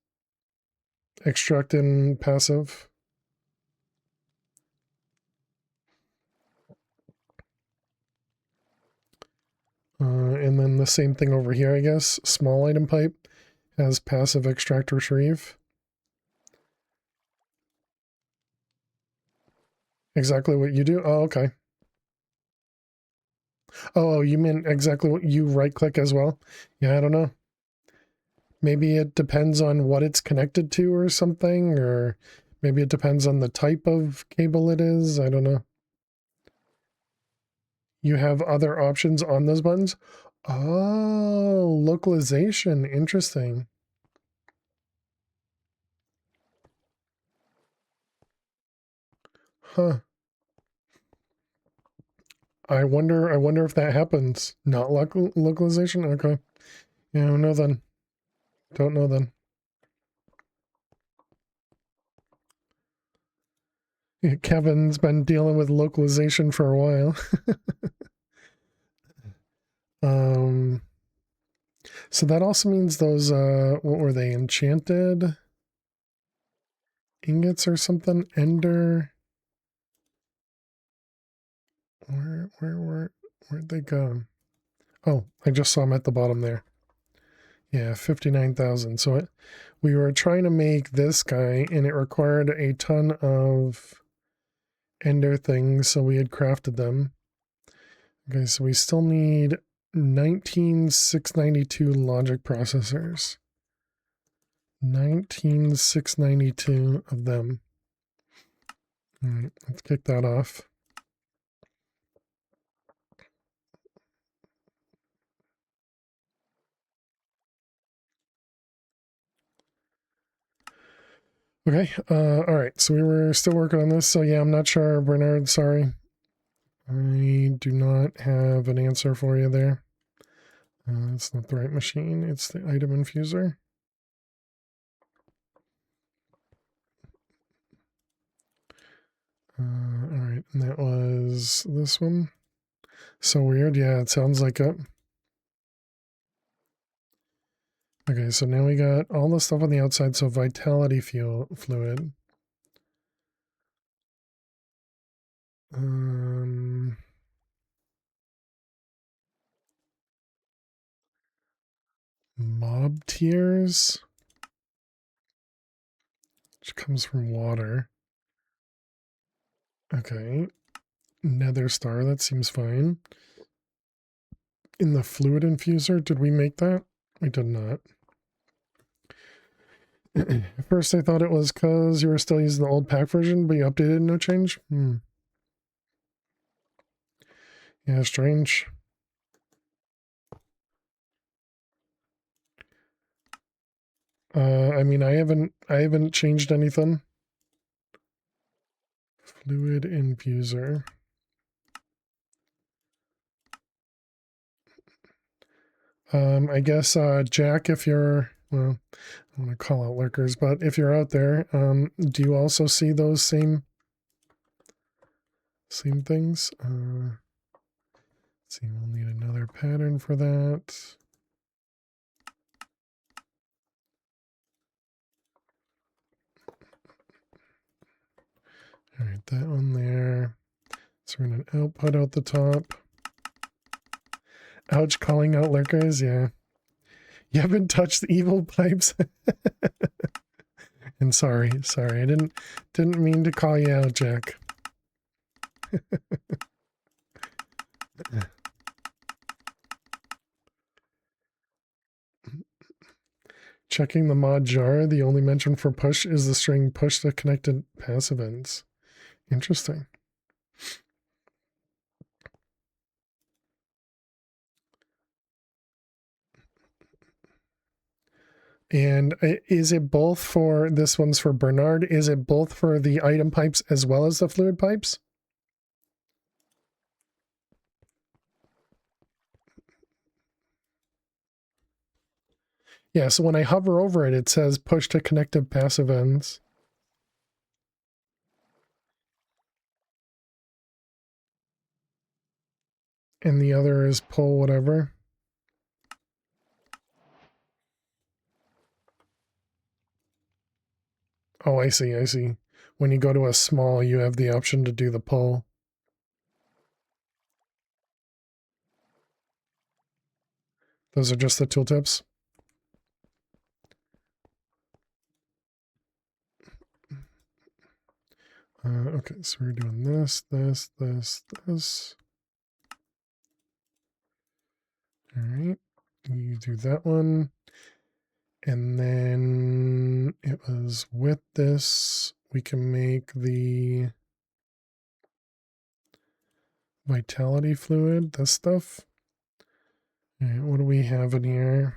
extract and passive. And then the same thing over here, I guess. Small item pipe has passive extract retrieve. Exactly what you do? Oh, okay. Oh, you mean exactly what you right click as well? Yeah, I don't know. Maybe it depends on what it's connected to or something, or maybe it depends on the type of cable it is. I don't know. You have other options on those buttons? Oh, localization. Interesting. Huh. I wonder if that happens. Not localization? Okay. Yeah, don't know then. Don't know then. Kevin's been dealing with localization for a while. So that also means those, what were they, enchanted ingots or something? Ender. Where'd they go? Oh, I just saw them at the bottom there. Yeah, 59,000. So we were trying to make this guy, and it required a ton of ender things, so we had crafted them. Okay, so we still need 19,692 logic processors. 19,692 of them. All right, let's kick that off. Okay, all right, so we were still working on this, so yeah, I'm not sure, Bernard, sorry. I do not have an answer for you there. It's not the right machine, it's the item infuser. All right, and that was this one. So weird, yeah, it sounds like it. Okay, so now we got all the stuff on the outside, so vitality fluid. Mob tears, which comes from water. Okay, nether star, that seems fine. In the fluid infuser, did we make that? We did not. At first I thought it was because you were still using the old pack version, but you updated, no change? Yeah, strange. I mean, I haven't changed anything. Fluid infuser. I guess, Jack, if you're, well, I want to call out lurkers, but if you're out there, do you also see those same things? Let's see, we'll need another pattern for that. All right, that one there. So we're going to output out the top. Ouch, calling out lurkers, yeah. You haven't touched the evil pipes. And sorry, I didn't mean to call you out, Jack. Checking the mod jar, the only mention for push is the string push the connected passive ends. Interesting. And is it both for, this one's for Bernard, is it both for the item pipes as well as the fluid pipes? Yeah, so when I hover over it, it says push to connective passive ends. And the other is pull whatever. Oh, I see. When you go to a small, you have the option to do the pull. Those are just the tooltips. Okay, so we're doing this. All right, you do that one. And then it was with this, we can make the vitality fluid, this stuff. All right, what do we have in here?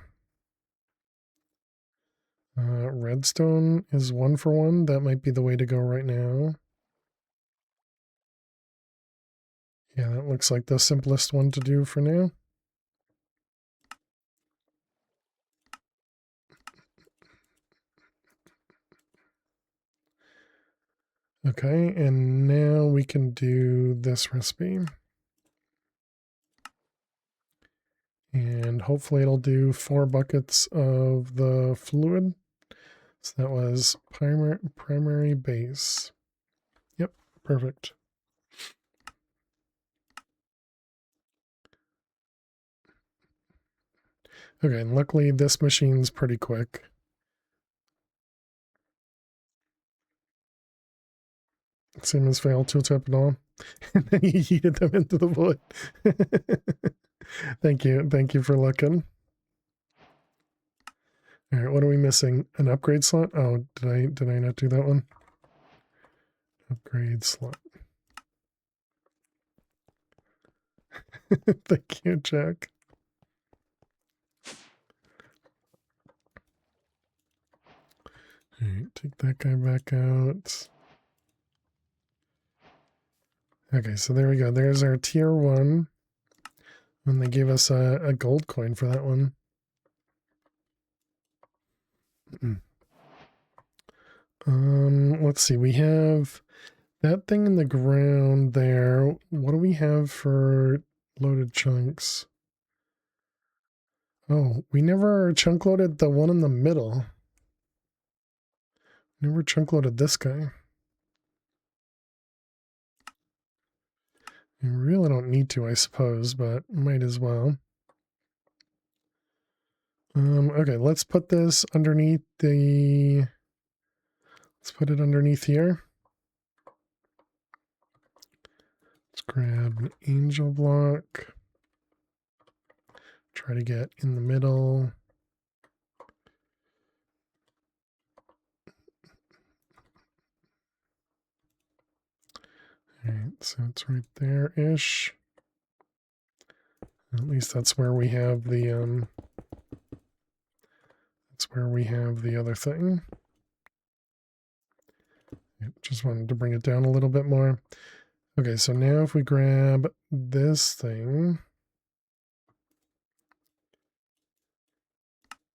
Redstone is 1-for-1. That might be the way to go right now. Yeah, that looks like the simplest one to do for now. Okay, and now we can do this recipe. And hopefully it'll do 4 buckets of the fluid. So that was primary base. Yep, perfect. Okay, and luckily this machine's pretty quick. Same as fail tooltip and all. And then you yeeted them into the void. Thank you for looking. All right, what are we missing? An upgrade slot? Oh, did I not do that one? Upgrade slot. Thank you, Jack. All right, take that guy back out. Okay, so there we go. There's our tier 1. And they gave us a gold coin for that one. Let's see. We have that thing in the ground there. What do we have for loaded chunks? Oh, we never chunk loaded the one in the middle. Never chunk loaded this guy. I really don't need to, I suppose, but might as well. Okay, let's put this underneath the... Let's put it underneath here. Let's grab an angel block. Try to get in the middle. All right, so it's right there-ish. At least that's where we have the other thing. Yep, just wanted to bring it down a little bit more. Okay, so now if we grab this thing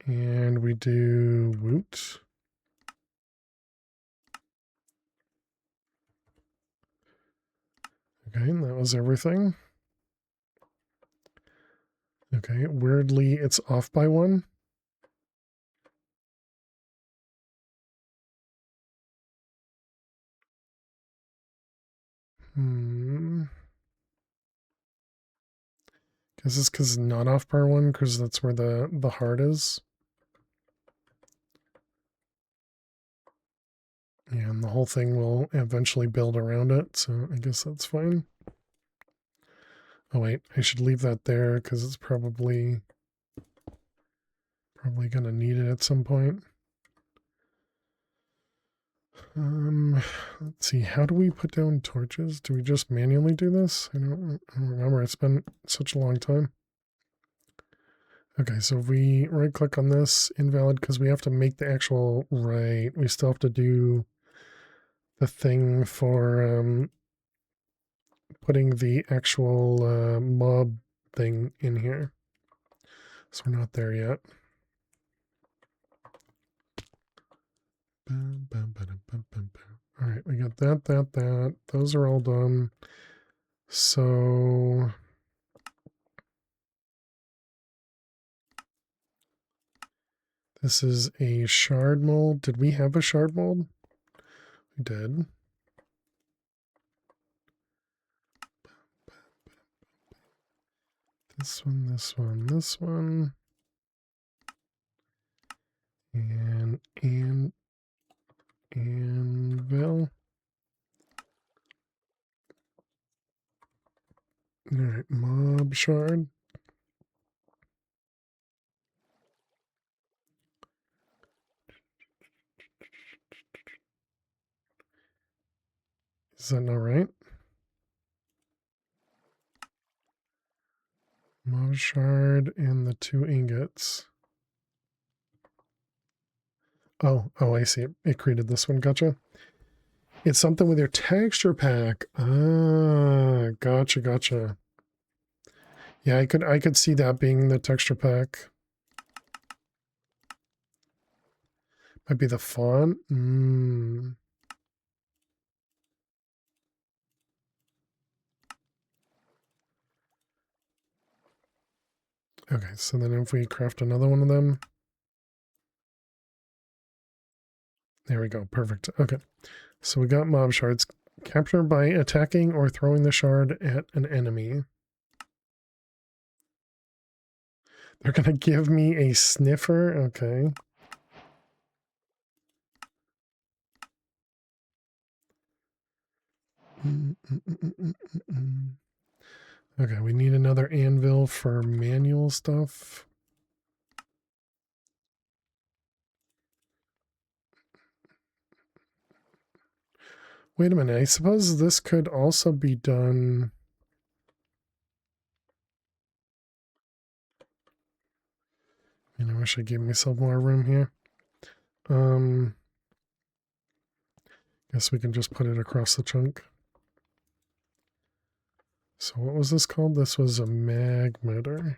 and we do woot. Okay, and that was everything. Okay, weirdly, it's off by 1. Guess it's because it's not off by 1, because that's where the heart is. Yeah, and the whole thing will eventually build around it, so I guess that's fine. Oh wait, I should leave that there because it's probably gonna need it at some point. Let's see, how do we put down torches? Do we just manually do this? I don't remember, it's been such a long time. Okay, so if we right click on this, invalid, because we have to make the actual, right, we still have to do the thing for putting the actual mob thing in here. So we're not there yet. All right, we got that. Those are all done. So this is a shard mold. Did we have a shard mold? We did. This one. And anvil. All right, mob shard. Is that not right? Mob shard and the 2 ingots. Oh, I see it. It created this one. Gotcha. It's something with your texture pack. Ah, gotcha. Yeah, I could see that being the texture pack. Might be the font. Okay, so then if we craft another one of them. There we go. Perfect. Okay. So we got mob shards. Capture by attacking or throwing the shard at an enemy. They're going to give me a sniffer. Okay. Okay, we need another anvil for manual stuff. Wait a minute, I suppose this could also be done. And I wish I gave myself more room here. Guess we can just put it across the chunk. So what was this called? This was a magmeter.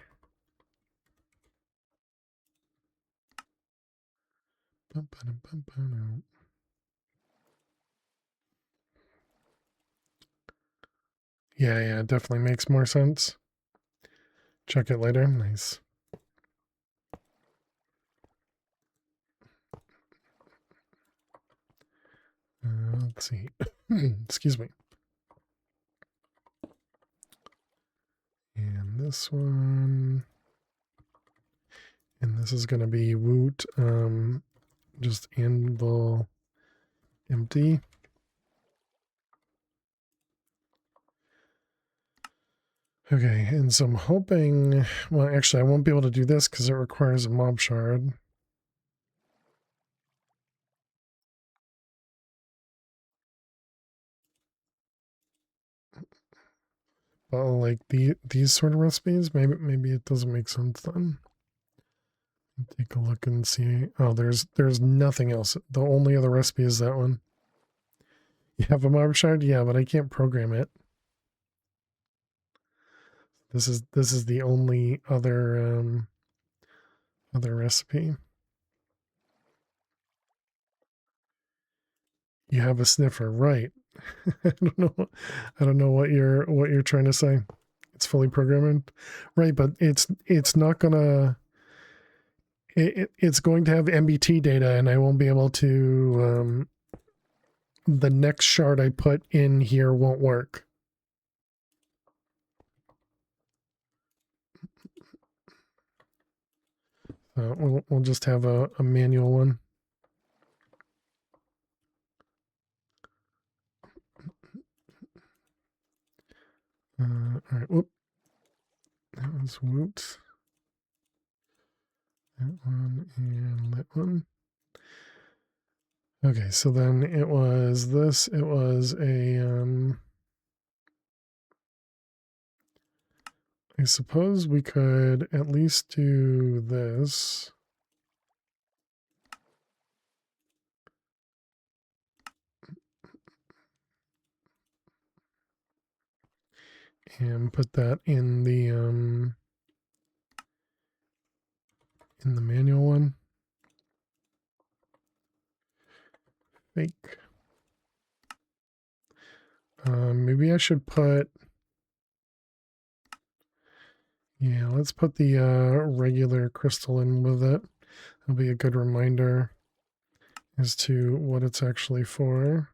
Yeah, definitely makes more sense. Check it later. Nice. Let's see. Excuse me. And this one. And this is going to be woot. Just anvil empty. Okay, and so I'm hoping, well, actually I won't be able to do this because it requires a mob shard. Well, like these sort of recipes, maybe it doesn't make sense then. Take a look and see. Oh, there's nothing else. The only other recipe is that one. You have a mob shard? Yeah, but I can't program it. This is the only other recipe. You have a sniffer, right? I don't know what you're trying to say. It's fully programmed, right? But it's not gonna. It's going to have MBT data, and I won't be able to. The next shard I put in here won't work. We'll just have a manual one. All right. Whoop. That was woot. That one and that one. Okay, so then it was this. It was a. I suppose we could at least do this. And put that in the manual one. Fake. Maybe I should put. Yeah, let's put the regular crystal in with it. That'll be a good reminder as to what it's actually for.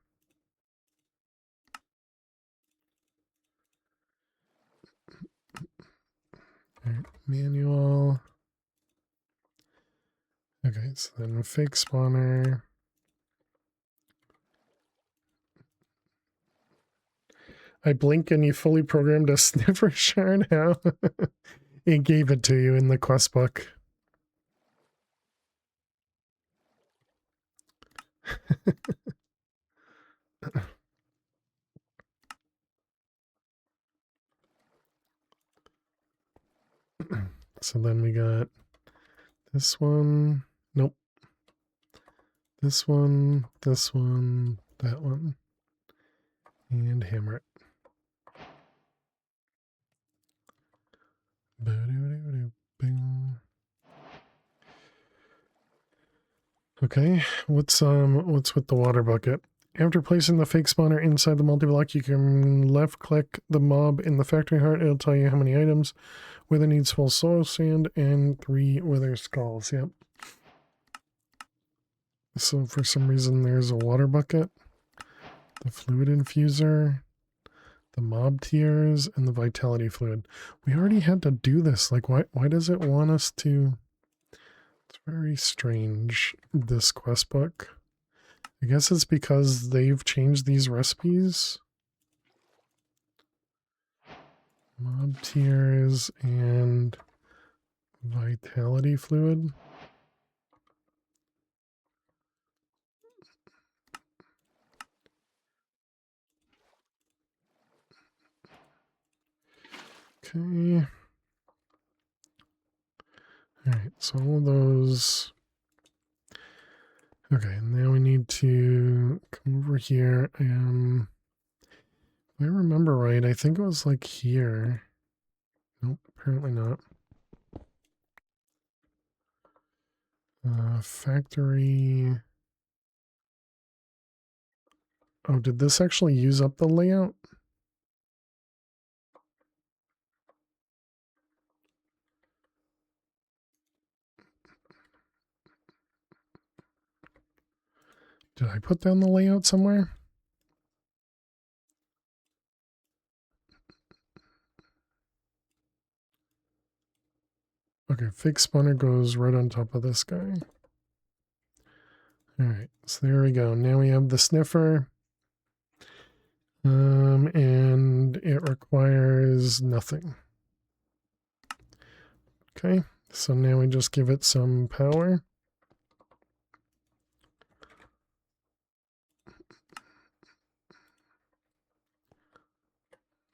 All right, manual. Okay, so then fake spawner. I blink and you fully programmed a sniffer shard. How? It gave it to you in the quest book. So then we got this one. Nope. This one, that one. And hammer it. Bing. Okay, what's with the water bucket? After placing the fake spawner inside the multi-block, you can left-click the mob in the factory heart. It'll tell you how many items, whether needs full soil sand, and 3 wither skulls. Yep. So for some reason, there's a water bucket, the fluid infuser, the mob tears, and the vitality fluid. We already had to do this. Like, why does it want us to? It's very strange, this quest book. I guess it's because they've changed these recipes. Mob tears and vitality fluid. Okay. Alright, so all of those. Okay, now we need to come over here and if I remember right, I think it was like here. Nope, apparently not. Factory. Oh, did this actually use up the layout? Did I put down the layout somewhere? Okay, fake spawner goes right on top of this guy. Alright, so there we go. Now we have the sniffer. And it requires nothing. Okay, so now we just give it some power.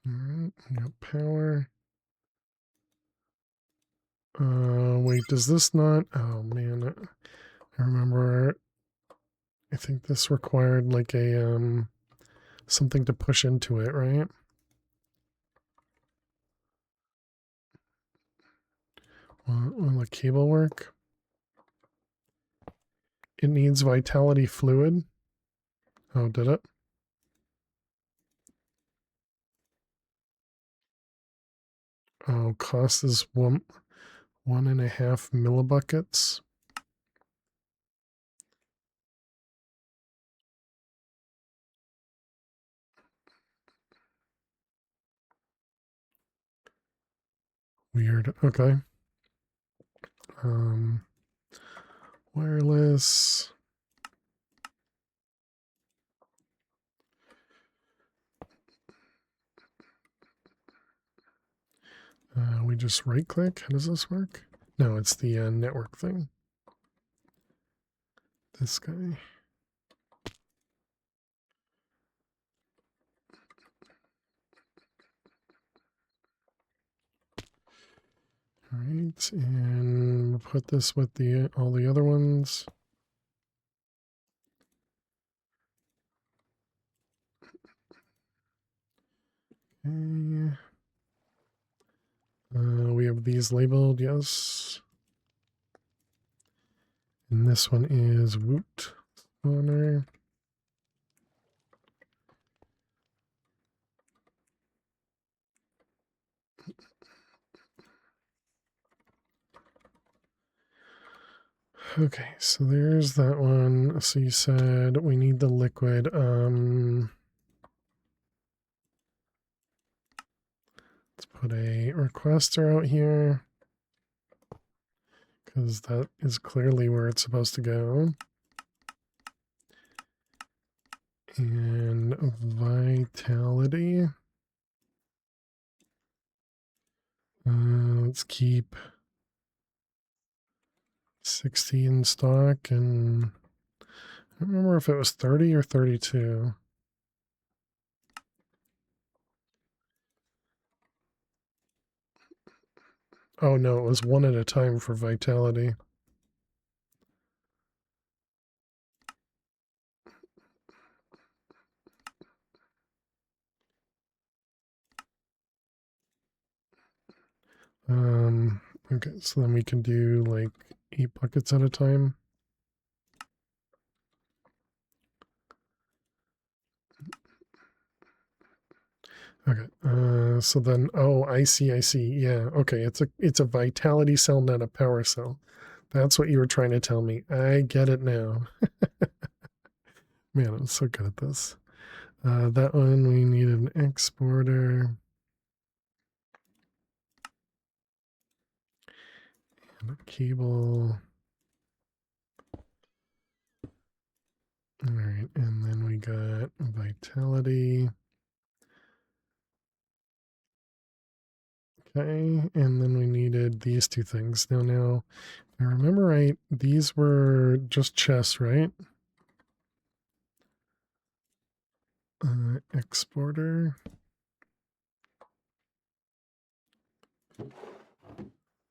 Alright, we got power. Wait, does this not? Oh man, I remember. I think this required like a something to push into it, right? Will the cable work? It needs vitality fluid. Oh, did it? Oh, cost is 1.5 millibuckets. Weird. Okay. Wireless. We just right click. How does this work? No, it's the network thing. This guy. All right, and we'll put this with all the other ones. Okay. We have these labeled, yes. And this one is Woot spawner. Okay, so there's that one. So you said we need the liquid. Let's put a requester out here because that is clearly where it's supposed to go. And vitality. Let's keep 60 in stock, and I don't remember if it was 30 or 32. Oh no, it was one at a time for vitality. Okay, so then we can do like 8 buckets at a time. Okay, so then, oh, I see. Yeah, okay, it's a vitality cell, not a power cell. That's what you were trying to tell me. I get it now. Man, I'm so good at this. That one, we need an exporter. And a cable. All right, and then we got vitality. Okay, and then we needed these two things. Now, I remember right, these were just chests, right? Exporter.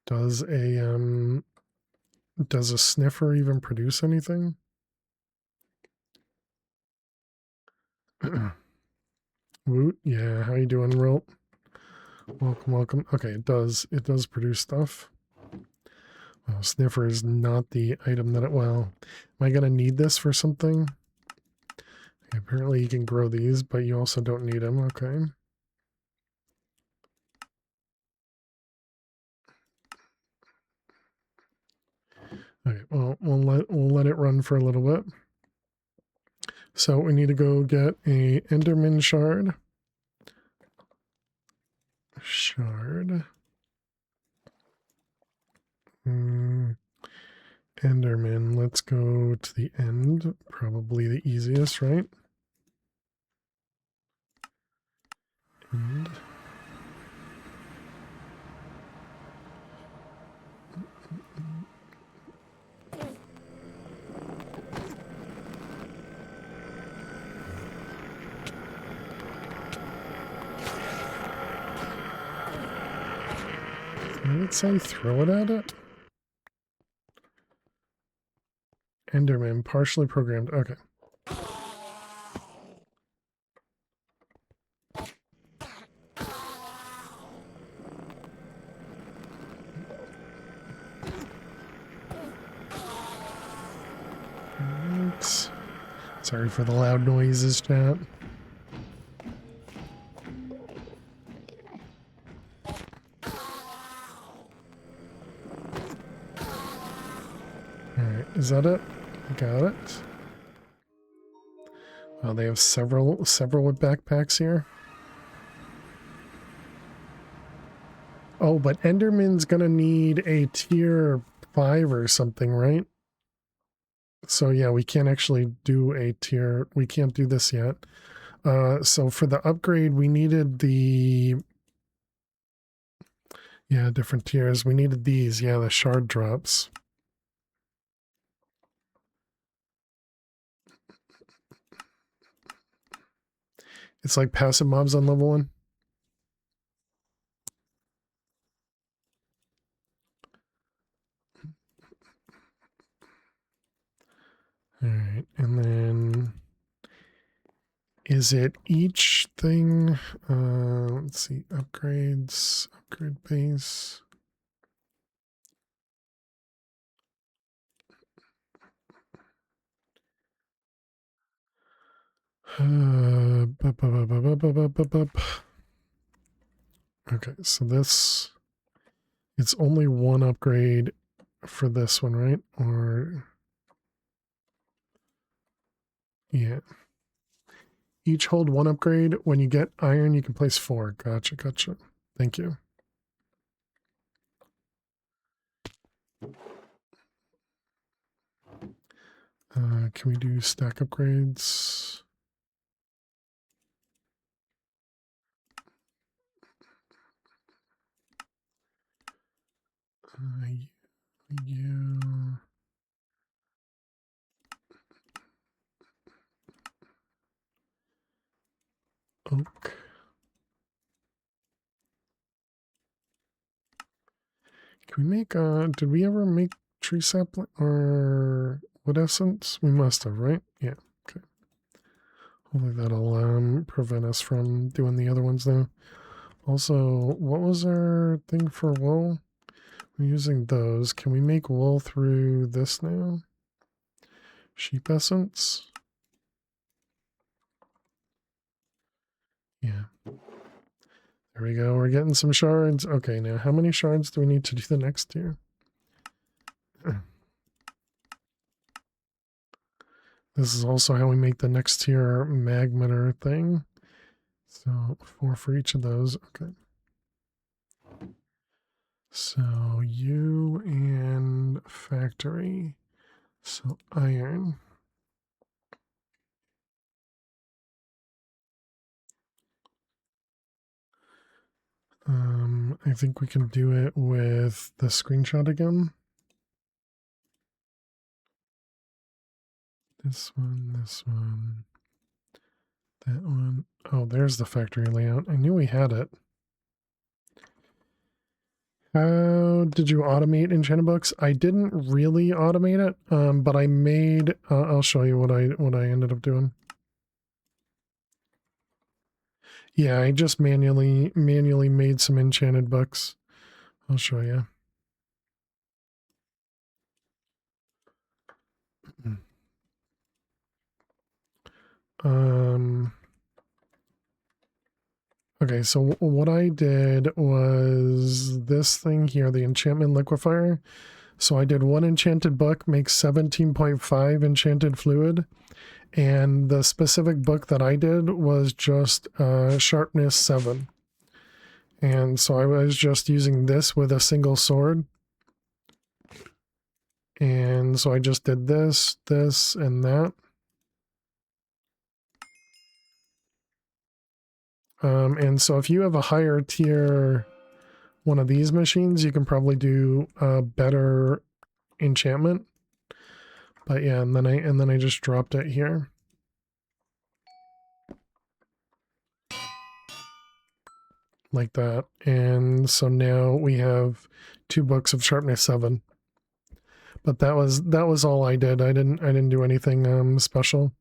Does a sniffer even produce anything? Woot, yeah, how you doing, Wilt? Welcome. Okay, it does produce stuff. Well, sniffer is not the item that well, am I gonna need this for something? Okay, apparently you can grow these, but you also don't need them, okay. Okay, well, we'll let it run for a little bit. So we need to go get a Enderman shard. Enderman, let's go to the end. Probably the easiest, right? End. Did it say throw it at it? Enderman, partially programmed. Okay. Right. Sorry for the loud noises, chat. Alright, is that it? Got it. Oh, they have several with backpacks here. Oh, but Enderman's gonna need a tier 5 or something, right? So yeah, we can't actually do a tier. We can't do this yet. So for the upgrade, we needed the... Yeah, different tiers. We needed these. Yeah, the shard drops. It's like passive mobs on level 1. All right, and then is it each thing? Let's see, upgrades, upgrade base. Okay, so this, it's only one upgrade for this one, right? Or yeah. Each hold one upgrade. When you get iron, you can place 4. Gotcha. Thank you. Can we do stack upgrades? Yeah. Oak. Can we make, did we ever make tree sapling or wood essence? We must have, right? Yeah, okay. Hopefully that'll prevent us from doing the other ones now. Also, what was our thing for wool? We're using those. Can we make wool through this now? Sheep essence? Yeah. There we go. We're getting some shards. Okay, now how many shards do we need to do the next tier? This is also how we make the next tier magmeter thing. So 4 for each of those. Okay. So you and factory. So iron. I think we can do it with the screenshot again. This one, that one. Oh, there's the factory layout. I knew we had it. How did you automate enchanted books? I didn't really automate it, but I made. I'll show you what I ended up doing. Yeah, I just manually made some enchanted books. I'll show you. Okay, so what I did was this thing here, the enchantment liquefier. So I did 1 enchanted book, makes 17.5 enchanted fluid. And the specific book that I did was just sharpness 7. And so I was just using this with a single sword. And so I just did this, and that. And so if you have a higher tier one of these machines, you can probably do a better enchantment. But yeah, and then I just dropped it here. Like that. And so now we have 2 books of sharpness 7. But that was all I did. I didn't do anything special.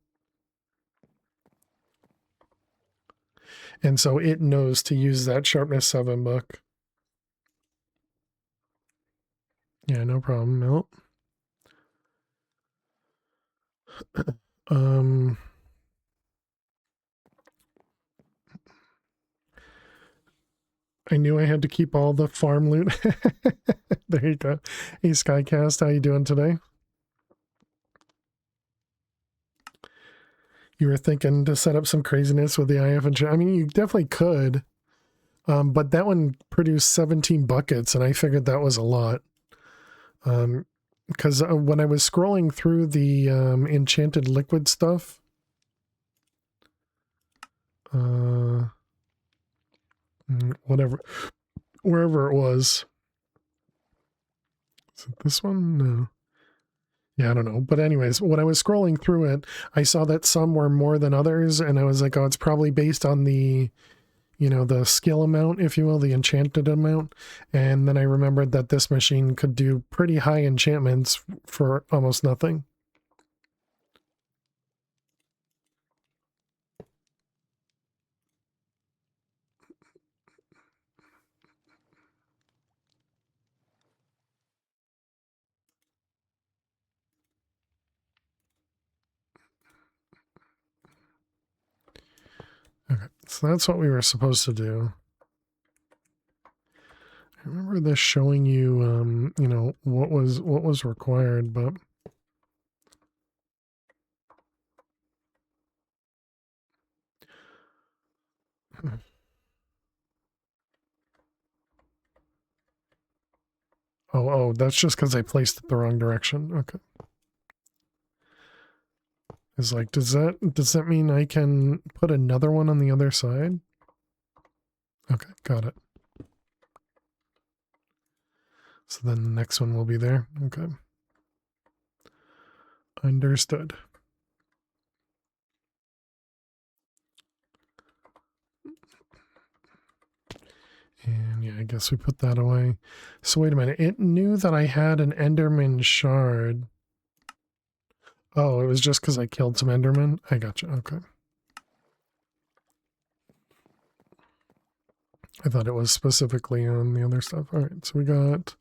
And so it knows to use that sharpness 7 book. Yeah, no problem, Milt. I knew I had to keep all the farm loot. There you go. Hey, Skycast, how you doing today? You were thinking to set up some craziness with the IF and I mean, you definitely could. But that one produced 17 buckets, and I figured that was a lot. Because when I was scrolling through the enchanted liquid stuff, whatever, wherever it was. Is it this one? No. Yeah, I don't know. But anyways, when I was scrolling through it, I saw that some were more than others, and I was like, oh, it's probably based on the, you know, the skill amount, if you will, the enchanted amount. And then I remembered that this machine could do pretty high enchantments for almost nothing. Okay, so that's what we were supposed to do. I remember this showing you, you know, what was required, but oh, that's just because I placed it the wrong direction. Okay. It's like, does that mean I can put another one on the other side? Okay, got it. So then the next one will be there. Okay. Understood. And And yeah, I guess we put that away. So wait a minute. It knew that I had an Enderman shard. Oh, it was just because I killed some Endermen? I gotcha. Okay. I thought it was specifically on the other stuff. All right, so we got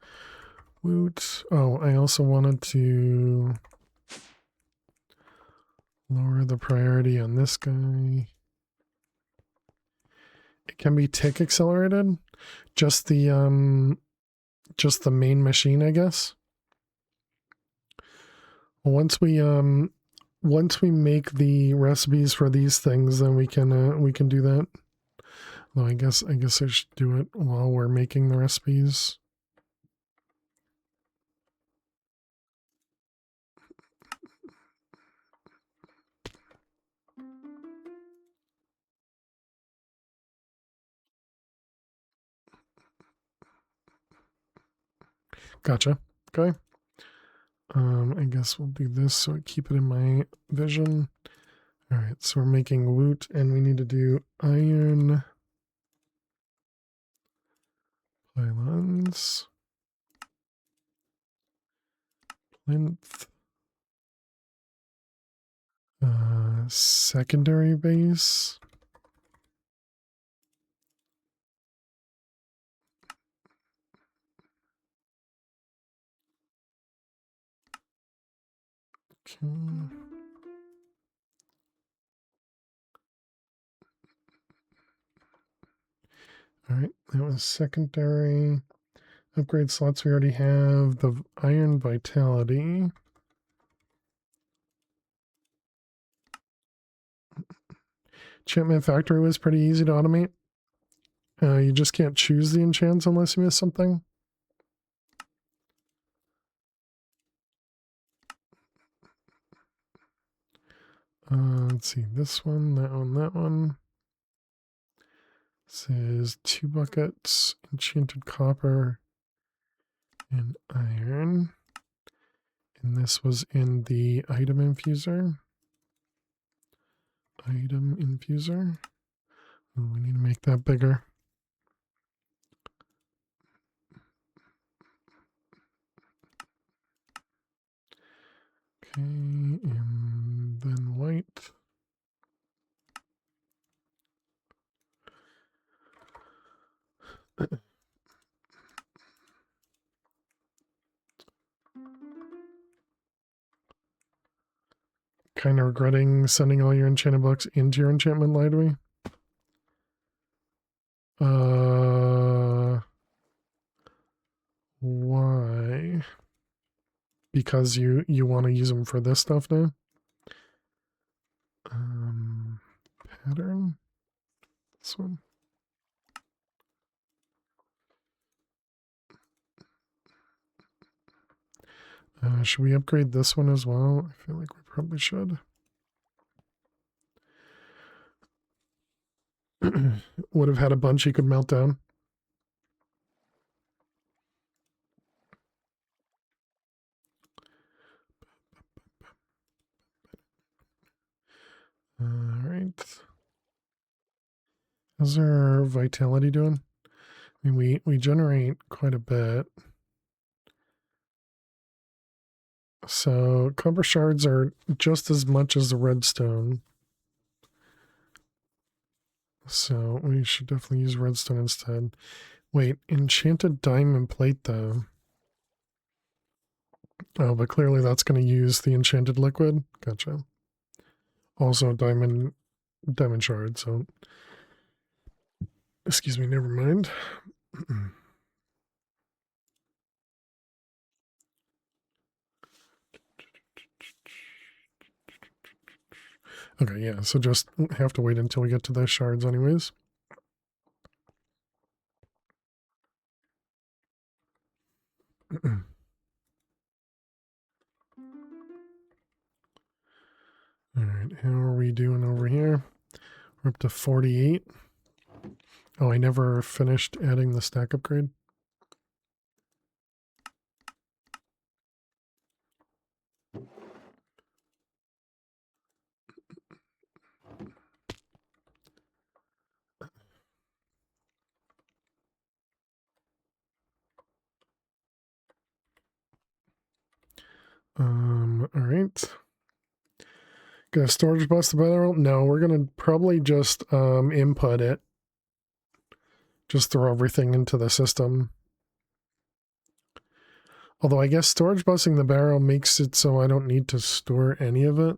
Woot. Oh, I also wanted to lower the priority on this guy. It can be tick accelerated. Just the main machine, I guess. Once we make the recipes for these things, then we can do that. Though I guess I should do it while we're making the recipes. Gotcha. Okay. I guess we'll do this so I keep it in my vision. All right, so we're making woot, and we need to do iron pylons, plinth, secondary base. Okay. All right, that was secondary. Upgrade slots we already have. The iron vitality. Enchantment factory was pretty easy to automate. You just can't choose the enchants unless you miss something. Let's see, this one, that one, that one. This is 2 buckets, enchanted copper, and iron. And this was in the item infuser. Item infuser. Oh, we need to make that bigger. Okay, and then white. Kind of regretting sending all your enchanted books into your enchantment library. Why? Because you want to use them for this stuff now? Pattern. This one. Should we upgrade this one as well? I feel like we probably should. Would have had a bunch he could melt down. All right. How's our vitality doing? I mean, we generate quite a bit. So copper shards are just as much as the redstone. So we should definitely use redstone instead. Wait, enchanted diamond plate though. Oh, but clearly that's going to use the enchanted liquid. Gotcha. Also diamond shard, so excuse me, never mind. Okay, yeah, so just have to wait until we get to those shards anyways. All right, how are we doing over here? We're up to 48. Oh, I never finished adding the stack upgrade. right. Gonna storage bus the barrel? No, we're gonna probably just input it. Just throw everything into the system. Although I guess storage busing the barrel makes it so I don't need to store any of it.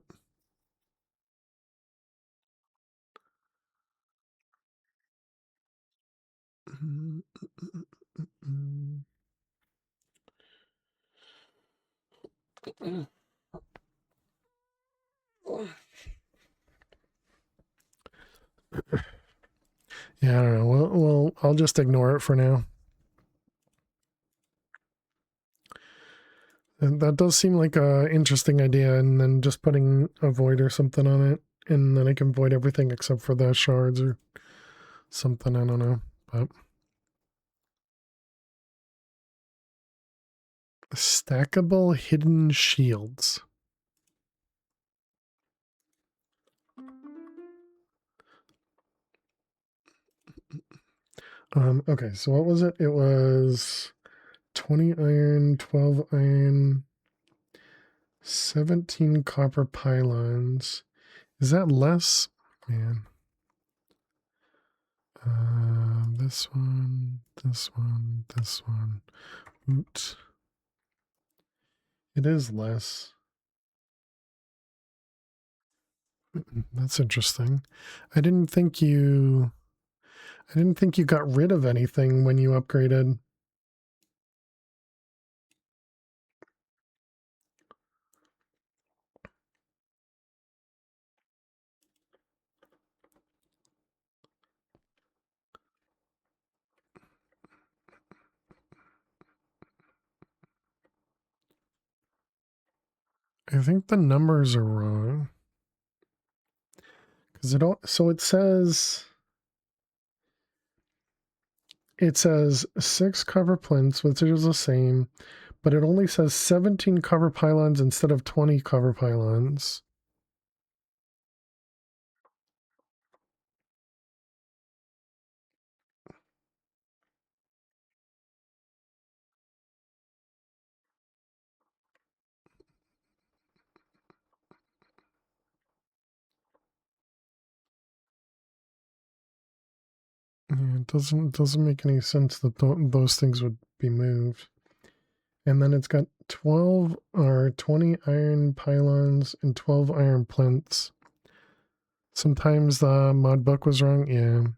Yeah, I don't know. Well, I'll just ignore it for now. And that does seem like a interesting idea, and then just putting a void or something on it, and then I can void everything except for the shards or something, I don't know. But stackable hidden shields. Okay, so what was it? It was 20 iron, 12 iron, 17 copper pylons. Is that less? Man. This one, this one, this one. Oot. It is less. That's interesting. I didn't think you got rid of anything when you upgraded. I think the numbers are wrong. Because so it says 6 cover plinths, which is the same, but it only says 17 cover pylons instead of 20 cover pylons. Yeah, it doesn't make any sense that those things would be moved. And then it's got 12 or 20 iron pylons and 12 iron plinths. Sometimes the mod book was wrong. Yeah.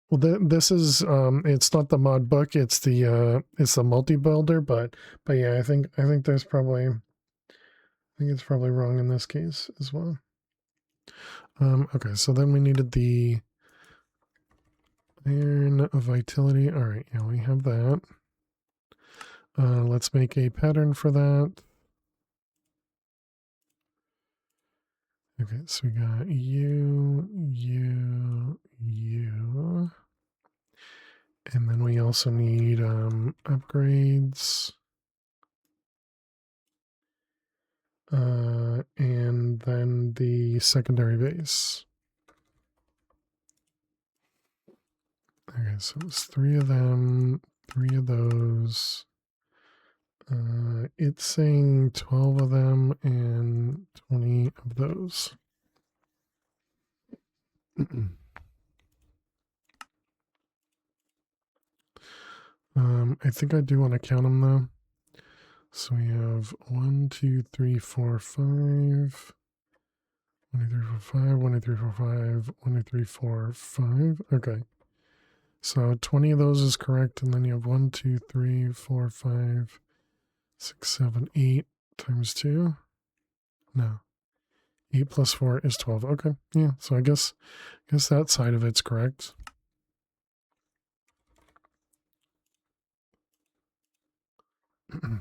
Well, this is it's not the mod book. It's the multi builder. But yeah, I think it's probably wrong in this case as well. Okay, so then we needed the iron vitality. All right, yeah, we have that. Let's make a pattern for that. Okay, so we got you, and then we also need upgrades. And then the secondary base. Okay, so it's 3 of them, 3 of those. It's saying 12 of them and 20 of those. I think I do want to count them though. So we have 1, 2, 3, 4, 5. 1, 2, 3, 4, 5. 1, 2, 3, 4, 5. 1, 2, 3, 4, 5. Okay. So 20 of those is correct, and then you have 1, 2, 3, 4, 5, 6, 7, 8 times 2. No. 8 plus 4 is 12. Okay. Yeah. So I guess that side of it's correct. All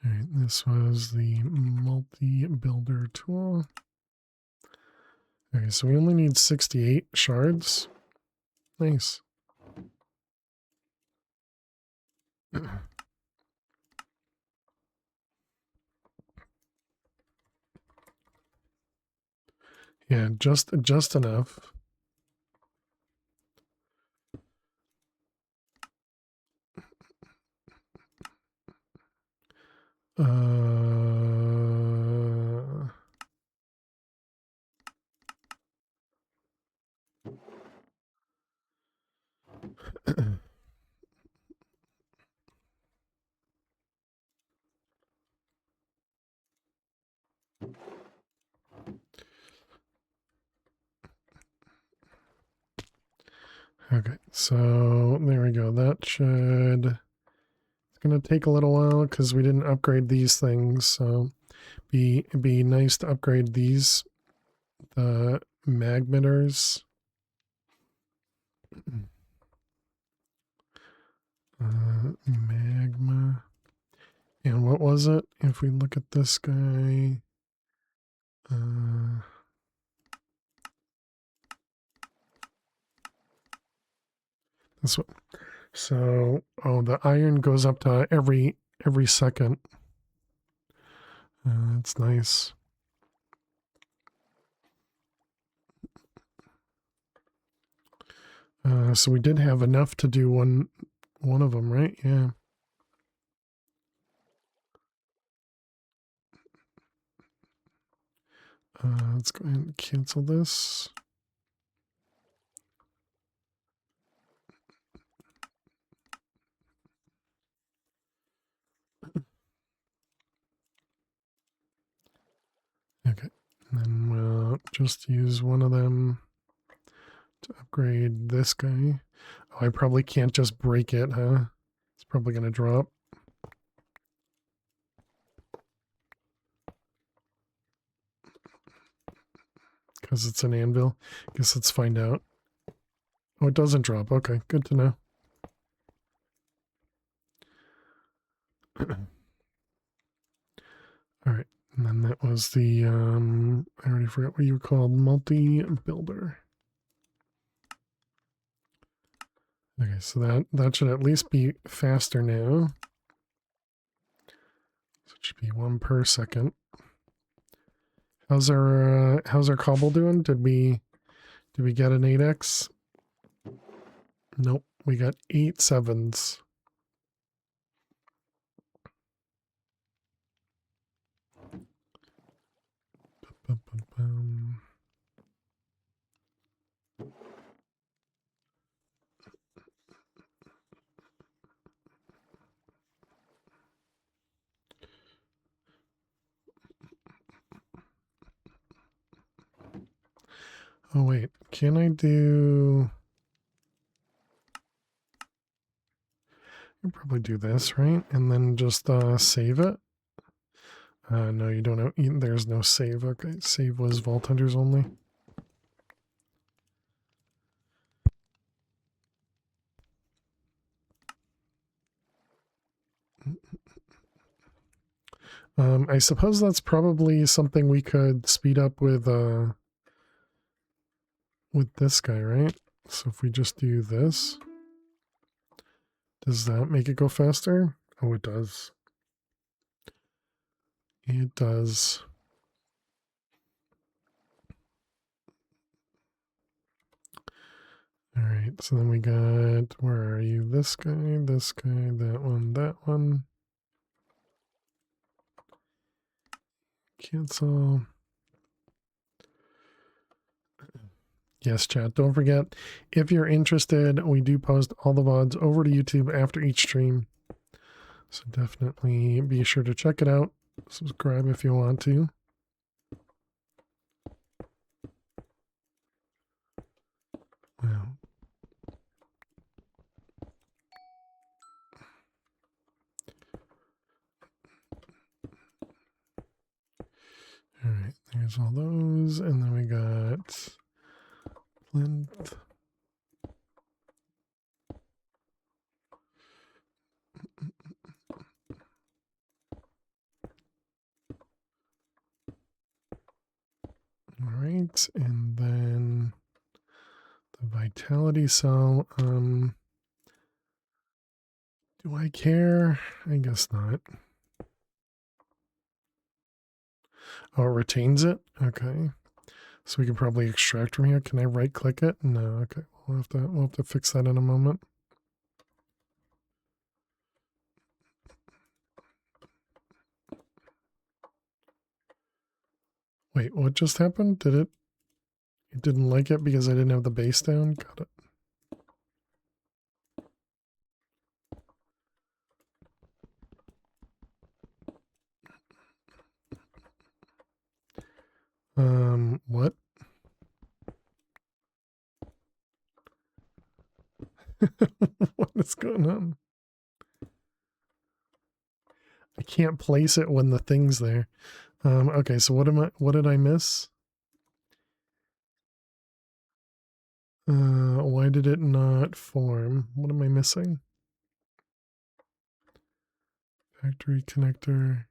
right. This was the multi-builder tool. Okay. So we only need 68 shards. Nice. Yeah, just enough. Okay, so there we go. That should... It's going to take a little while because we didn't upgrade these things, so it'd be nice to upgrade these, the magmeters. Magma. And what was it? If we look at this guy... this one. So, oh, the iron goes up to every second. That's nice. So we did have enough to do one of them, right? Yeah. Let's go ahead and cancel this. Okay, and then we'll just use one of them to upgrade this guy. Oh, I probably can't just break it, huh? It's probably going to drop. Because it's an anvil. Guess let's find out. Oh, it doesn't drop. Okay, good to know. All right, and then that was the, I already forgot what you were called, multi-builder. Okay, so that should at least be faster now. So it should be 1 per second. How's our cobble doing? Did we get an 8x? Nope, we got 8 7s. Oh wait, can I do... I can probably do this, right? And then just save it. No, you don't have... There's no save. Okay, save was Vault Hunters only. I suppose that's probably something we could speed up with this guy, right? So if we just do this, does that make it go faster? Oh, it does. It does. All right, so then we got, where are you? This guy, that one, that one. Cancel. Yes, chat. Don't forget, if you're interested, we do post all the VODs over to YouTube after each stream. So definitely be sure to check it out. Subscribe if you want to. Wow. All right, there's all those. And then we got plinth. All right, and then the vitality cell. Do I care? I guess not. Oh, it retains it? Okay. So we can probably extract from here. Can I right click it? No, okay. We'll have to fix that in a moment. Wait, what just happened? Did it? It didn't like it because I didn't have the base down? Got it. What? What is going on? I can't place it when the thing's there. Okay, so what did I miss? Why did it not form? What am I missing? Factory connector.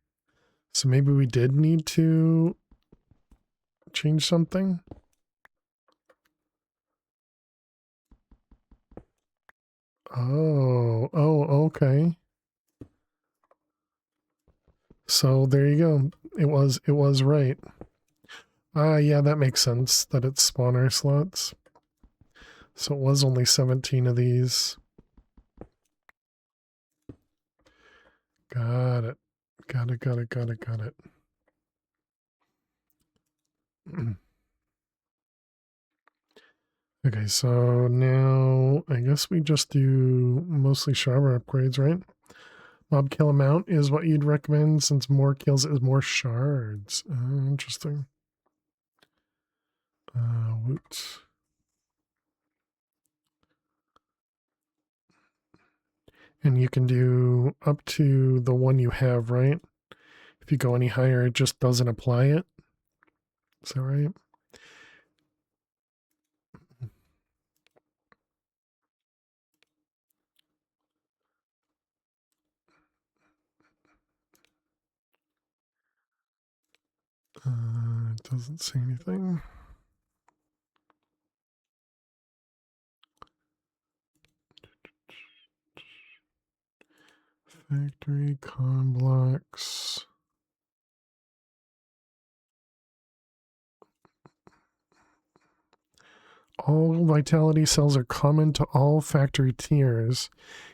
So maybe we did need to change something? Oh, okay. So there you go. It was right. Yeah, that makes sense that it's spawner slots. So it was only 17 of these. Got it. Got it. Okay, so now I guess we just do mostly Sharber upgrades, right? Mob kill amount is what you'd recommend since more kills is more shards. Interesting. Woot. And you can do up to the one you have, right? If you go any higher, it just doesn't apply it. Is that right? It doesn't say anything. Factory con blocks. All vitality cells are common to all factory tiers.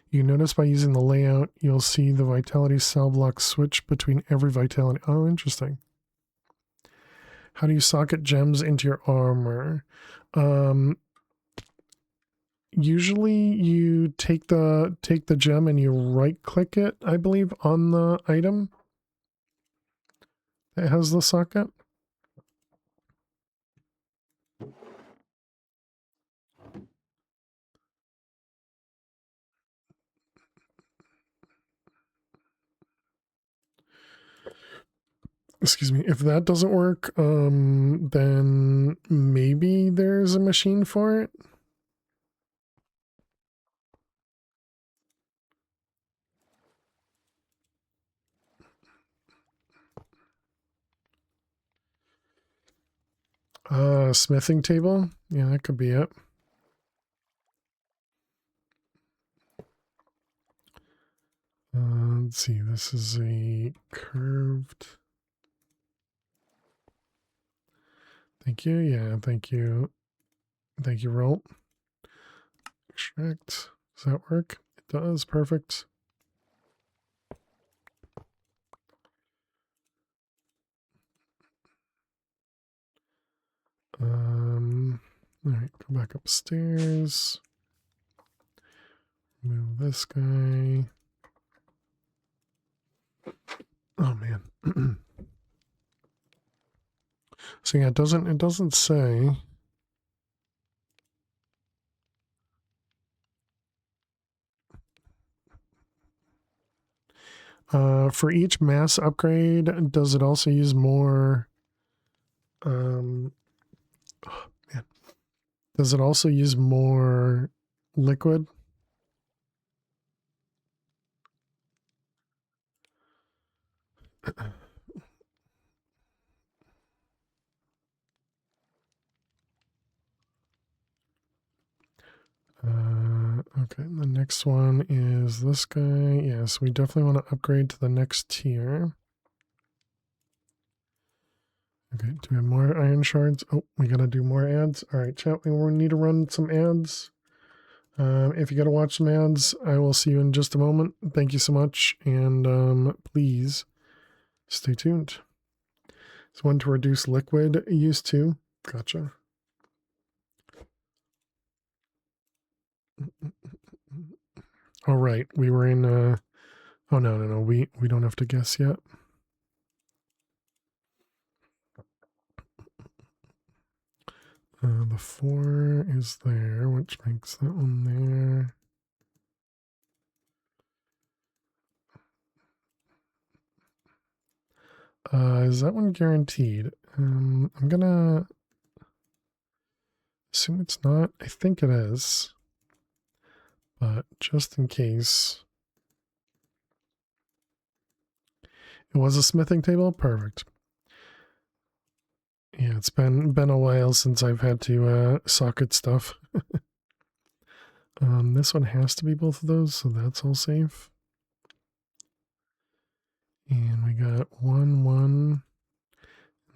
You notice by using the layout, you'll see the vitality cell blocks switch between every vitality. Oh, interesting. How do you socket gems into your armor? Usually you take the gem and you right click it, I believe, on the item that has the socket. Excuse me. If that doesn't work, then maybe there's a machine for it. Smithing table. Yeah, that could be it. Let's see. This is a curved. Thank you. Yeah, thank you. Thank you, Rolt. Extract. Does that work? It does. Perfect. All right, go back upstairs. Move this guy. Oh man. So yeah, it doesn't say. For each mass upgrade, does it also use more? Oh, man. Does it also use more liquid? Okay, the next one is this guy. Yes, we definitely want to upgrade to the next tier. Okay, do we have more iron shards? Oh, we gotta do more ads. All right, chat, we need to run some ads. If you gotta watch some ads, I will see you in just a moment. Thank you so much, and please stay tuned. It's one to reduce liquid use too. Gotcha. All right, we were in. Oh no. We don't have to guess yet. The 4 is there, which makes that one there. Is that one guaranteed? I'm gonna assume it's not. I think it is. But just in case. It was a smithing table? Perfect. Yeah, it's been a while since I've had to socket stuff. This one has to be both of those, so that's all safe. And we got 1, 1.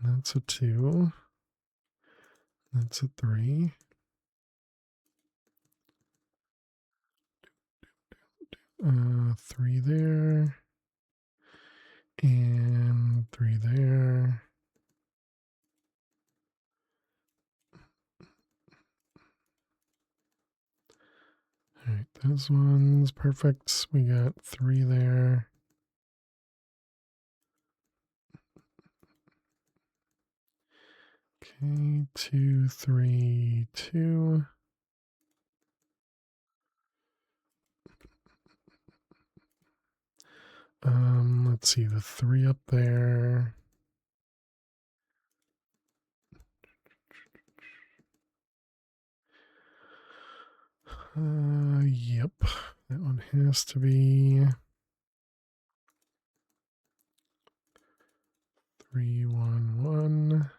And that's a 2. That's a 3. Three there. And 3 there. All right, this one's perfect. We got 3 there. Okay, 2, 3, 2. Let's see, the 3 up there. Yep, that one has to be 3, 1, 1.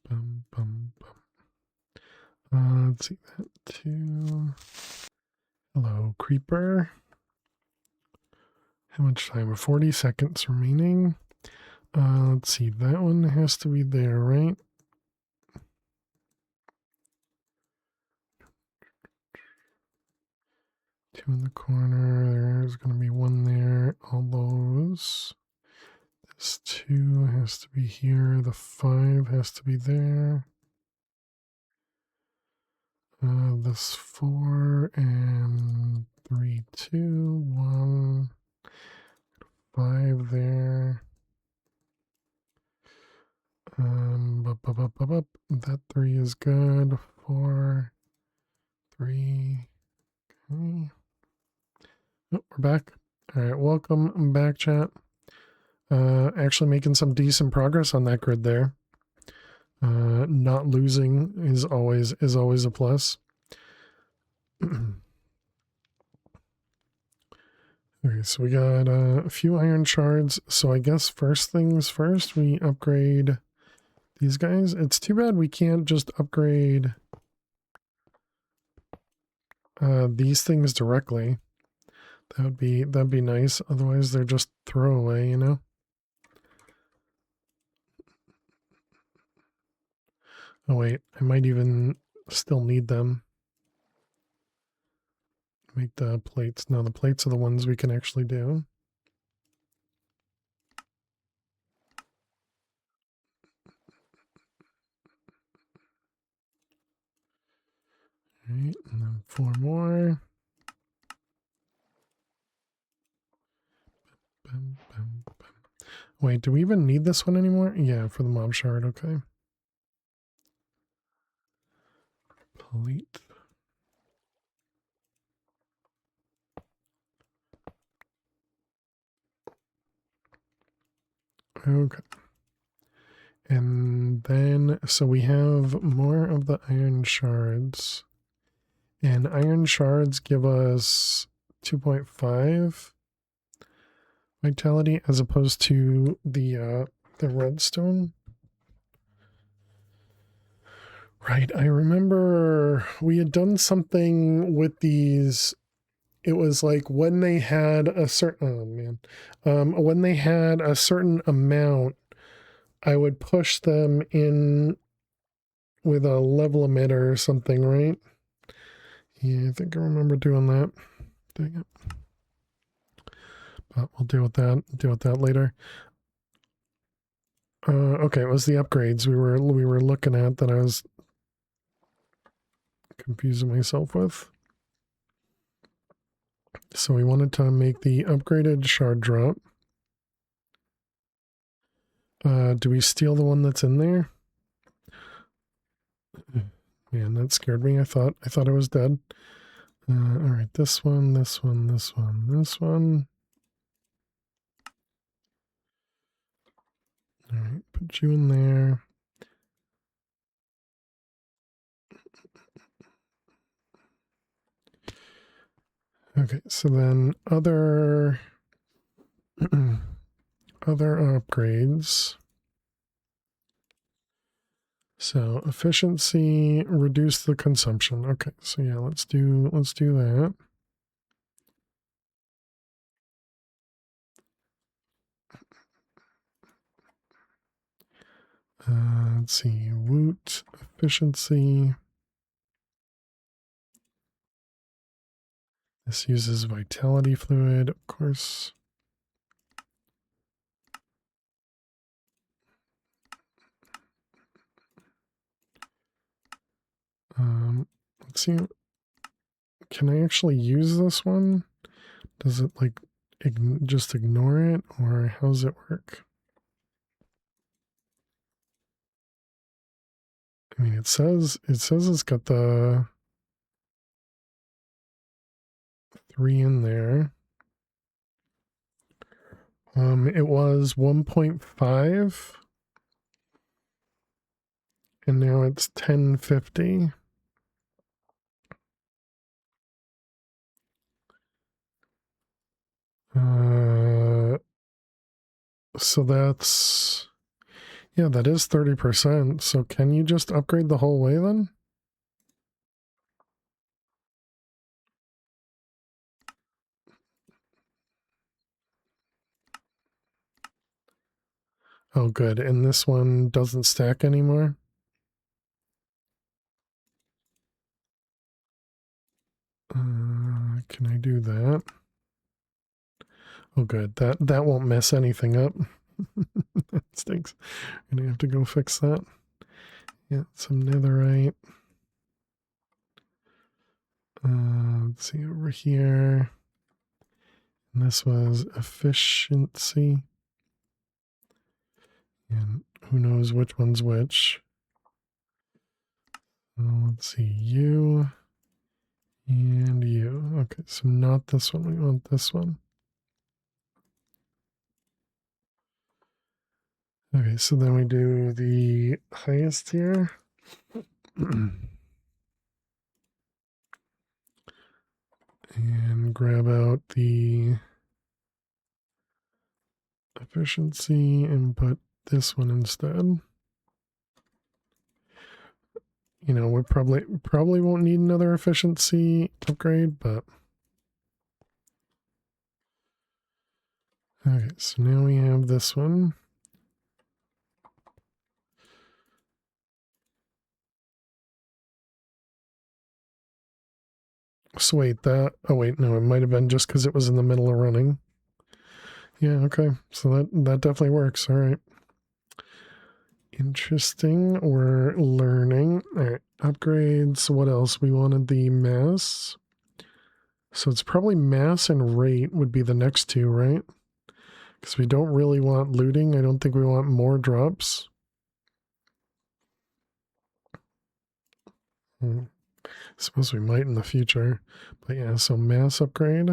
Bum, bum, bum. Let's see that too. Hello, creeper. How much time? 40 seconds remaining. Let's see, that one has to be there, right? Two in the corner. There's going to be 1 there. All those. This 2 has to be here. The 5 has to be there. This 4 and 3, 2, 1. 5 there. That 3 is good. 4, 3. Okay. Oh, we're back. All right, welcome back, chat. Actually making some decent progress on that grid there. Not losing is always a plus. Okay, so we got a few iron shards. So I guess first things first, we upgrade these guys. It's too bad we can't just upgrade these things directly. That'd be nice. Otherwise, they're just throwaway, you know. Oh wait, I might even still need them. Make the plates. No, the plates are the ones we can actually do. All right, and then 4 more. Bum, bum, bum. Wait, do we even need this one anymore? Yeah, for the mob shard, okay. Plate. Okay. And then, so we have more of the iron shards. And iron shards give us 2.5 vitality as opposed to the redstone. Right, I remember we had done something with these. It was like when they had a certain, when they had a certain amount, I would push them in with a level emitter or something, right? Yeah, I think I remember doing that. dang it. But we'll deal with that later. Okay, it was the upgrades we were looking at that I was confusing myself with. So we wanted to make the upgraded shard drop. Do we steal the one that's in there? Man, that scared me. I thought I was dead. All right, this one, this one, this one, this one. All right, put you in there. Okay, so then other other upgrades. So efficiency, reduce the consumption. Okay, so yeah, let's do that. Let's see, woot, efficiency. This uses vitality fluid, of course. Let's see. Can I actually use this one? Does it like just ignore it, or how does it work? I mean, it says it's got the 3 in there. It was 1.5, and now it's 1050. So that's, yeah, that is 30%. So can you just upgrade the whole way then? Oh, good. And this one doesn't stack anymore? Can I do that? Oh, good. That won't mess anything up. That stinks. I'm gonna have to go fix that. Yeah, some netherite. Let's see over here. And this was efficiency. And who knows which one's which. Let's see, you and you. Okay, so not this one. We want this one. Okay, so then we do the highest here. And grab out the efficiency and put this one instead. You know, we probably won't need another efficiency upgrade, but okay, so now we have this one. So wait, that, oh wait, no, it might have been just because it was in the middle of running. Yeah, okay, so that definitely works, all right. Interesting, we're learning. All right, upgrades, what else? We wanted the mass. So it's probably mass and rate would be the next two, right? Because we don't really want looting. I don't think we want more drops. Suppose we might in the future. But yeah, so mass upgrade.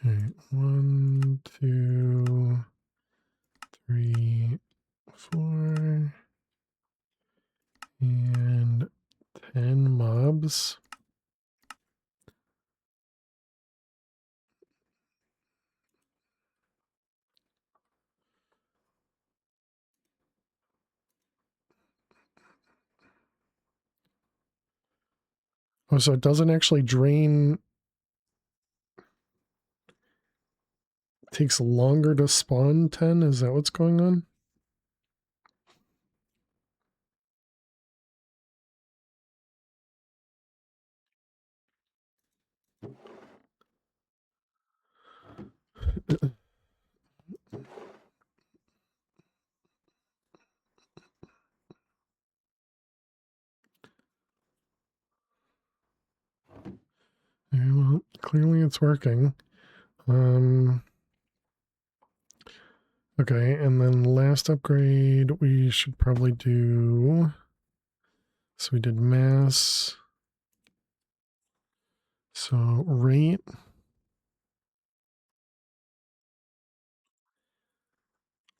All right, 1, 2, 3, 4, and 10 mobs. Oh, so it doesn't actually drain. It takes longer to spawn 10? Is that what's going on? clearly it's working. Okay, and then last upgrade we should probably do. So we did mass. So rate.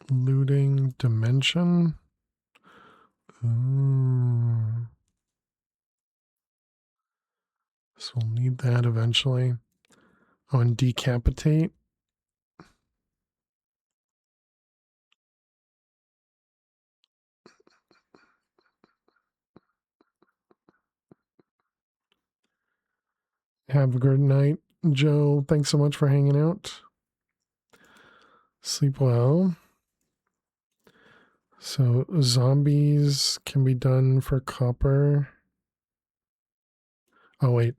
Looting dimension. Ooh. So we'll need that eventually. Oh, and decapitate. Have a good night, Joe. Thanks so much for hanging out. Sleep well. So zombies can be done for copper. Oh, wait.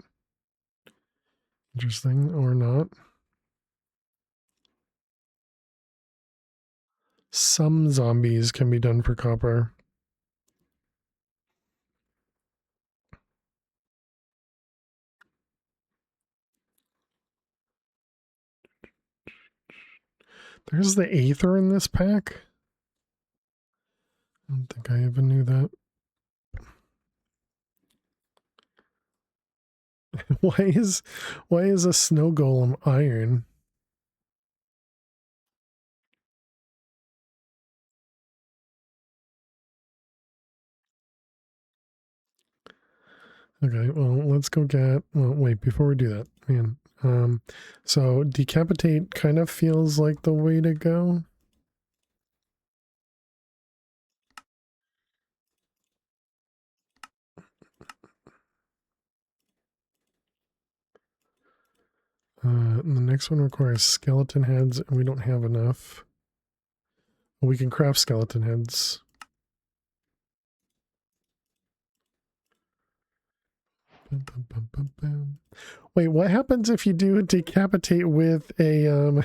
Interesting, or not. Some zombies can be done for copper. There's the Aether in this pack. I don't think I even knew that. why is a snow golem iron? Okay, well, let's go get. Well, wait, before we do that, man. So decapitate kind of feels like the way to go. And the next one requires skeleton heads, and we don't have enough. Well, we can craft skeleton heads. Wait, what happens if you do decapitate with a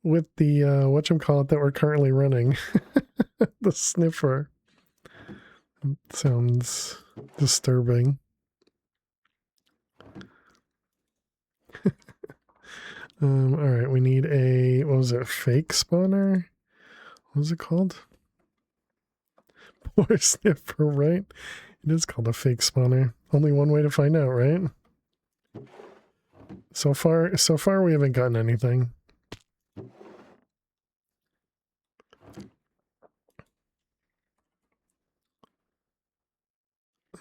with the whatchamacallit that we're currently running? The sniffer. It sounds disturbing. Alright, we need a, what was it, fake spawner? What was it called? Poor sniffer, right? It is called a fake spawner. Only one way to find out, right? So far we haven't gotten anything.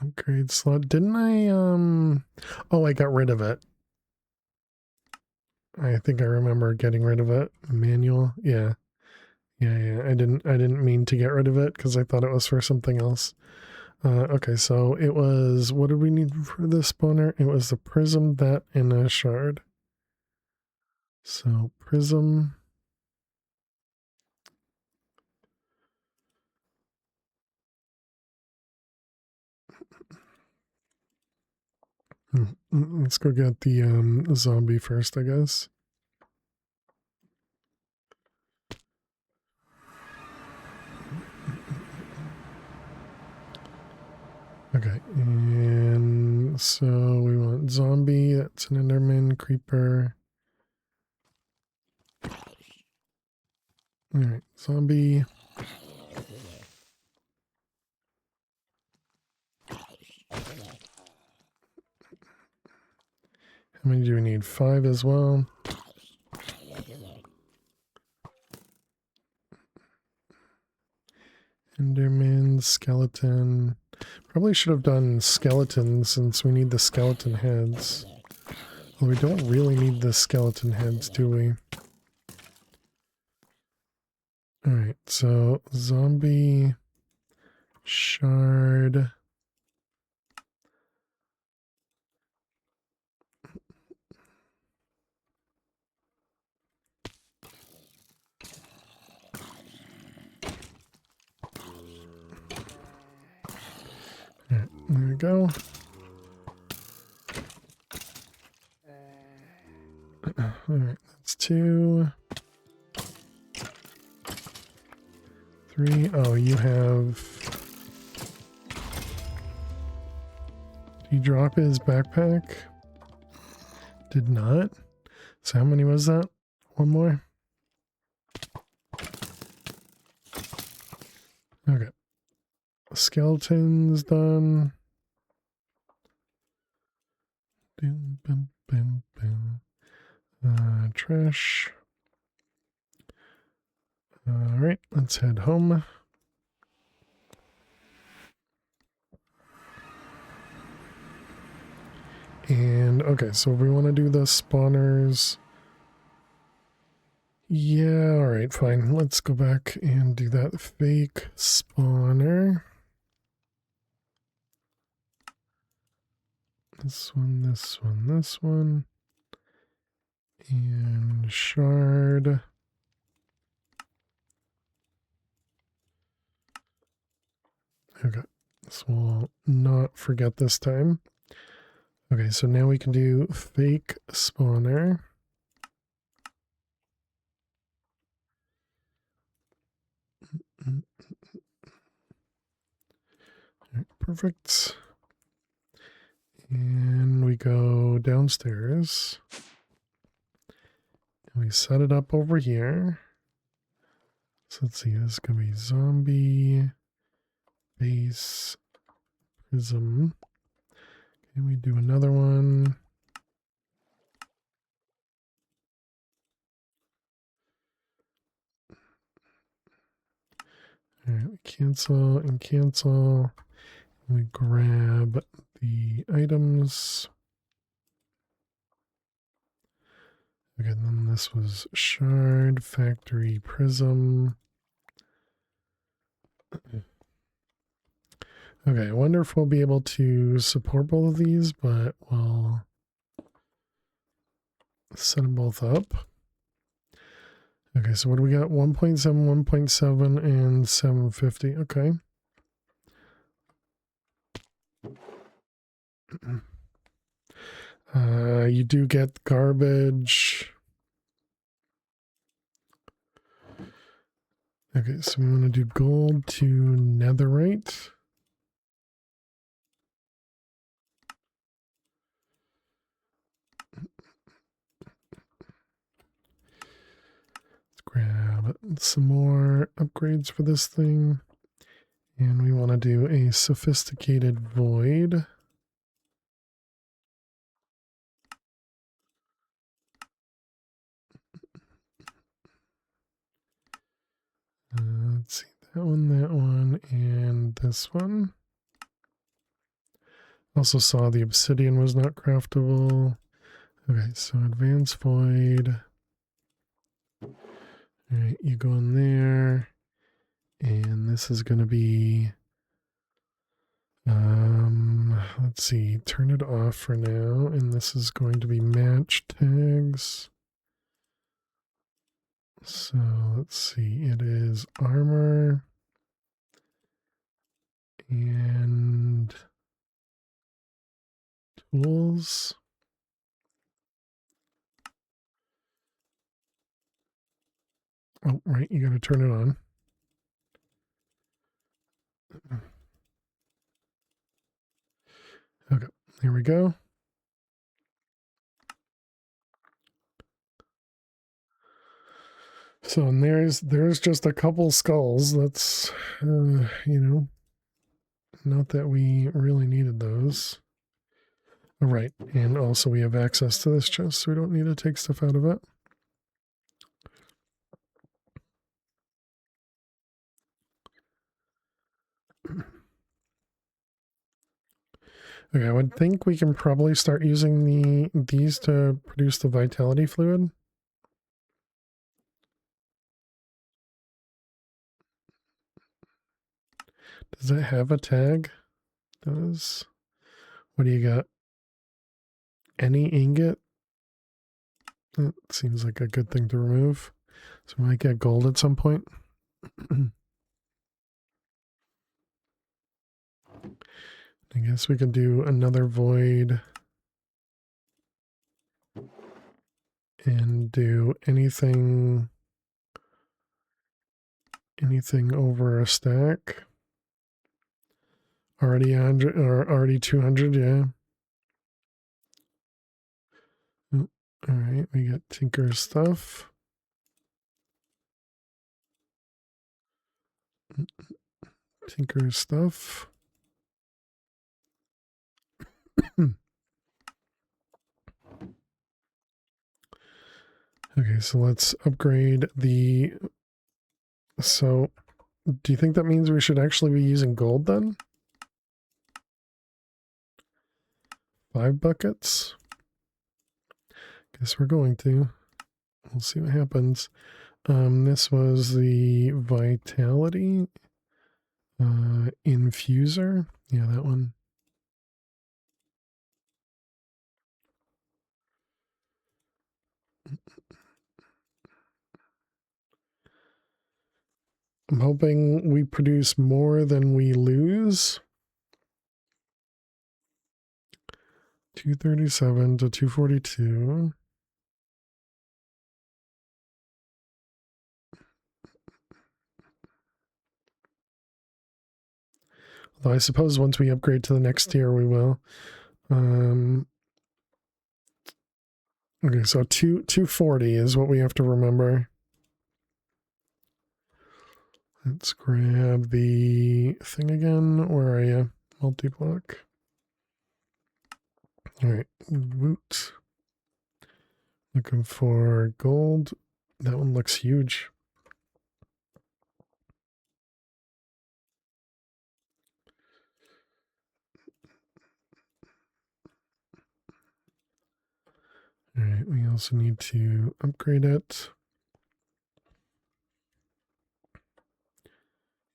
Upgrade slot. Didn't I oh, I got rid of it. I think I remember getting rid of it. Manual. Yeah. Yeah. I didn't mean to get rid of it because I thought it was for something else. Okay, so it was, what did we need for the spawner? It was the prism, that, and a shard. So prism. Let's go get the zombie first, I guess. Okay, and so we want zombie, that's an enderman, creeper. Alright, zombie. How many do we need? 5 as well. Enderman, skeleton. Probably should have done skeletons since we need the skeleton heads. Well, we don't really need the skeleton heads, do we? Alright, so zombie, shard. Alright, there we go. Alright, that's 2. 3. Oh, you have... Did he drop his backpack? Did not. So how many was that? One more. Okay. Skeletons done. Boom, boom, boom, boom. Trash. All right, let's head home. And okay, so we want to do the spawners. Yeah, all right, fine. Let's go back and do that fake spawner. This one, this one, this one. And shard. Okay, this will not forget this time. Okay, so now we can do fake spawner. Right, perfect. And we go downstairs. And we set it up over here. So let's see, this is going to be zombie, base, prism. Can we do another one? All right, we cancel and cancel. And we grab the items. Okay, and then this was shard, factory, prism. Okay, I wonder if we'll be able to support both of these, but we'll set them both up. Okay, so what do we got? 1.7, 1.7, and 750. Okay. You do get garbage. Okay, so we want to do gold to netherite. Let's grab some more upgrades for this thing. And we want to do a sophisticated void. Let's see, that one, and this one. Also saw the obsidian was not craftable. Okay, so advanced void. All right, you go in there, and this is going to be, let's see, turn it off for now, and this is going to be match tags. So let's see, it is armor and tools. Oh, right, you got to turn it on. Okay, here we go. So and there's just a couple skulls. That's you know, not that we really needed those. All right, and also we have access to this chest, so we don't need to take stuff out of it. Okay, I would think we can probably start using these to produce the vitality fluid. Does it have a tag? Does. What do you got? Any ingot? That seems like a good thing to remove. So we might get gold at some point. I guess we can do another void and do anything over a stack. Already 100 or already 200, yeah. All right, we got Tinker stuff. Tinker stuff. Okay, so let's upgrade the... So, do you think that means we should actually be using gold then? 5 buckets? Guess we're going to. We'll see what happens. This was the Vitality Infuser. Yeah, that one. I'm hoping we produce more than we lose. 237 to 242. Although I suppose once we upgrade to the next tier, we will. Okay, so 240 is what we have to remember. Let's grab the thing again. Where are you? Multi-block. All right, woot. Looking for gold. That one looks huge. All right, we also need to upgrade it.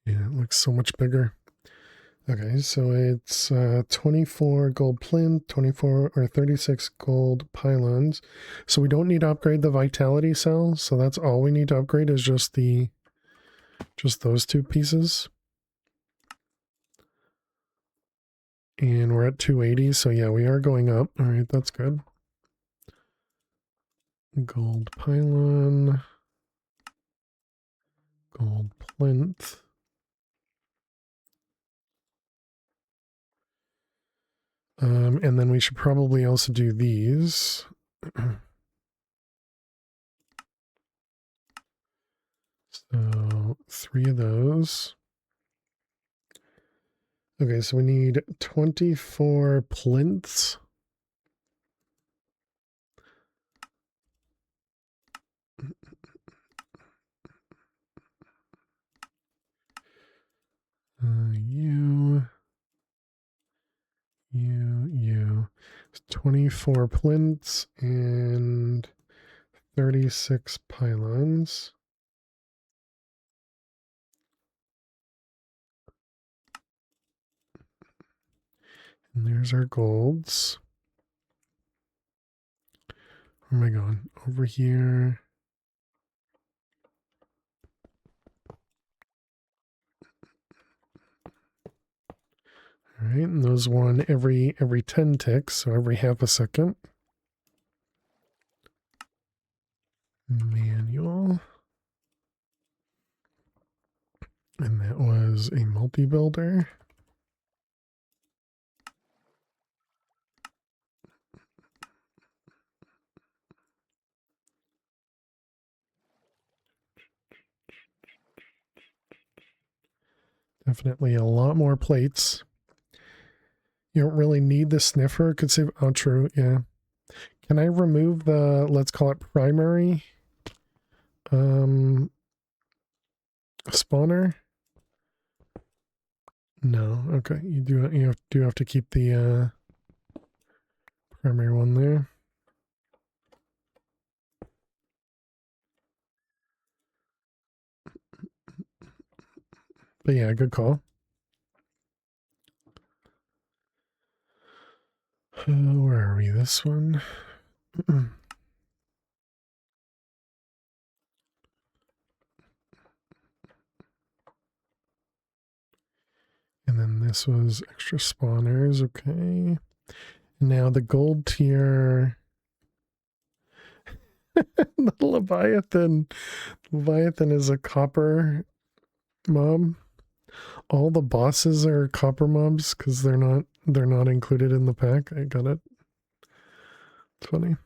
Yeah, it looks so much bigger. Okay, so it's 24 gold plinth, 24 or 36 gold pylons. So we don't need to upgrade the vitality cells. So that's all we need to upgrade is just those 2 pieces. And we're at 280. So yeah, we are going up. All right, that's good. Gold pylon, gold plinth. And then we should probably also do these. So 3 of those. Okay, so we need 24 plinths. You. 24 plinths and 36 pylons. And there's our golds. Where am I going? Over here. All right, and those one every 10 ticks, so every half a second. Manual. And that was a multi-builder. Definitely a lot more plates. You don't really need the sniffer. Could save. Oh, true. Yeah. Can I remove the, let's call it primary spawner? No. Okay. You do have to keep the primary one there. But yeah, good call. Where are we? This one. And then this was extra spawners. Okay. Now the gold tier. The Leviathan. Leviathan is a copper mob. All the bosses are copper mobs because they're not included in the pack. I got it. It's funny.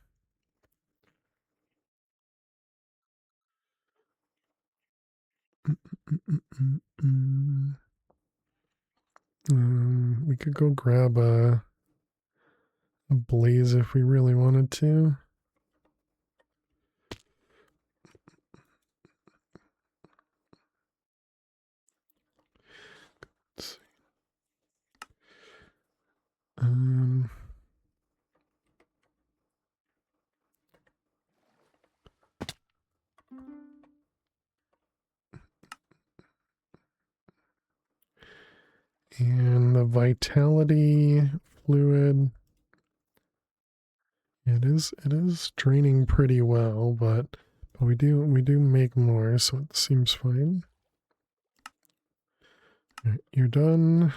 We could go grab a blaze if we really wanted to. Let's see. And the vitality fluid. It is draining pretty well, but we do make more, so it seems fine. All right, you're done.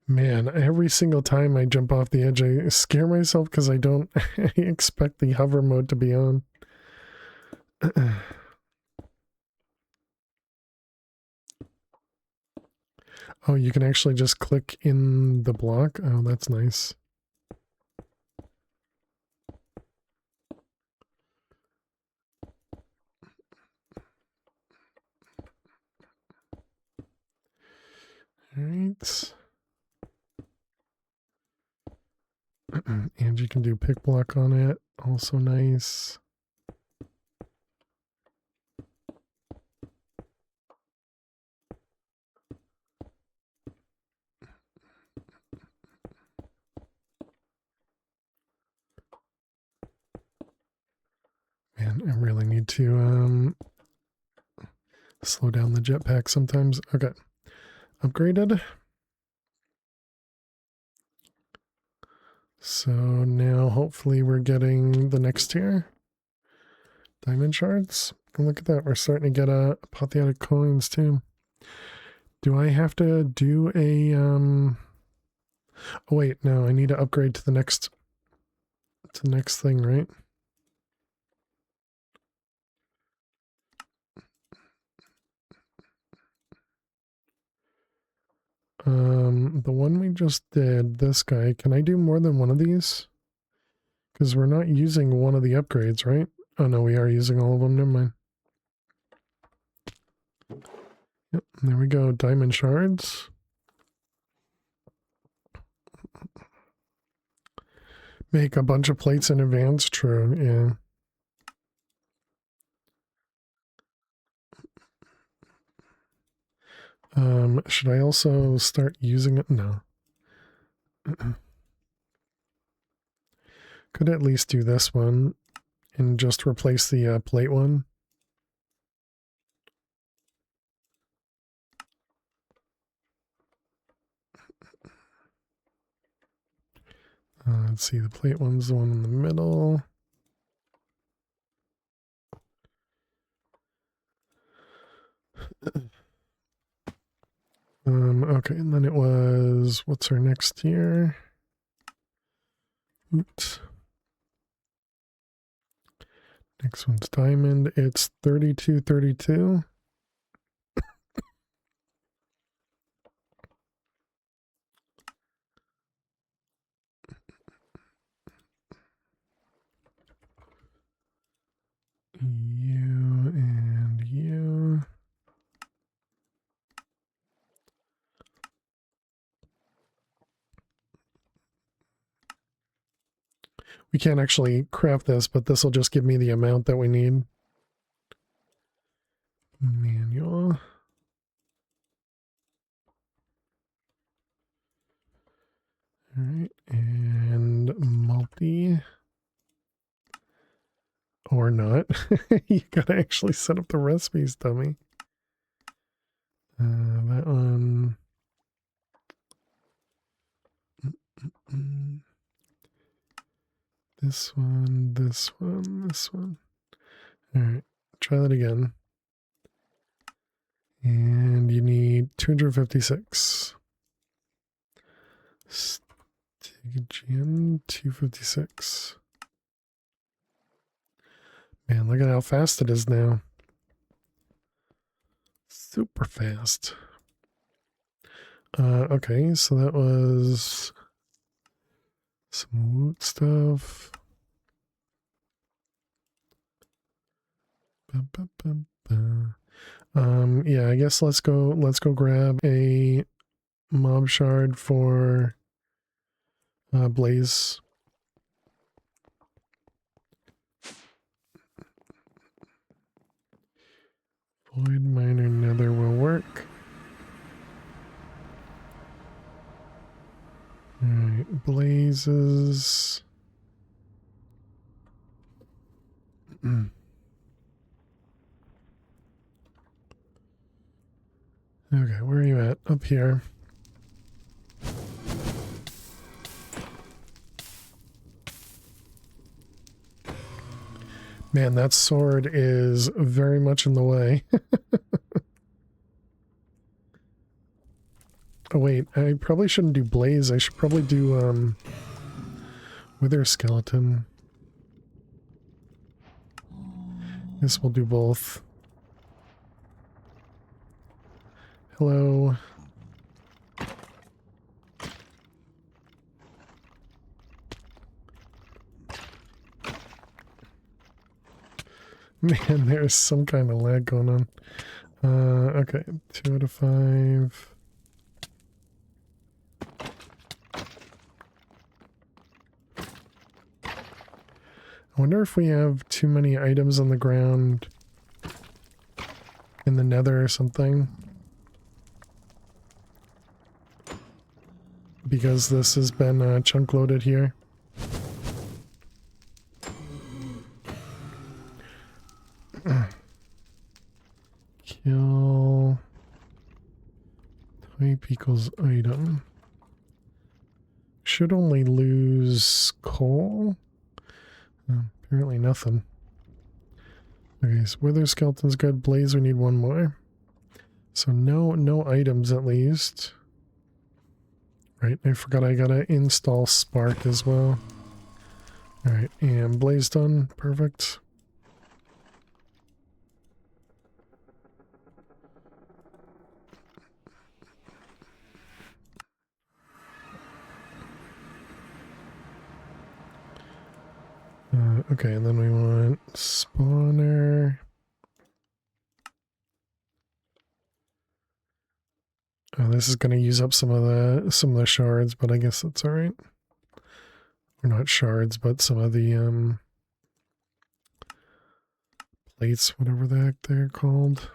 Man, every single time I jump off the edge, I scare myself because I don't expect the hover mode to be on. Oh, you can actually just click in the block? Oh, that's nice. All right. And you can do pick block on it. Also nice. Man, I really need to slow down the jetpack sometimes. Okay. Upgraded. So now hopefully we're getting the next tier. Diamond shards. And look at that. We're starting to get apotheotic coins too. Do I have to do a oh wait, no, I need to upgrade to the next thing, right? The one we just did, this guy, can I do more than one of these? Because we're not using one of the upgrades, right? Oh no, we are using all of them, never mind. Yep, there we go, diamond shards. Make a bunch of plates in advance, true, yeah. Should I also start using it? No. Could at least do this one and just replace the plate one. Let's see, the plate one's the one in the middle. Okay, and then it was, what's our next tier? Oops. Next one's diamond. It's 3232. You and you. We can't actually craft this, but this will just give me the amount that we need. Manual. All right, and multi. Or not. You gotta actually set up the recipes, dummy. That one. This one, this one, this one. All right, try that again. And you need 256. Stygian 256. Man, look at how fast it is now. Super fast. Okay, so that was some woot stuff. Yeah, I guess let's go grab a mob shard for Blaze. Void Miner Nether will work. Alright, Blazes. Okay, where are you at? Up here. Man, that sword is very much in the way. Oh wait, I probably shouldn't do Blaze. I should probably do Wither Skeleton. Guess we'll do both. Hello. Man, there's some kind of lag going on. Okay, 2 out of 5. I wonder if we have too many items on the ground in the nether or something. Because this has been chunk loaded here. Kill type equals item. Should only lose coal. Apparently nothing. Okay, so Wither Skeleton's good. Blaze, we need one more. So no items at least. Right, I forgot I gotta install Spark as well. Alright, and Blaze done. Perfect. Okay, and then we want spawner. Oh, this is going to use up some of the shards, but I guess that's all right. Or not shards, but some of the plates, whatever the heck they're called.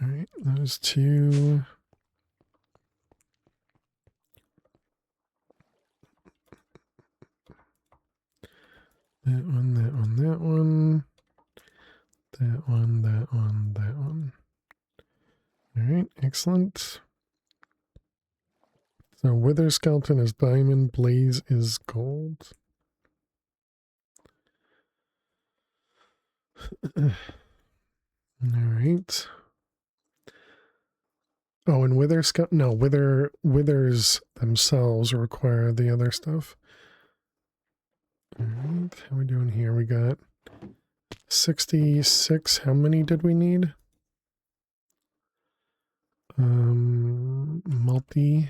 All right, those two. That one, that one, that one. That one, that one, that one. All right, excellent. So Wither Skeleton is diamond, Blaze is gold. All right. Oh, and withers themselves require the other stuff. All right, how are we doing here? We got 66. How many did we need? Multi.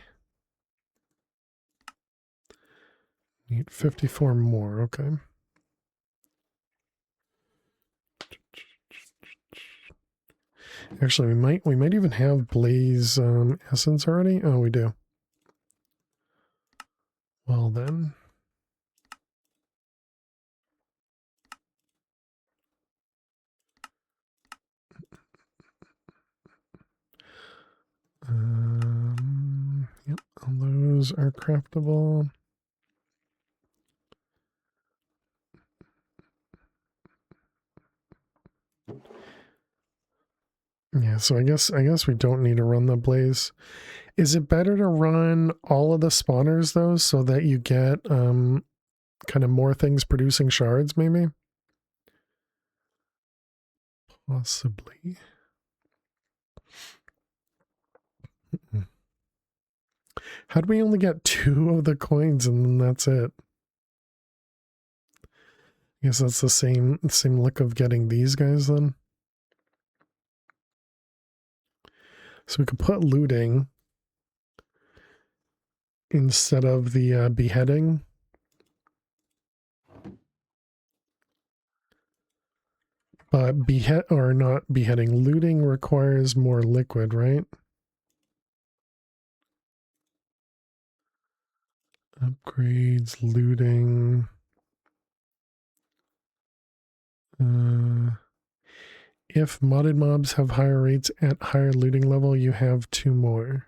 Need 54 more. Okay. Actually, we might even have Blaze essence already. Oh, we do. Well then. Yep, all those are craftable. Yeah, so I guess we don't need to run the Blaze. Is it better to run all of the spawners though, so that you get kind of more things producing shards, maybe? Possibly. How do we only get 2 of the coins and then that's it? I guess that's the same look of getting these guys then. So we could put looting. instead of the beheading. But not beheading, looting requires more liquid, right? Upgrades, looting. If modded mobs have higher rates at higher looting level, you have 2 more.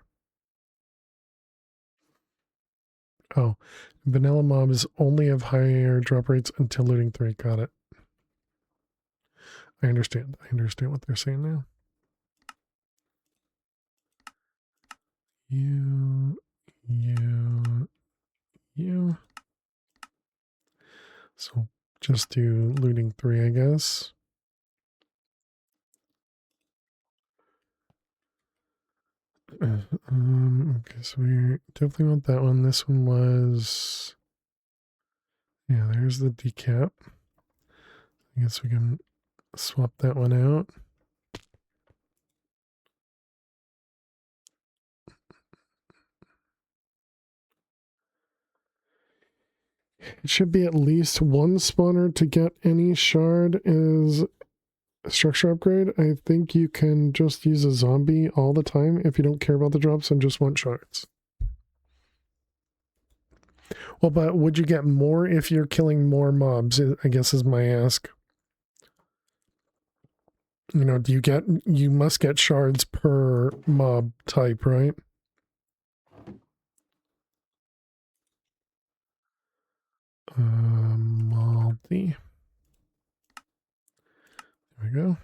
Oh, vanilla mobs only have higher drop rates until looting 3. Got it. I understand. I understand what they're saying now. You. So just do looting 3, I guess. Okay, so we definitely want that one. This one was, yeah, there's the decap. I guess we can swap that one out. It should be at least 1 spawner to get any shard is a structure upgrade. I think you can just use a zombie all the time if you don't care about the drops and just want shards. Well, but would you get more if you're killing more mobs, I guess is my ask. You know, you must get shards per mob type, right? Maldi. There we go.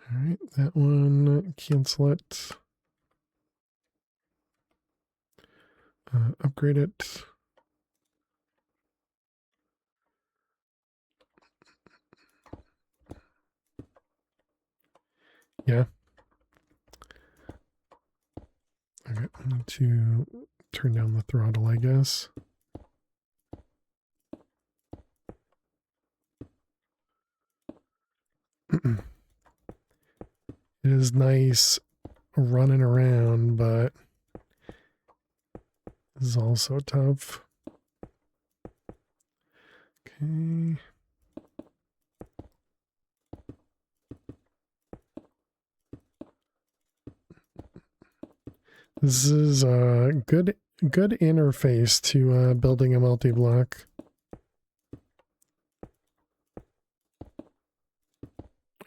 All right, that one, cancel it. Upgrade it. Yeah. Okay, I need to turn down the throttle, I guess. It is nice running around, but this is also tough. Okay. This is a good interface to building a multi-block.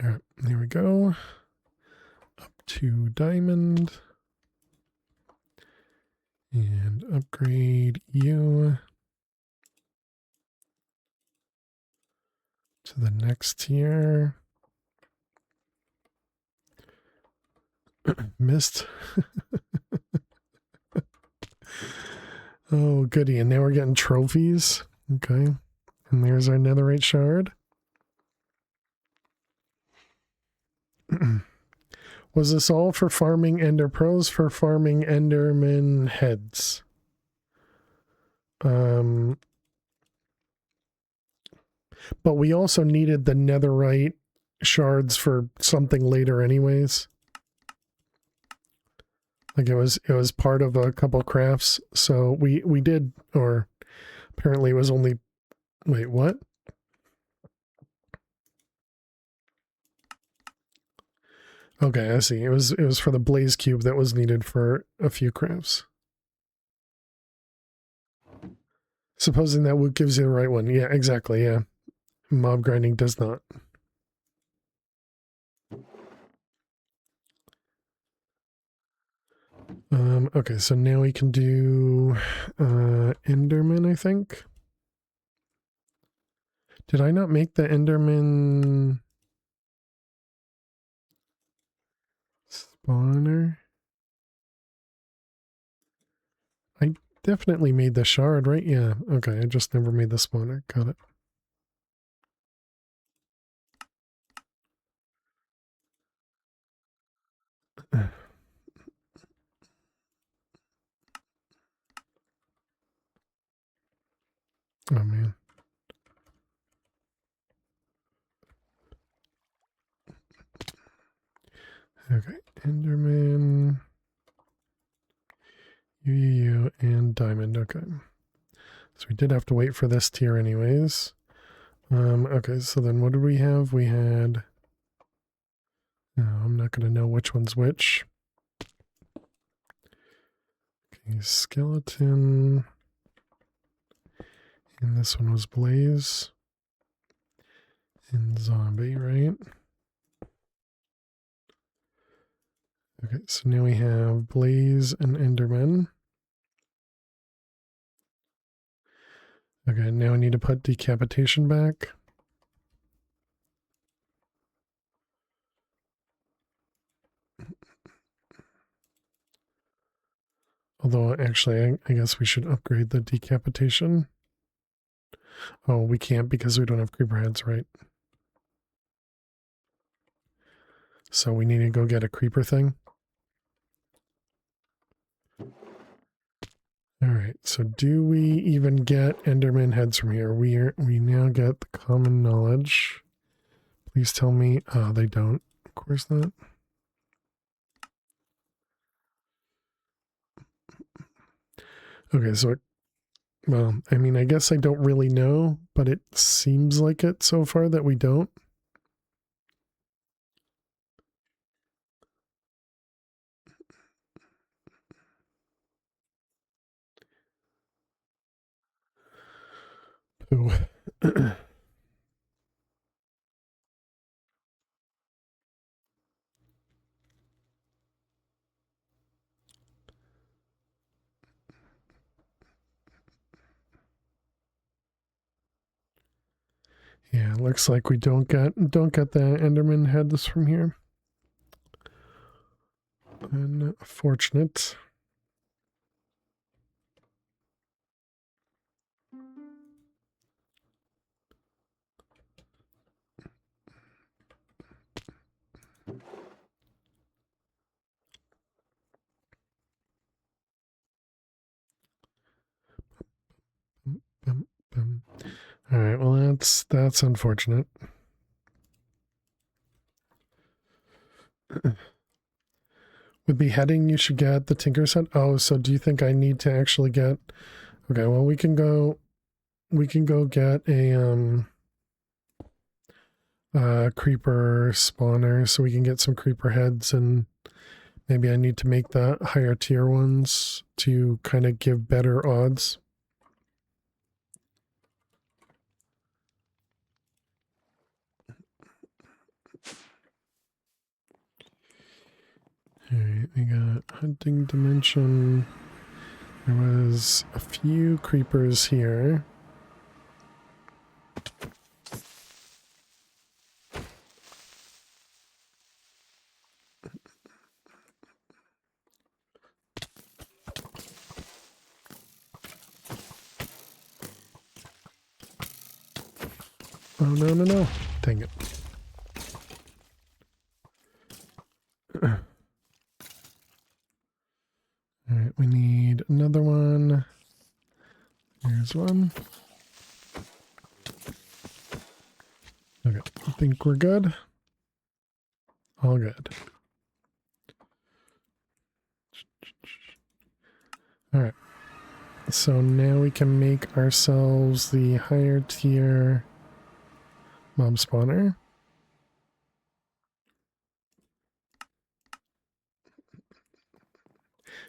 All right, there we go. Up to diamond. And upgrade you to the next tier. Missed. Oh, goody. And now we're getting trophies. Okay. And there's our netherite shard. Was this all for farming ender pearls, for farming enderman heads? But we also needed the netherite shards for something later anyways. Like it was part of a couple crafts, so we did, or apparently it was only, wait, what? Okay, I see. It was for the blaze cube that was needed for a few crafts. Supposing that wood gives you the right one. Yeah, exactly, yeah. Mob grinding does not. Okay, so now we can do Enderman, I think. Did I not make the Enderman spawner? I definitely made the shard, right? Yeah, okay, I just never made the spawner. Got it. Oh, man. Okay, Enderman, you, and Diamond. Okay. So we did have to wait for this tier anyways. Okay, so then what did we have? We had... No, I'm not going to know which one's which. Okay, skeleton. And this one was Blaze. And zombie, right? Okay, so now we have Blaze and Enderman. Okay, now we need to put decapitation back. Although, actually, I guess we should upgrade the decapitation. Oh, we can't because we don't have creeper heads, right? So we need to go get a creeper thing. Alright, so do we even get Enderman heads from here? We now get the common knowledge. Please tell me... Oh, they don't. Of course not. Okay, so... Well, I mean, I guess I don't really know, but it seems like it so far that we don't. Oh. Yeah, looks like we don't get the Enderman heads from here. Unfortunate. All right, well that's unfortunate. With beheading, you should get the Tinker set. Oh, so do you think I need to actually get? Okay, well we can go get a creeper spawner so we can get some creeper heads, and maybe I need to make the higher tier ones to kind of give better odds. Alright, we got hunting dimension. There was a few creepers here. Oh, no. Dang it. Alright, we need another one. Here's one. Okay, I think we're good. All good. Alright. So now we can make ourselves the higher tier mob spawner.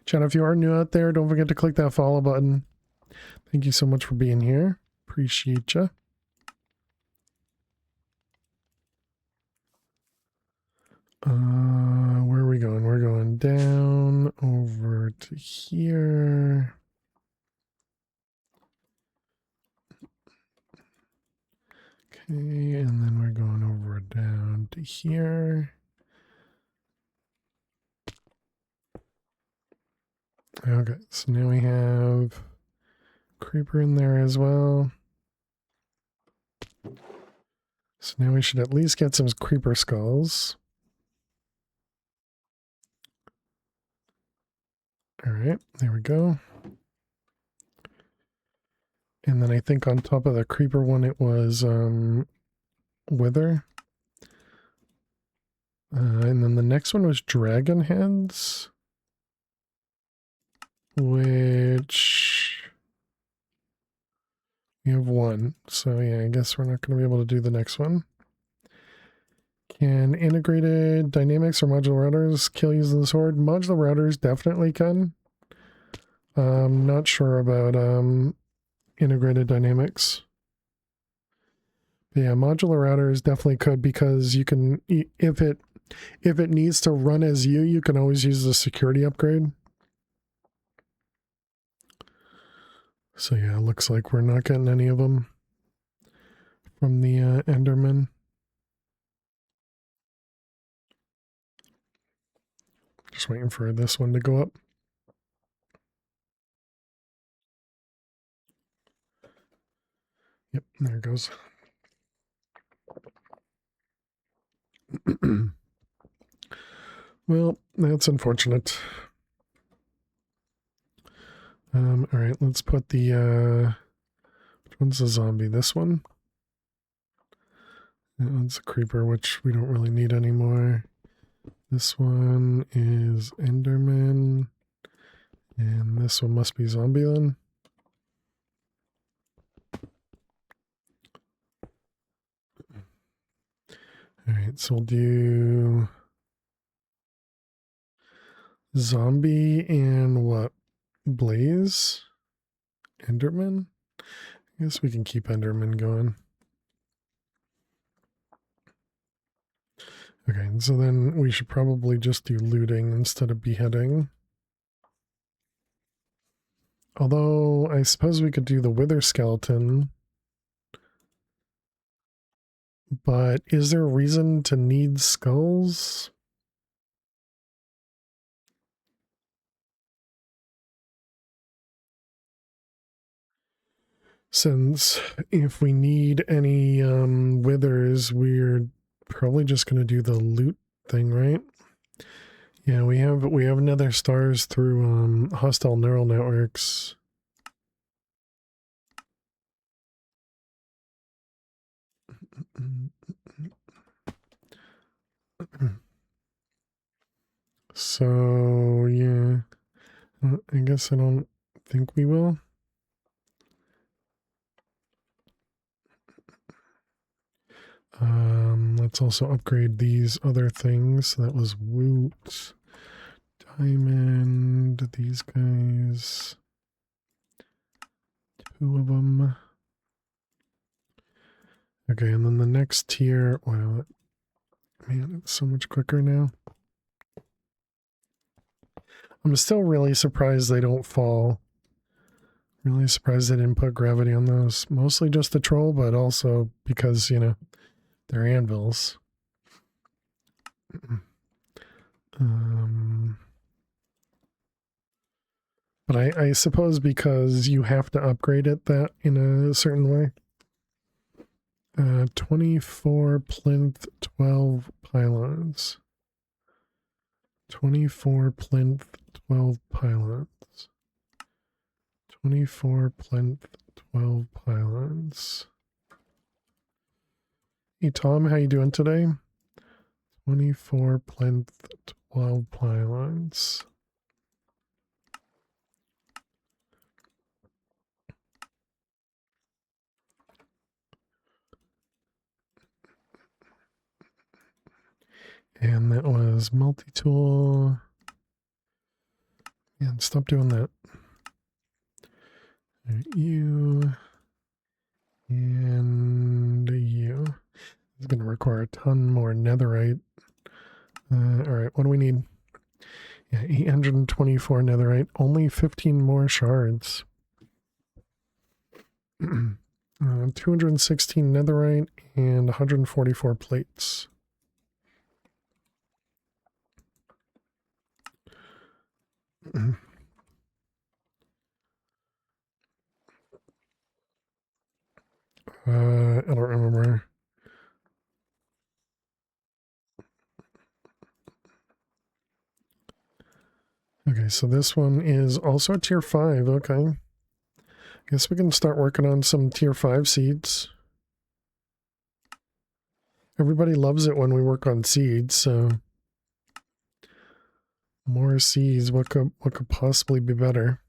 Chat, if you are new out there, don't forget to click that follow button. Thank you so much for being here. Appreciate ya. Where are we going? We're going down over to here. Okay, and then we're going over down to here. Okay, so now we have creeper in there as well. So now we should at least get some creeper skulls. All right, there we go. And then I think on top of the creeper one, it was wither. And then the next one was Dragon Heads, which we have one. So yeah, I guess we're not going to be able to do the next one. Can integrated dynamics or modular routers kill using the sword? Modular routers definitely can. Not sure about integrated dynamics. But yeah, modular routers definitely could, because you can, if it needs to run as you can always use the security upgrade. So yeah, it looks like we're not getting any of them from the Enderman. Just waiting for this one to go up. Yep, there it goes. Well, that's unfortunate. All right, let's put the, which one's a zombie? This one? That's a creeper, which we don't really need anymore. This one is Enderman. And this one must be zombie then. Alright, so we'll do zombie and what? Blaze? Enderman? I guess we can keep Enderman going. Okay, and so then we should probably just do looting instead of beheading. Although, I suppose we could do the wither skeleton. But is there a reason to need skulls? Since if we need any withers, we're probably just going to do the loot thing, right? Yeah, we have nether stars through hostile neural networks. So yeah, I guess I don't think we will. Let's also upgrade these other things. That was woot, diamond, these guys, 2 of them. Okay, and then the next tier, wow, man, it's so much quicker now. I'm still really surprised they don't fall. Really surprised they didn't put gravity on those. Mostly just the troll, but also because, you know, they're anvils. But I suppose because you have to upgrade it that in a certain way. 24 plinth, 12 pylons. 24 plinth, 12 pylons. 24 plinth, 12 pylons. Hey Tom, how you doing today? 24 plinth, 12 pylons. And that was multi-tool. And stop doing that. You and you. It's going to require a ton more netherite. All right, what do we need? Yeah, 824 netherite. Only 15 more shards. 216 netherite and 144 plates. I don't remember. Okay, so this one is also tier 5. Okay. Guess we can start working on some tier 5 seeds. Everybody loves it when we work on seeds, so More C's. What could possibly be better?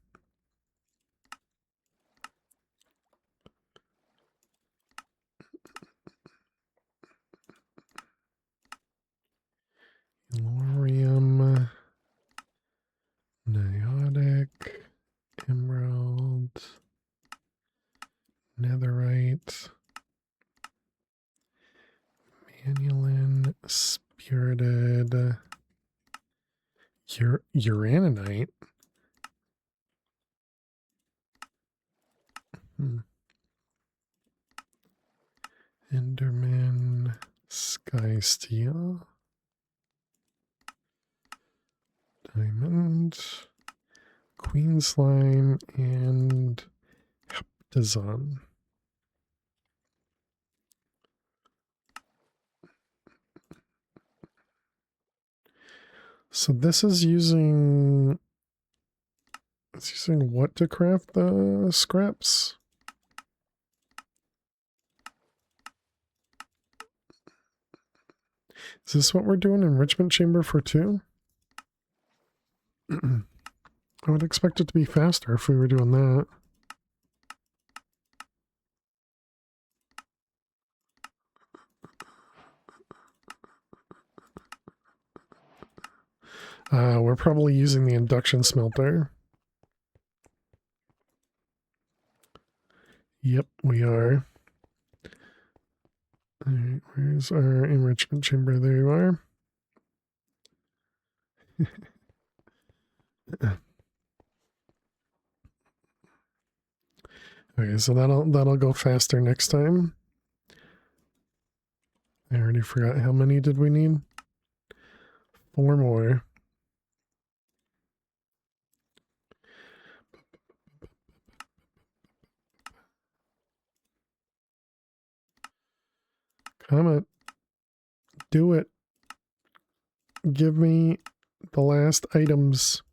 Elorium, Niotic, Emerald, Netherite, Manulin, Spirited, Uraninite. Enderman, Sky Steel, Diamond, Queen Slime, and Heptazon. So this is using... It's using what to craft the scraps? Is this what we're doing? Enrichment chamber for 2? I would expect it to be faster if we were doing that. We're probably using the induction smelter. Yep, we are. Alright, where's our enrichment chamber? There you are. Okay, so that'll go faster next time. I already forgot how many did we need? 4 more. Come on. Do it. Give me the last items.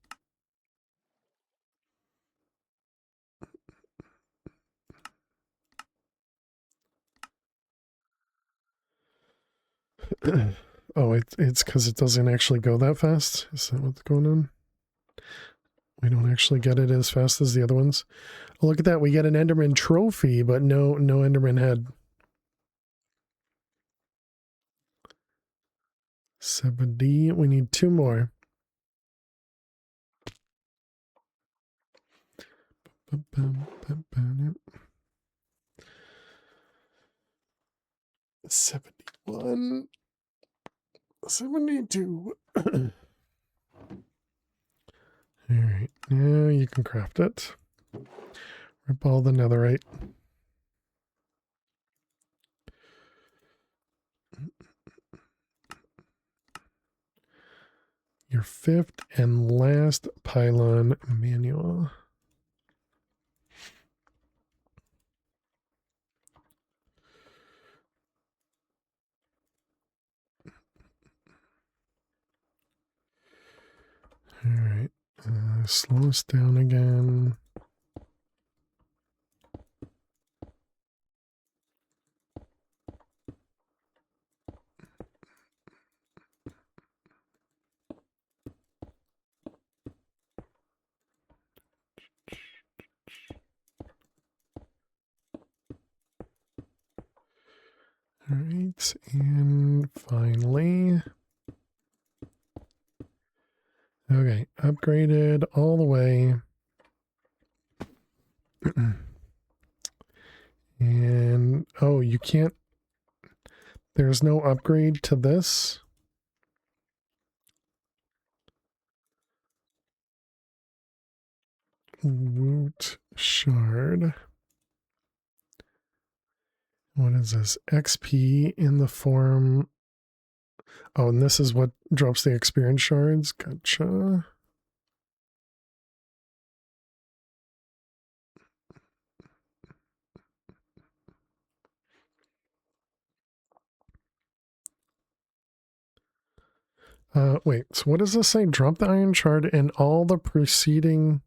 Oh, it's because it doesn't actually go that fast? Is that what's going on? We don't actually get it as fast as the other ones. Oh, look at that. We get an Enderman trophy, but no Enderman head. 7D. We need 2 more. Bum, 71. 72. Alright, now you can craft it. Rip all the netherite. Your 5th and last pylon manual. Alright, slow us down again. Alright, and finally... Okay, upgraded all the way. And, oh, you can't... There's no upgrade to this? Woot shard. What is this? XP in the form... Oh, and this is what drops the experience shards. Gotcha. Wait, so what does this say? Drop the iron shard and all the preceding...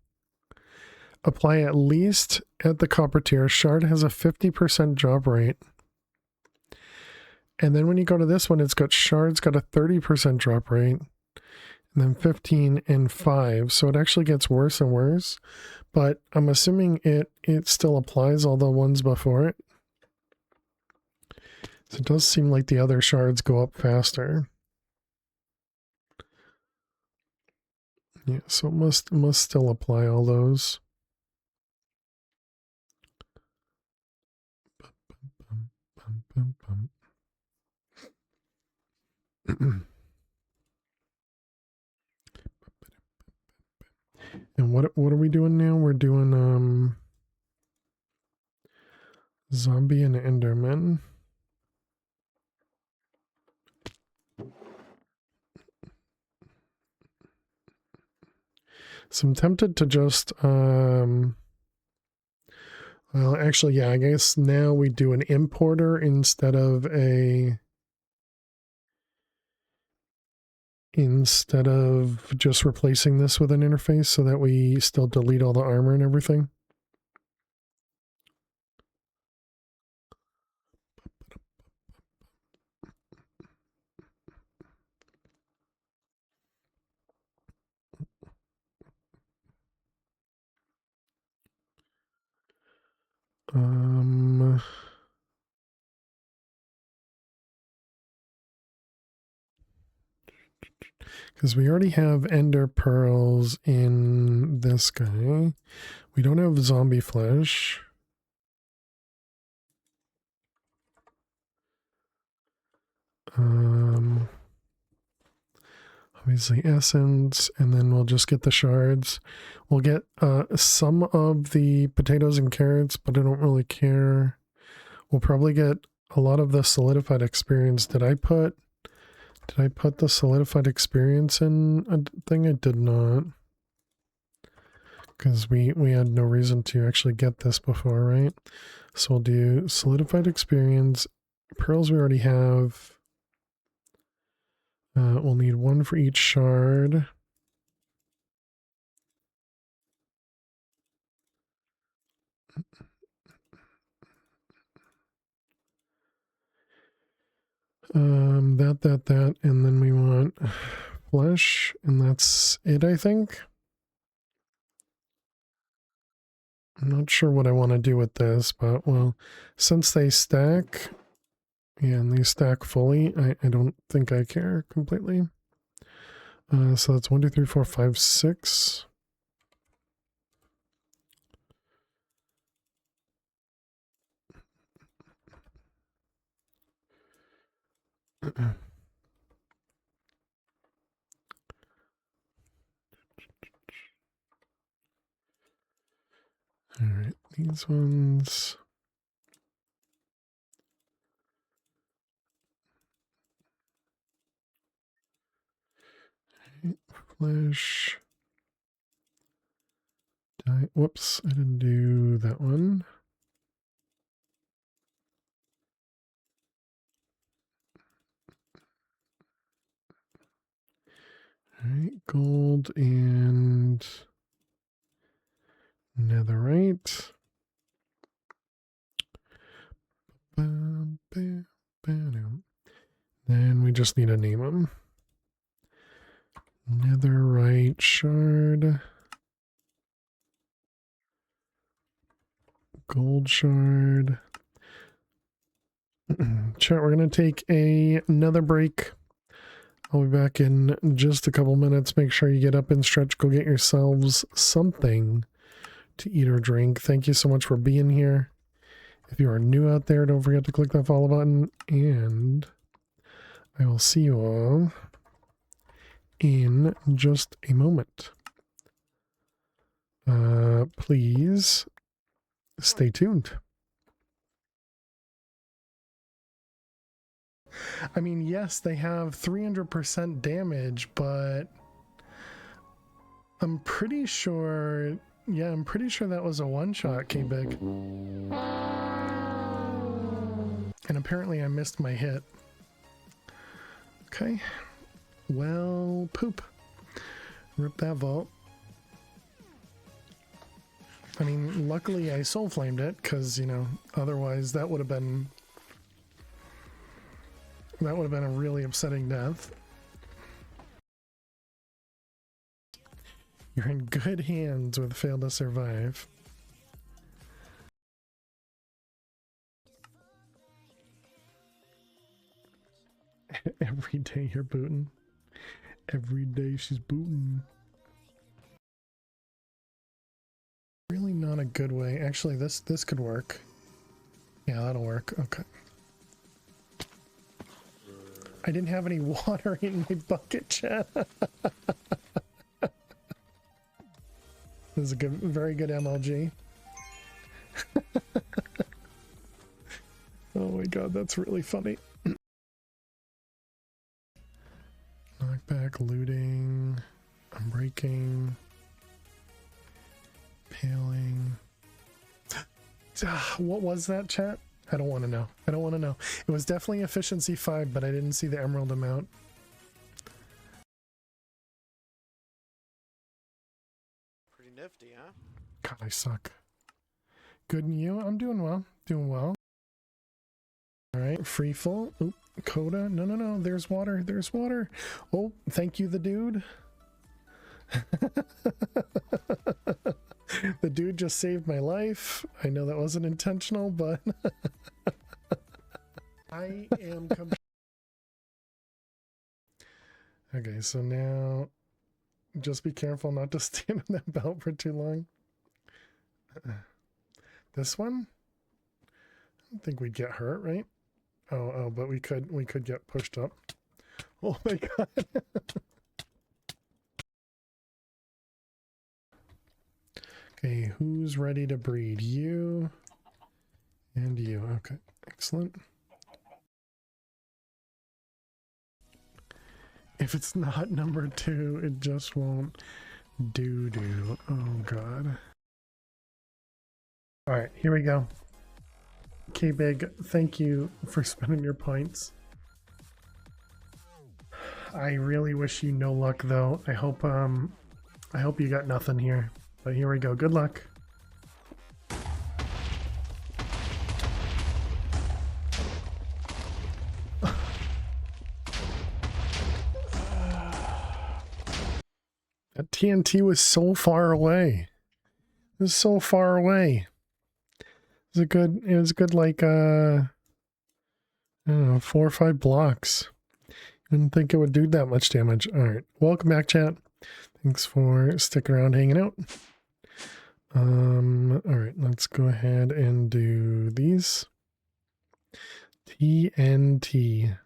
Apply at least at the copper tier. Shard has a 50% drop rate. And then when you go to this one, it's got shards got a 30% drop rate. And and then 15 and 5. So it actually gets worse and worse, but I'm assuming it still applies all the ones before it. So it does seem like the other shards go up faster. Yeah, so it must still apply all those. And what are we doing now? We're doing zombie and enderman. So I'm tempted to just well, actually, yeah, I guess now we do an importer instead of just replacing this with an interface so that we still delete all the armor and everything. Because we already have ender pearls in this guy. We don't have zombie flesh. Obviously essence, and then we'll just get the shards. We'll get some of the potatoes and carrots, but I don't really care. We'll probably get a lot of the solidified experience. Did I put the solidified experience in a thing? I did not. Because we had no reason to actually get this before, right? So we'll do solidified experience. Pearls we already have. We'll need one for each shard. That, and then we want flesh, and that's it, I think. I'm not sure what I want to do with this, but well, since they stack, yeah, and they stack fully, I don't think I care completely. So that's 1, 2, 3, 4, 5, 6. All right, these ones. Flesh. Whoops, I didn't do that one. All right, gold and netherite. Then we just need to name them. Netherite shard. Gold shard. Chat, we're going to take another break. I'll be back in just a couple minutes. Make sure you get up and stretch. Go get yourselves something to eat or drink. Thank you so much for being here. If you are new out there, don't forget to click that follow button. And I will see you all in just a moment. Please stay tuned. I mean, yes, they have 300% damage, but I'm pretty sure, yeah, I'm pretty sure that was a one-shot, K-Big. And apparently I missed my hit. Okay. Well, poop. Rip that vault. I mean, luckily I soul flamed it, because, you know, otherwise that would have been a really upsetting death. You're in good hands with Fail to Survive. Every day you're booting. Every day she's booting. Really not a good way. Actually, this could work. Yeah, that'll work. Okay. I didn't have any water in my bucket, chat. This is a good, very good MLG. Oh my god, that's really funny. Knockback, looting, unbreaking, paling. What was that, chat? I don't want to know. I don't want to know. It was definitely efficiency 5, but I didn't see the emerald amount. Pretty nifty, huh? God, I suck. Good and you? I'm doing well. Doing well. Alright, free full. Oop, Coda. No, no, no. There's water. There's water. Oh, thank you, the dude. The dude just saved my life. I know that wasn't intentional, but I am okay, so now just be careful not to stand on that belt for too long. This one? I don't think we'd get hurt, right? Oh, but we could get pushed up. Oh my god. Okay, who's ready to breed? You and you. Okay, excellent. If it's not number 2, it just won't do. Oh god. Alright, here we go. K-Big, thank you for spending your points. I really wish you no luck though. I hope you got nothing here. But here we go. Good luck. That TNT was so far away. It was so far away. It was good like I don't know, 4 or 5 blocks. Didn't think it would do that much damage. Alright. Welcome back, chat. Thanks for sticking around hanging out. Alright, let's go ahead and do these. TNT.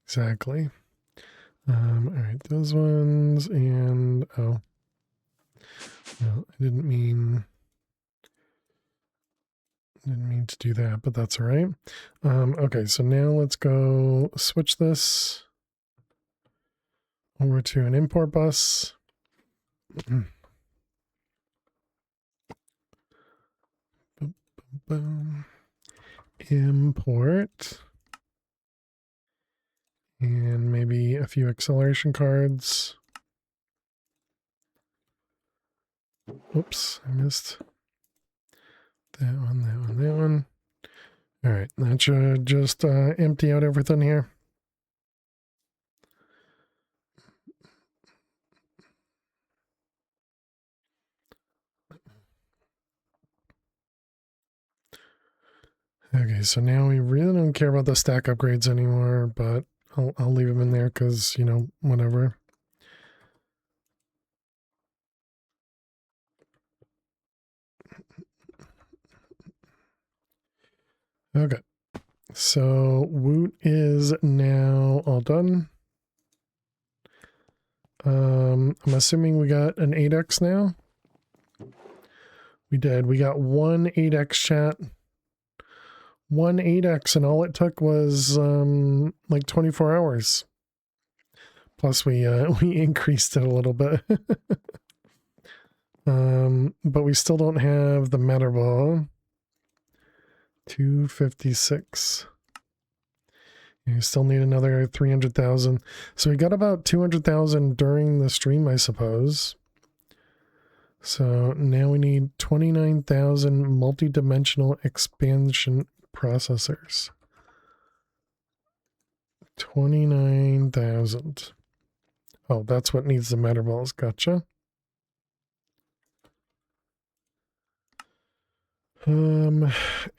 Exactly. Alright, those ones, and oh. Well, I didn't mean to do that, but that's alright. Okay, so now let's go switch this over to an import bus. Boom. Import. And maybe a few acceleration cards. Oops, I missed that one, that one, that one. All right, that should just empty out everything here. Okay, so now we really don't care about the stack upgrades anymore, but I'll leave them in there because, you know, whatever. Okay, so Woot is now all done. I'm assuming we got an 8x now. We did. We got one 8x, chat. One 8x, and all it took was like 24 hours. Plus we increased it a little bit. But we still don't have the Matter Ball. 256. You still need another 300,000. So we got about 200,000 during the stream, I suppose. So now we need 29,000 multi-dimensional expansion processors. 29,000. Oh, that's what needs the matter balls. Gotcha. Oh,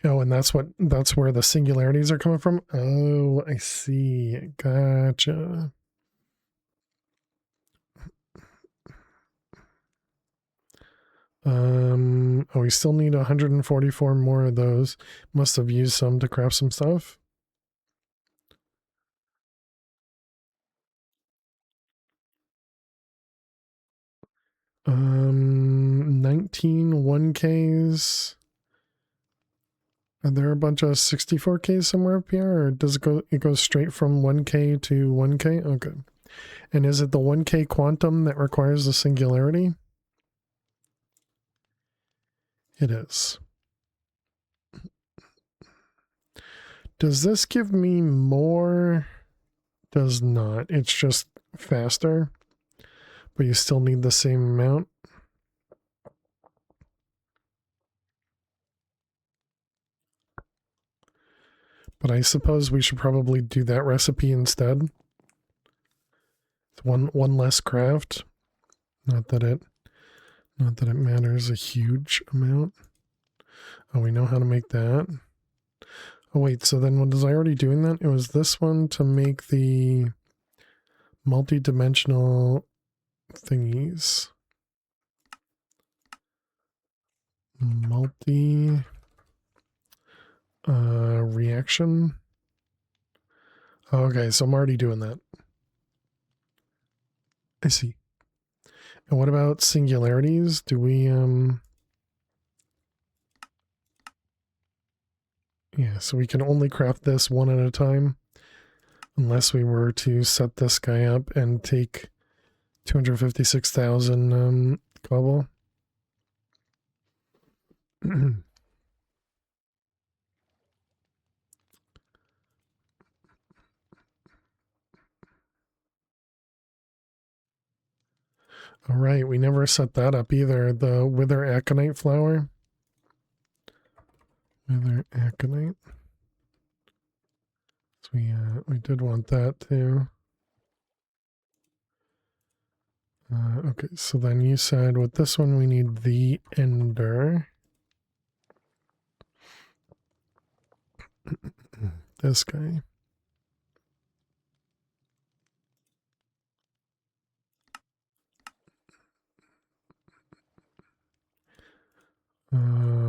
and that's where the singularities are coming from. Oh, I see. Gotcha. Oh, we still need 144 more of those. Must have used some to craft some stuff. Um, 19 1Ks. Are there a bunch of 64Ks somewhere up here, or does it goes straight from 1K to 1K? Okay. And is it the 1K quantum that requires the singularity? It is. Does this give me more? Does not. It's just faster, but you still need the same amount. But I suppose we should probably do that recipe instead. One less craft. Not that it matters a huge amount. Oh, we know how to make that. Oh wait, so then was I already doing that? It was this one to make the multi-dimensional thingies. Reaction. Okay, so I'm already doing that. I see. And what about singularities? Do we yeah, so we can only craft this one at a time unless we were to set this guy up and take 256,000 cobble. All right, we never set that up either. The wither aconite flower. Wither aconite. So we did want that too. Okay, so then you said with this one we need the ender. This guy.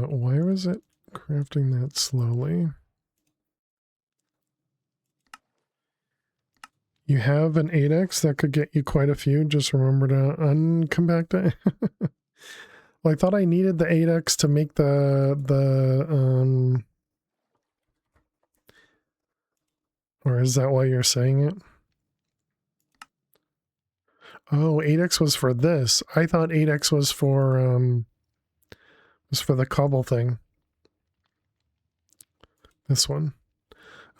Why was it crafting that slowly? You have an 8x that could get you quite a few. Just remember to uncompact it. Well, I thought I needed the 8x to make or is that why you're saying it? Oh, 8x was for this. I thought 8x was for the cobble thing. This one.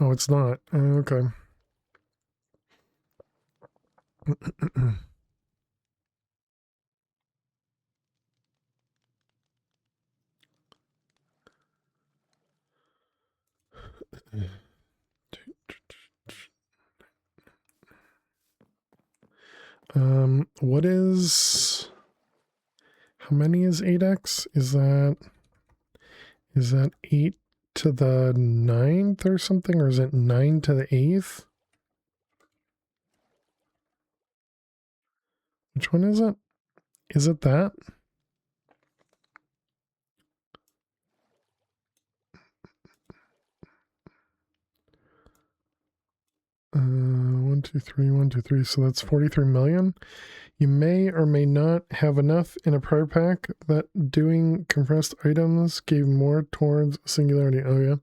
Oh, it's not. Okay. What is, how many is 8x? Is that 8 to the 9th or something? Or is it 9 to the 8th? Which one is it? Is it that? One, two, three, 1, 2, 3. So that's 43 million. You may or may not have enough in a prior pack that doing compressed items gave more towards singularity. Oh yeah.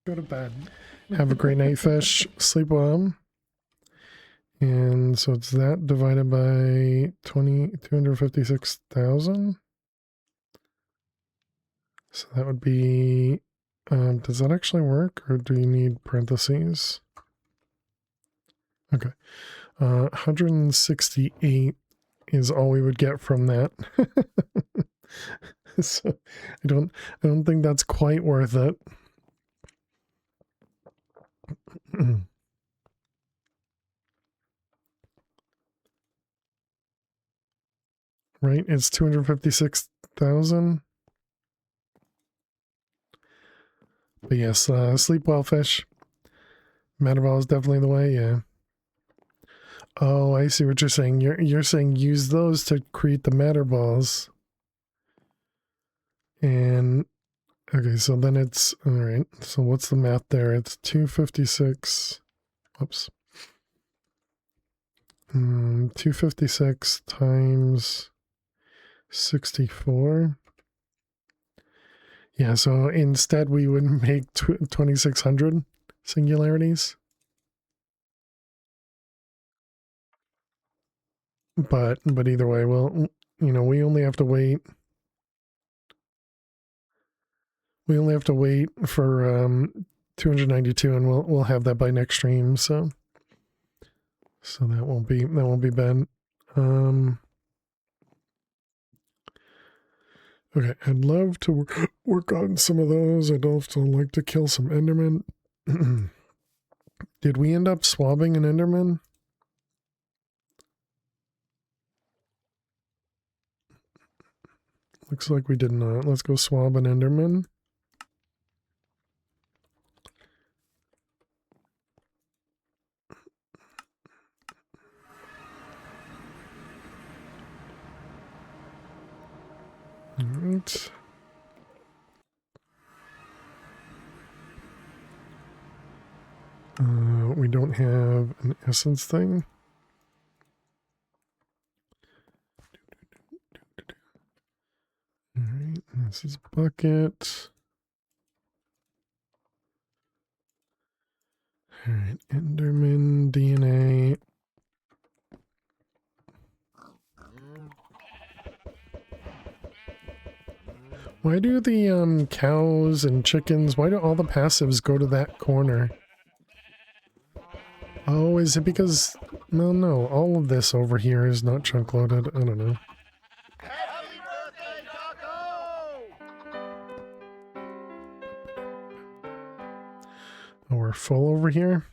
Go to bed. Have a great night, fish. Sleep well. And so it's that divided by 256,000. So that would be, does that actually work or do you need parentheses? Okay. 168 is all we would get from that. So I don't think that's quite worth it. right? It's 256,000. But yes, sleep well, fish. Matterball is definitely the way, yeah. Oh, I see what you're saying. You're saying use those to create the matter balls. And okay, so then it's all right. So what's the math there? It's 256. Oops. 256 times 64. Yeah, so instead we would make 2600 singularities. But either way, well, you know, we only have to wait. We only have to wait for 292, and we'll have that by next stream. So that won't be bad. Okay, I'd love to work on some of those. I'd also like to kill some Endermen. Did we end up swabbing an Enderman? Looks like we did not. Let's go swab an Enderman. All right. We don't have an essence thing. All right, this is bucket. All right, Enderman DNA. Why do the cows and chickens, why do all the passives go to that corner? Oh, is it because... No, all of this over here is not chunk loaded. I don't know. Happy birthday, Taco! Oh, we're full over here?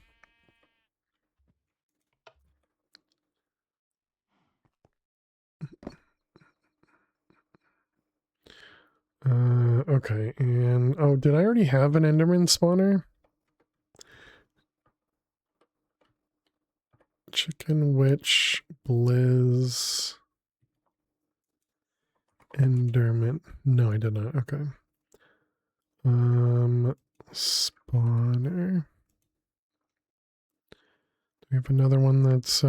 Okay, and... Oh, did I already have an Enderman spawner? Chicken, witch, blizz... Enderman. No, I did not. Okay. Spawner. Do we have another one that's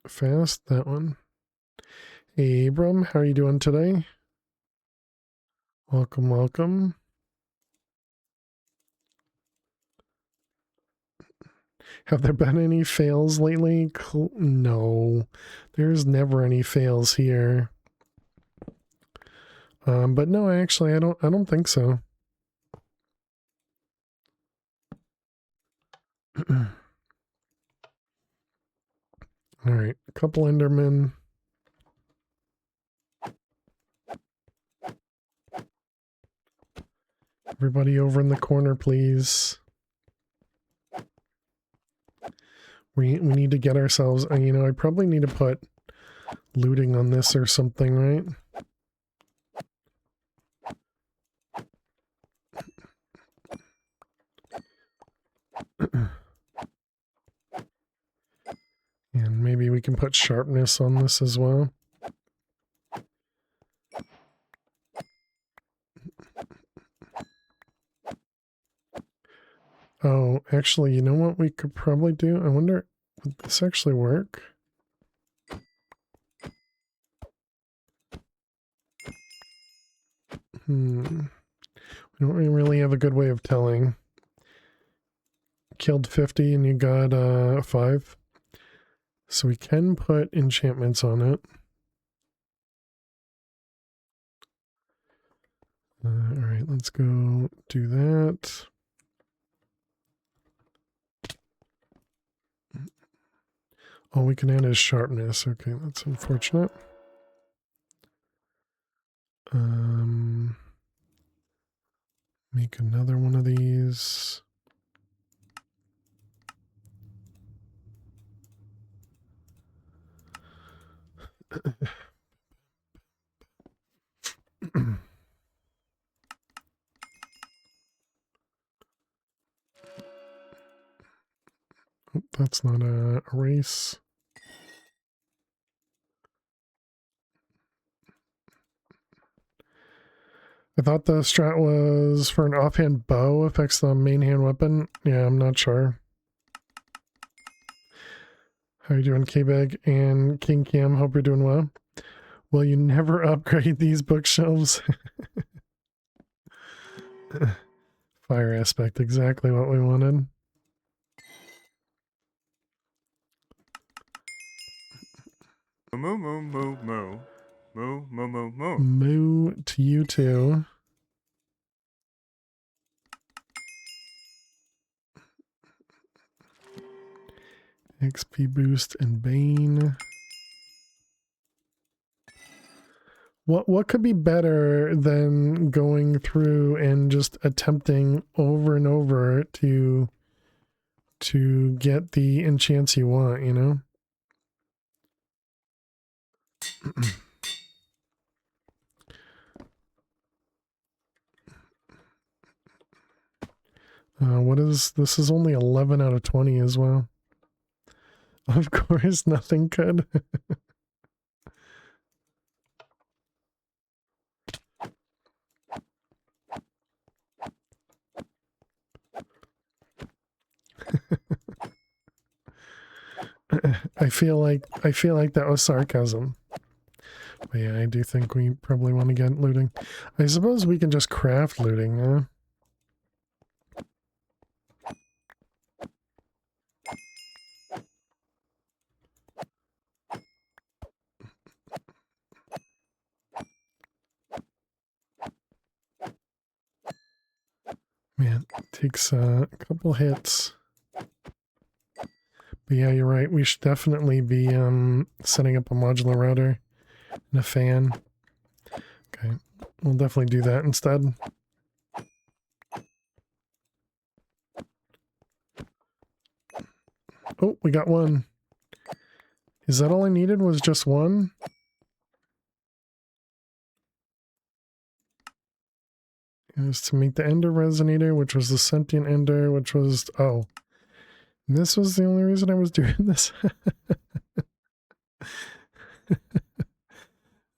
fast? That one. Hey, Abram, how are you doing today? Welcome, welcome. Have there been any fails lately? No, there's never any fails here. But no, actually, I don't think so. All right, a couple Endermen. Everybody over in the corner, please. We need to get ourselves, you know, I probably need to put looting on this or something, right? And maybe we can put sharpness on this as well. Oh, actually, you know what we could probably do? I wonder, would this actually work? We don't really have a good way of telling. Killed 50 and you got 5. So we can put enchantments on it. Alright, let's go do that. All we can add is sharpness. Okay, that's unfortunate. Make another one of these. Oh, that's not a erase. I thought the strat was for an offhand bow affects the main hand weapon. Yeah, I'm not sure. How you doing, K-Bag and King Cam? Hope you're doing well. Will you never upgrade these bookshelves? Fire aspect, exactly what we wanted. Moo moo moo moo. Moo moo moo moo. Moo to you too. XP boost and Bane. What could be better than going through and just attempting over and over to get the enchants you want, you know? What is this? Is only 11 out of 20 as well. Of course, nothing could. I feel like that was sarcasm. But yeah, I do think we probably want to get looting. I suppose we can just craft looting, huh? Man, it takes a couple hits. But yeah, you're right. We should definitely be setting up a modular router and a fan. Okay, we'll definitely do that instead. Oh, we got one. Is that all I needed was just one? It was to meet the Ender Resonator, which was the Sentient Ender, which was... Oh. This was the only reason I was doing this?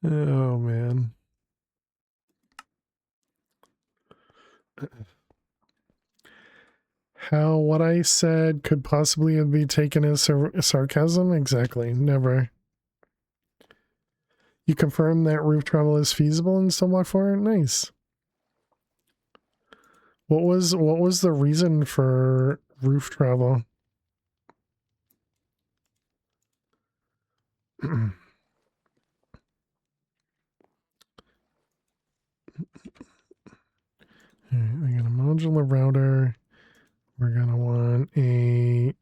Oh, man. How what I said could possibly be taken as sarcasm? Exactly. Never. You confirm that roof travel is feasible in Stoneblock 4? Nice. What was the reason for roof travel? Alright, we got a modular router. We're gonna want a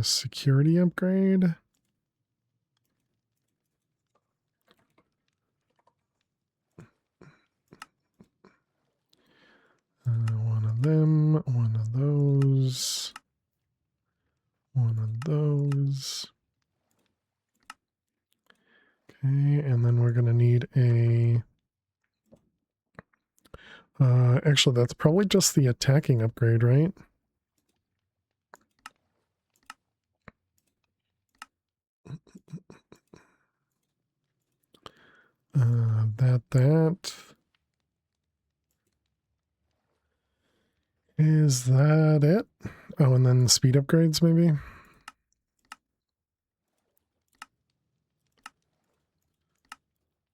security upgrade. One of them, one of those, one of those. Okay, and then we're gonna need a actually that's probably just the attacking upgrade, right? That is that it? Oh, and then speed upgrades maybe?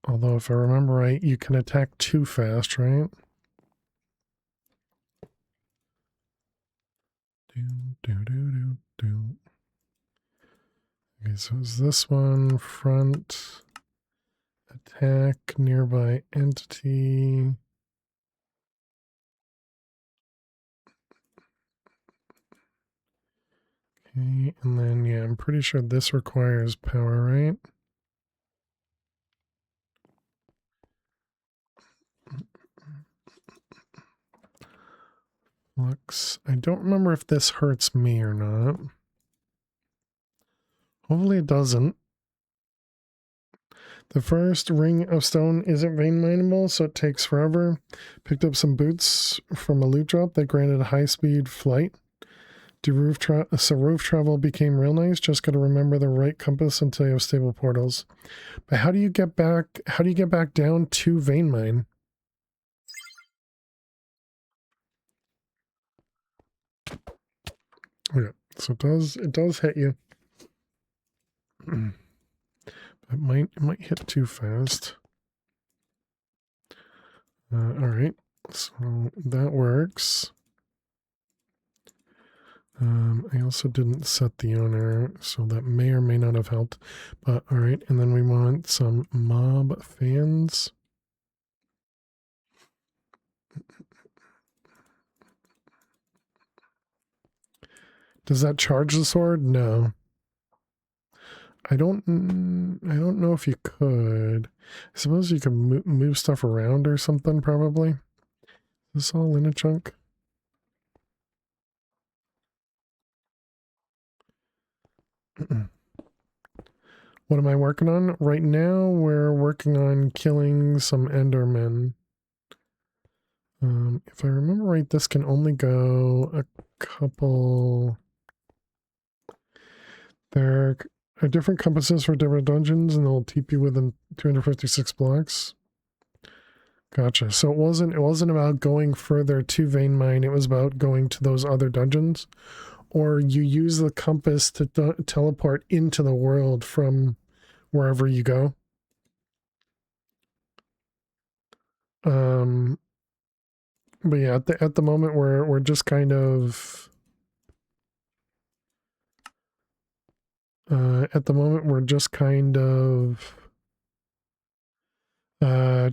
Although if I remember right, you can attack too fast, right? Okay, so is this one front attack nearby entity? Okay, and then yeah, I'm pretty sure this requires power, right? Looks, I don't remember if this hurts me or not. Hopefully it doesn't. The first ring of stone isn't vein mineable, so it takes forever. Picked up some boots from a loot drop that granted high-speed flight. Roof travel became real nice. Just got to remember the right compass until you have stable portals. But how do you get back? How do you get back down to vein mine? Okay, so it does hit you. It might hit too fast. All right, so that works. I also didn't set the owner, so that may or may not have helped. But all right, and then we want some mob fans. Does that charge the sword? No. I don't know if you could. I suppose you can move stuff around or something, probably. Is this all in a chunk? What am I working on? Right now, we're working on killing some Endermen. If I remember right, this can only go a couple... There are different compasses for different dungeons, and they'll TP you within 256 blocks. Gotcha. So it wasn't about going further to Vein Mine, it was about going to those other dungeons. Or you use the compass to teleport into the world from wherever you go. But yeah, at the moment we're just kind of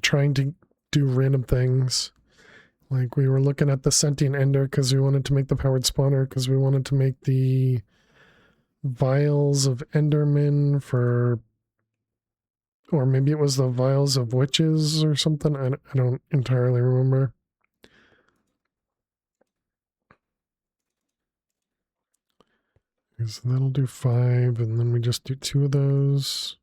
trying to do random things. Like we were looking at the sentient ender because we wanted to make the powered spawner, because we wanted to make the vials of endermen for, or maybe it was the vials of witches or something. I don't entirely remember. So that'll do 5, and then we just do 2 of those.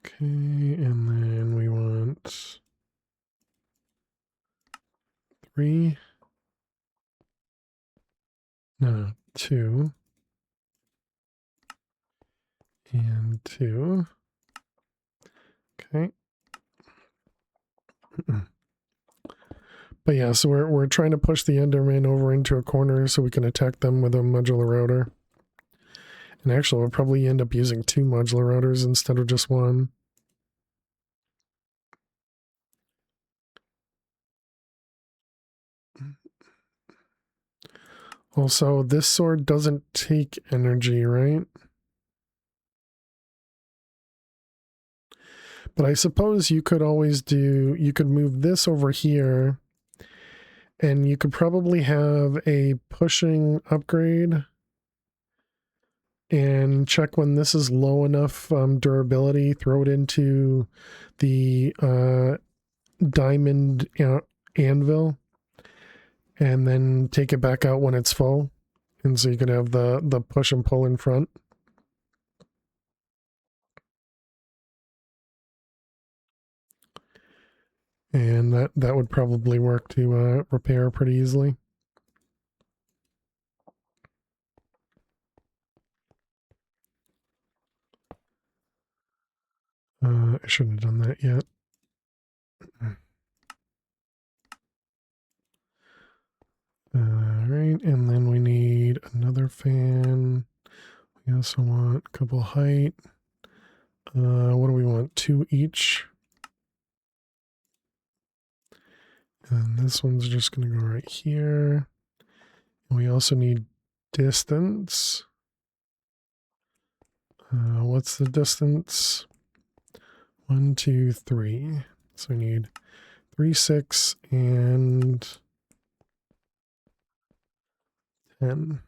Okay, and then we want 3. No, 2. And 2. Okay. But yeah, so we're trying to push the Enderman over into a corner so we can attack them with a modular router. And actually, we'll probably end up using 2 modular routers instead of just 1. Also, this sword doesn't take energy, right? But I suppose you could always you could move this over here, and you could probably have a pushing upgrade and check when this is low enough durability, throw it into the diamond anvil, and then take it back out when it's full. And so you could have the push and pull in front. And that would probably work to repair pretty easily. I shouldn't have done that yet. Alright, and then we need another fan. We also want a couple height. What do we want? 2 each. And this one's just going to go right here. And we also need distance. What's the distance? 1, 2, 3. So we need 3, 6, and 10.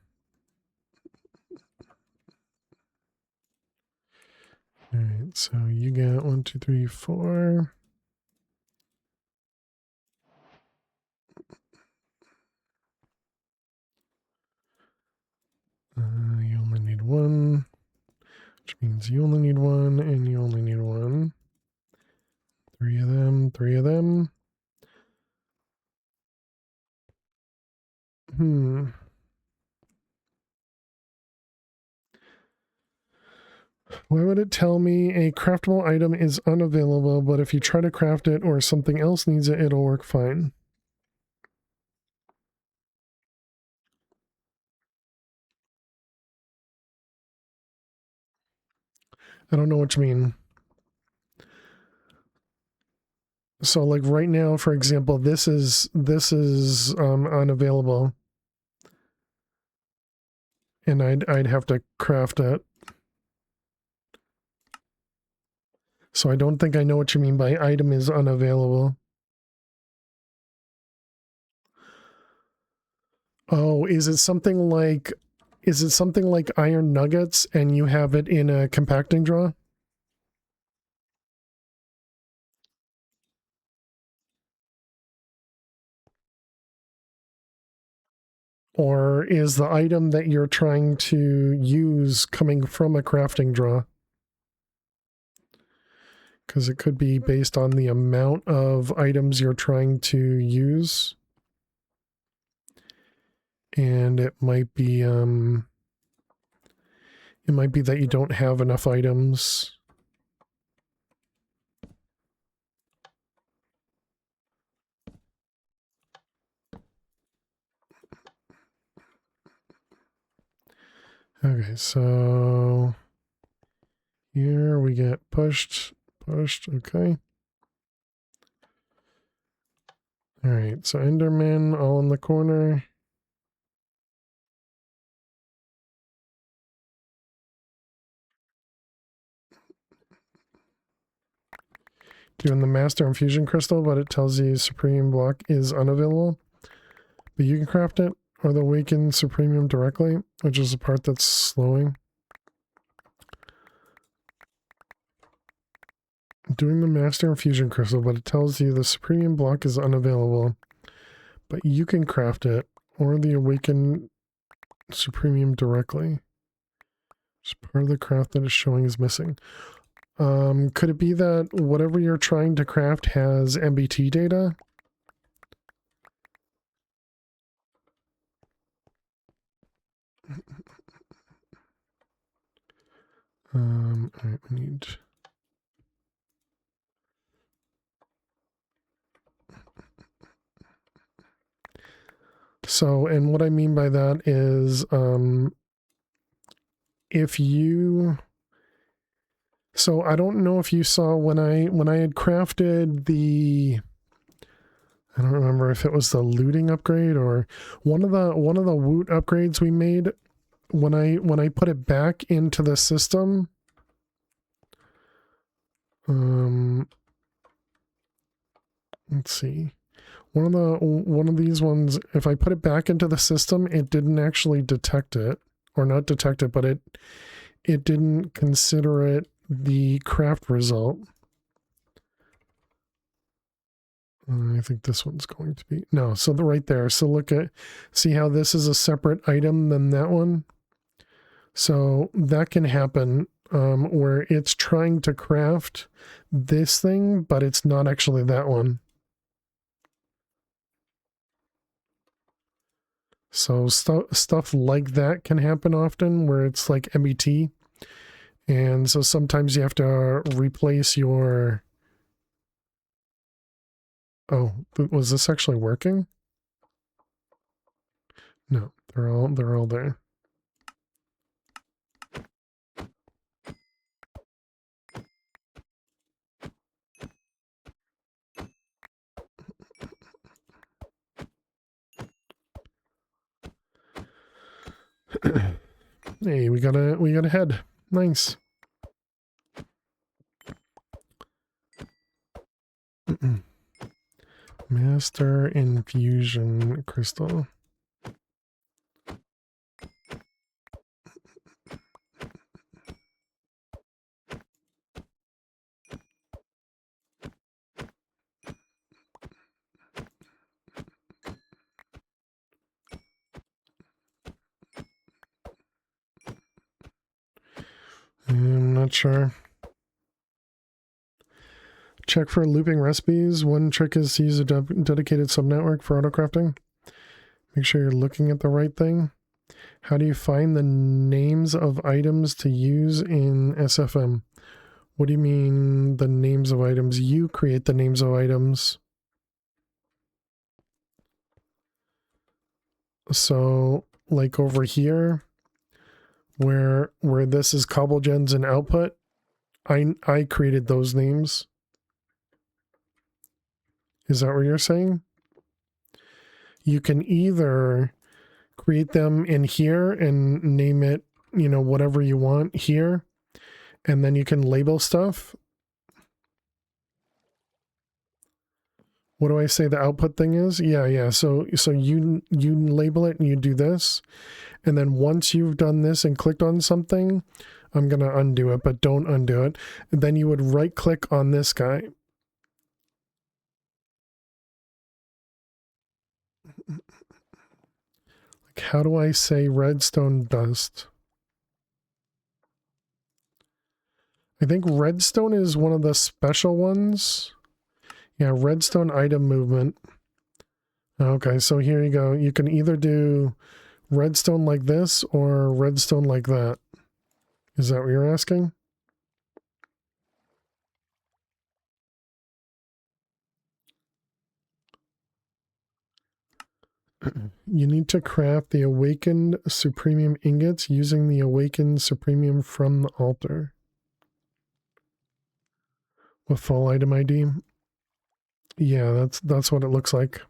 All right, so you got 1, 2, 3, 4. Which means you only need one and you only need one. 3 of them, 3 of them. Why would it tell me a craftable item is unavailable, but if you try to craft it or something else needs it, it'll work fine? I don't know what you mean. So like right now, for example, this is unavailable. And I'd have to craft it. So I don't think I know what you mean by item is unavailable. Oh, is it something like iron nuggets and you have it in a compacting drawer? Or is the item that you're trying to use coming from a crafting drawer? Because it could be based on the amount of items you're trying to use. And it might be that you don't have enough items. Okay, so here we get pushed, okay. All right, so Enderman all in the corner. Doing the Master Infusion Crystal, but it tells you Supreme Block is unavailable. But you can craft it, or the Awakened Supremium directly, which is the part that's slowing. Doing the Master Infusion Crystal, but it tells you the Supremium Block is unavailable. But you can craft it, or the Awakened Supremium directly. Just part of the craft that is showing is missing. Could it be that whatever you're trying to craft has MBT data? Alright, we need... So, and what I mean by that is, if you... So I don't know if you saw when I had crafted the... I don't remember if it was the looting upgrade or one of the woot upgrades we made. When I put it back into the system, let's see. One of these ones, if I put it back into the system, it didn't actually detect it, or not detect it, but it didn't consider it the craft result. I think this one's going to be, no, so right there. So see how this is a separate item than that one? So that can happen where it's trying to craft this thing, but it's not actually that one. So stuff like that can happen often where it's like MBT. And so sometimes you have to replace your... Oh, was this actually working? No, they're all there. Hey, we got a head. Nice. Master Infusion Crystal. not sure. Check for looping recipes. One trick is to use a dedicated subnetwork for autocrafting. Make sure you're looking at the right thing. How do you find the names of items to use in SFM? What do you mean the names of items? You create the names of items. So, like over here, where this is cobblegens and output, I created those names. Is that what you're saying? You can either create them in here and name it, you know, whatever you want here, and then you can label stuff. What do I say the output thing is? Yeah. So you label it and you do this, and then once you've done this and clicked on something, I'm gonna undo it, but don't undo it. And then you would right click on this guy. Like, how do I say redstone dust? I think redstone is one of the special ones. Yeah, redstone item movement. Okay, so here you go. You can either do redstone like this or redstone like that. Is that what you're asking? You need to craft the awakened supremium ingots using the awakened supremium from the altar. With full item ID. Yeah, that's what it looks like.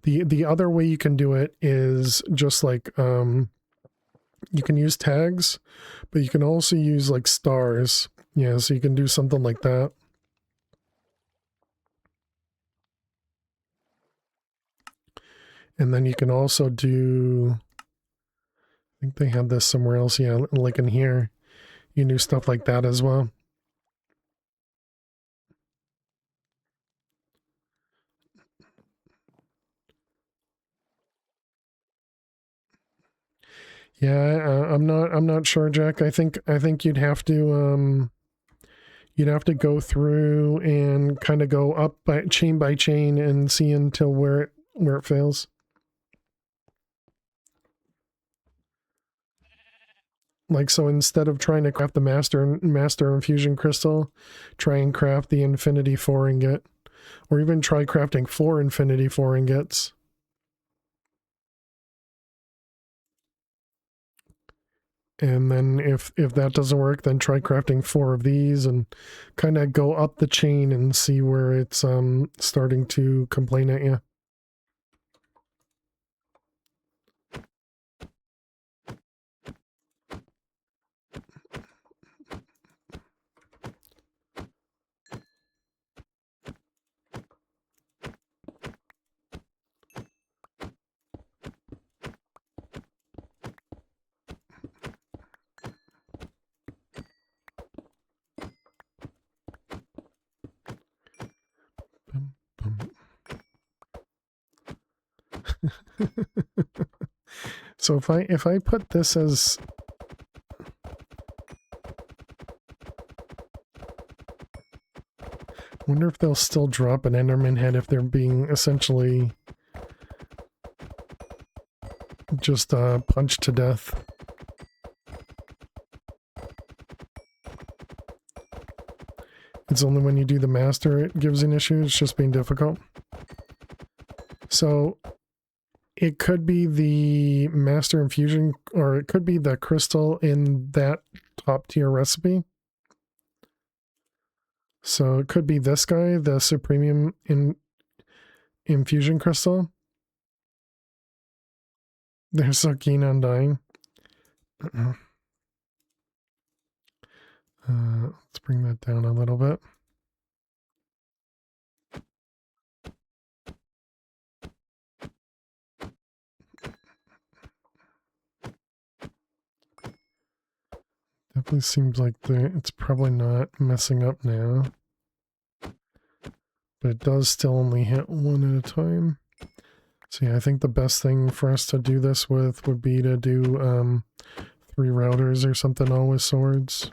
The other way you can do it is just like you can use tags, but you can also use like stars. Yeah, so you can do something like that. And then you can also do, I think they had this somewhere else. Yeah, like in here, you can do stuff like that as well. Yeah, I'm not sure, Jack. I think you'd have to go through and kind of go up by chain and see until where it fails. Like, so instead of trying to craft the master infusion crystal, try and craft the infinity 4 ingot, or even try crafting 4 infinity 4 ingots. And then if that doesn't work, then try crafting 4 of these and kind of go up the chain and see where it's starting to complain at you. So if I put this as wonder if they'll still drop an Enderman head if they're being essentially just punched to death. It's only when you do the master it gives an issue. It's just being difficult. So it could be the master infusion, or it could be the crystal in that top tier recipe. So it could be this guy, the supremium infusion crystal. They're so keen on dying. Let's bring that down a little bit. Definitely seems like it's probably not messing up now. But it does still only hit one at a time. So yeah, I think the best thing for us to do this with would be to do 3 routers or something all with swords.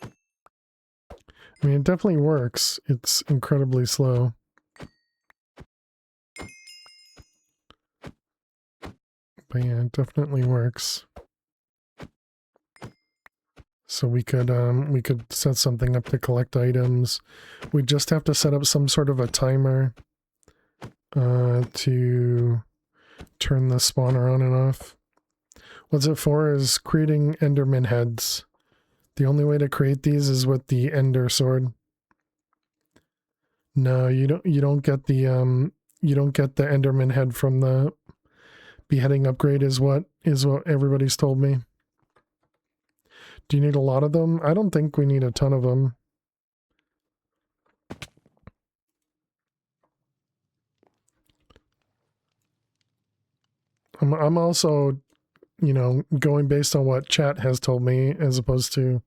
I mean, it definitely works. It's incredibly slow. But yeah, it definitely works. So we could set something up to collect items. We just have to set up some sort of a timer to turn the spawner on and off. What's it for is creating Enderman heads. The only way to create these is with the Ender sword. No, you don't get the Enderman head from the beheading upgrade is what everybody's told me. Do you need a lot of them? I don't think we need a ton of them. I'm also, you know, going based on what chat has told me as opposed to,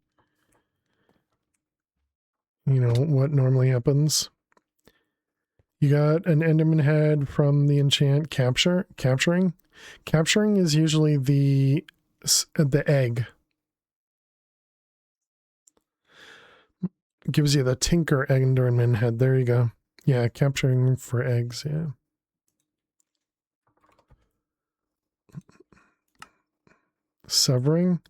you know, what normally happens. You got an Enderman head from the enchant capturing. Capturing is usually the egg. Gives you the Tinker Enderman head. There you go. Yeah, capturing for eggs, yeah. Severing?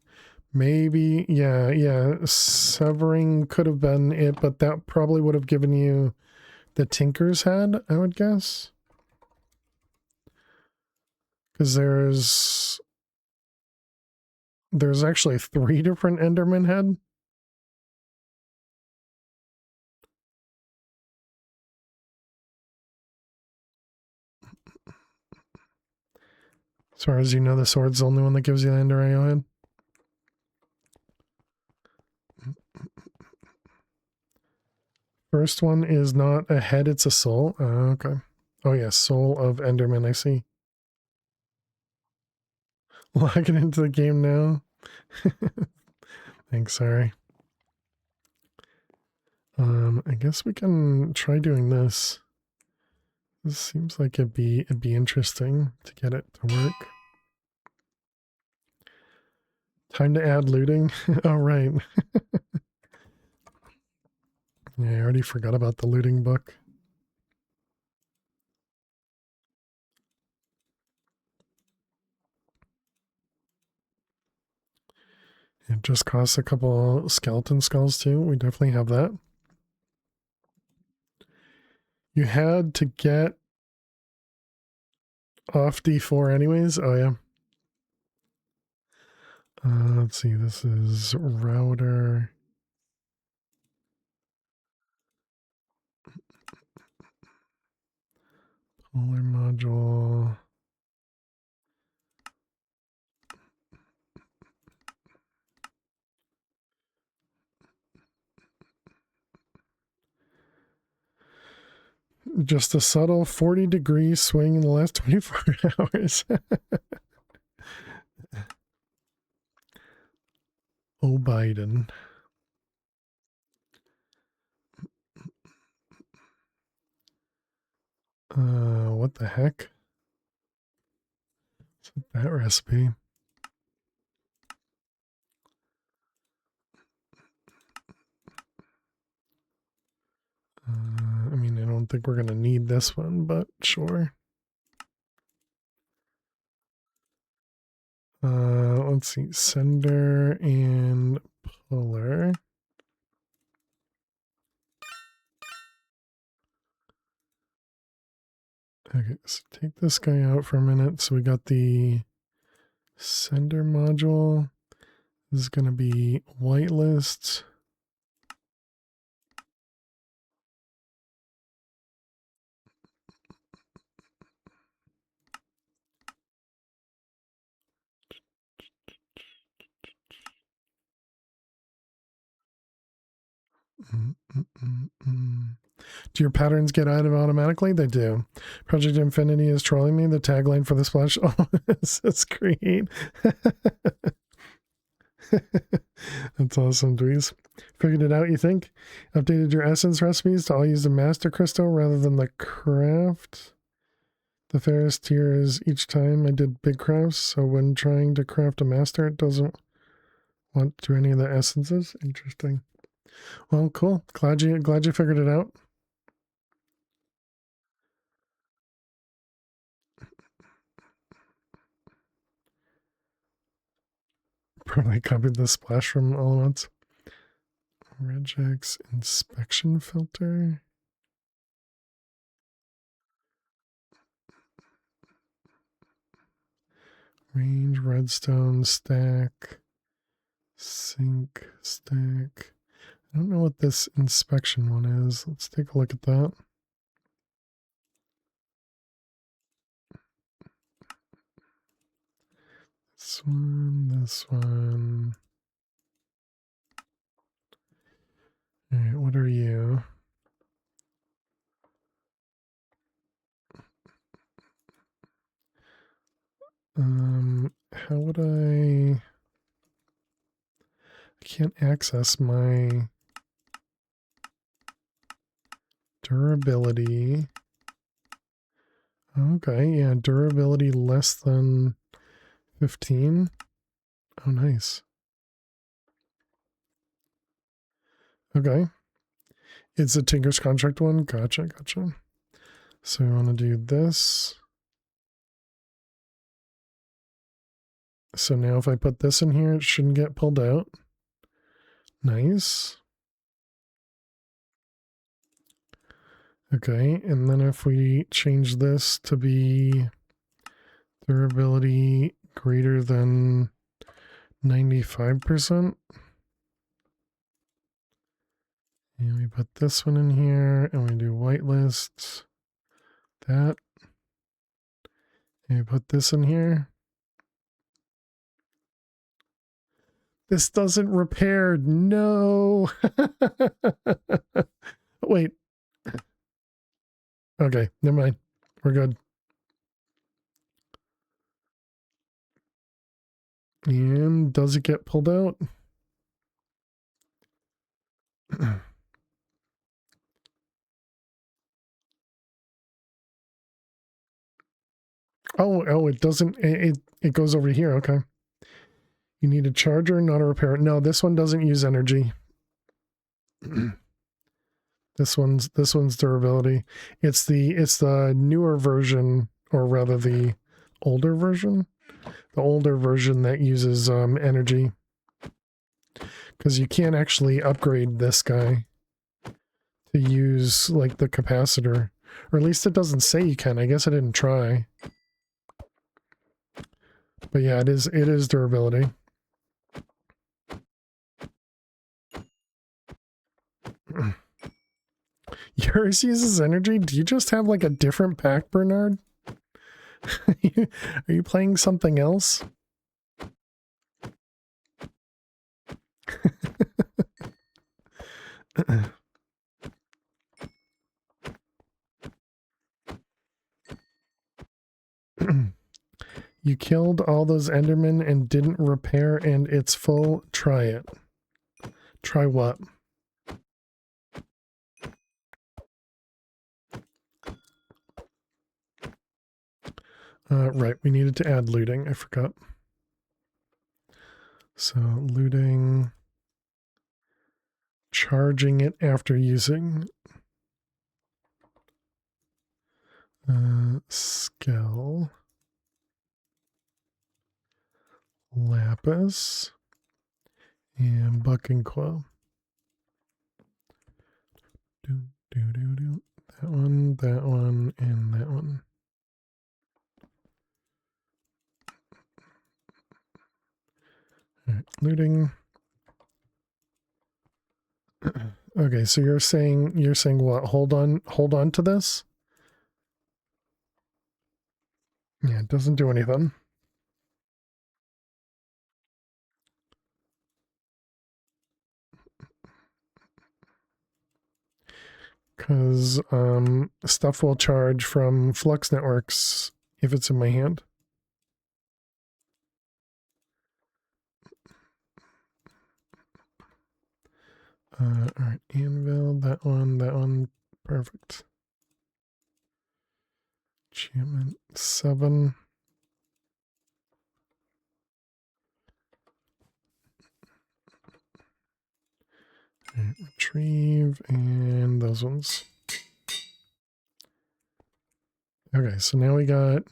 Maybe, yeah. Severing could have been it, but that probably would have given you the Tinker's head, I would guess. Because there's actually 3 different Enderman head. As far as you know, the sword's the only one that gives you the Ender AO head. First one is not a head, it's a soul. Okay. Oh yeah, soul of Enderman, I see. Logging into the game now. Thanks, sorry. I guess we can try doing this. This seems like it'd be interesting to get it to work. Time to add looting. Oh, right. Yeah, I already forgot about the looting book. It just costs a couple skeleton skulls too. We definitely have that. You had to get off D4 anyways. Oh yeah. Let's see. This is router. Polar module. Just a subtle 40-degree swing in the last 24 hours. Oh, Biden. What the heck? What's that recipe? I mean, I don't think we're going to need this one, but sure. Let's see. Sender and puller. Okay, so take this guy out for a minute. So we got the sender module. This is going to be whitelist. Do your patterns get added automatically? They do. Project Infinity is trolling me. The tagline for the splash. Oh, that's great. That's awesome, Dweez. Figured it out, you think? Updated your essence recipes to all use the master crystal rather than the craft? The fairest here is each time I did big crafts, so when trying to craft a master, it doesn't want to do any of the essences. Interesting. Well, cool. Glad you figured it out. Probably copied the splash from all at once. Regex inspection filter. Range, redstone, stack, sink, stack. I don't know what this inspection one is. Let's take a look at that. This one, this one. All right, what are you? How would I can't access my durability. Okay, yeah, durability less than 15. Oh, nice. Okay. It's a Tinker's Contract one. Gotcha. So we want to do this. So now if I put this in here, it shouldn't get pulled out. Nice. Okay, and then if we change this to be durability greater than 95%, and we put this one in here, and we do whitelist, that, and we put this in here. This doesn't repair, no! Wait. Okay, never mind. We're good. And does it get pulled out? Oh, it doesn't, it goes over here, okay. You need a charger, not a repair. No, this one doesn't use energy. This one's durability. It's the newer version, or rather the older version. The older version that uses energy. Because you can't actually upgrade this guy to use like the capacitor. Or at least it doesn't say you can. I guess I didn't try. But yeah, it is durability. Yours uses energy? Do you just have like a different pack, Bernard? Are you playing something else? You killed all those Endermen and didn't repair and it's full. Try it. Try what? Right, we needed to add looting. I forgot. So looting, charging it after using. Skill. Lapis. And buck and quill. Do. That one, and that one. All right, looting. Okay, so you're saying what? Hold on to this? Yeah, it doesn't do anything. Because stuff will charge from Flux Networks if it's in my hand. All right, anvil, that one, perfect. Enchantment 7. Right, retrieve and those ones. Okay, so now we got,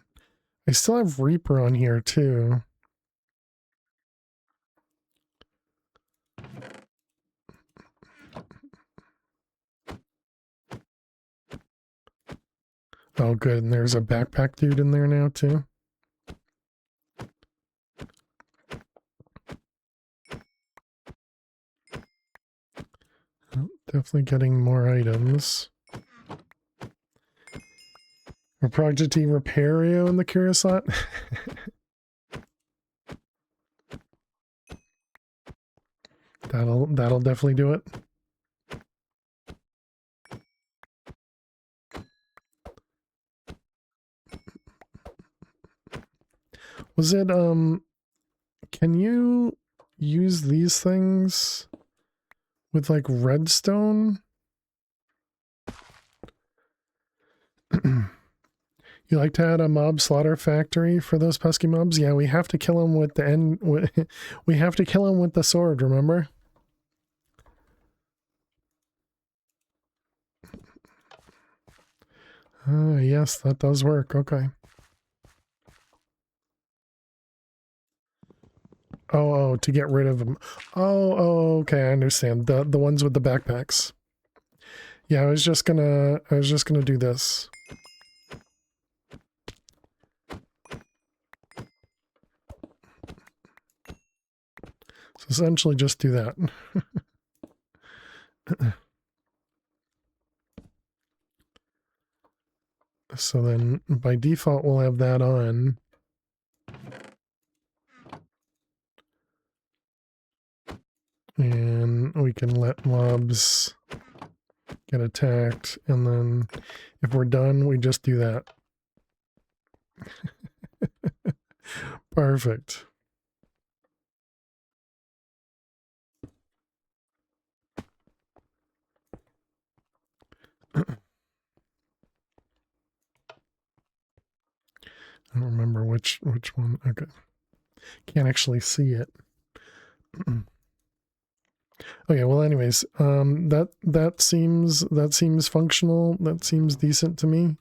I still have Reaper on here too. Oh, good. And there's a backpack dude in there now too. Oh, definitely getting more items. A Project E Repario in the curious slot. That'll definitely do it. Was it can you use these things with like redstone? You like to add a mob slaughter factory for those pesky mobs? Yeah, we have to kill them with the end. We have to kill them with the sword, remember? Yes, that does work. Okay. Oh, to get rid of them. Oh, okay, I understand. The ones with the backpacks. Yeah, I was just gonna do this. So essentially just do that. So then by default we'll have that on. And we can let mobs get attacked, and then if we're done, we just do that. Perfect. I don't remember which one. Okay. Can't actually see it. Okay, well anyways, that seems functional. That seems decent to me.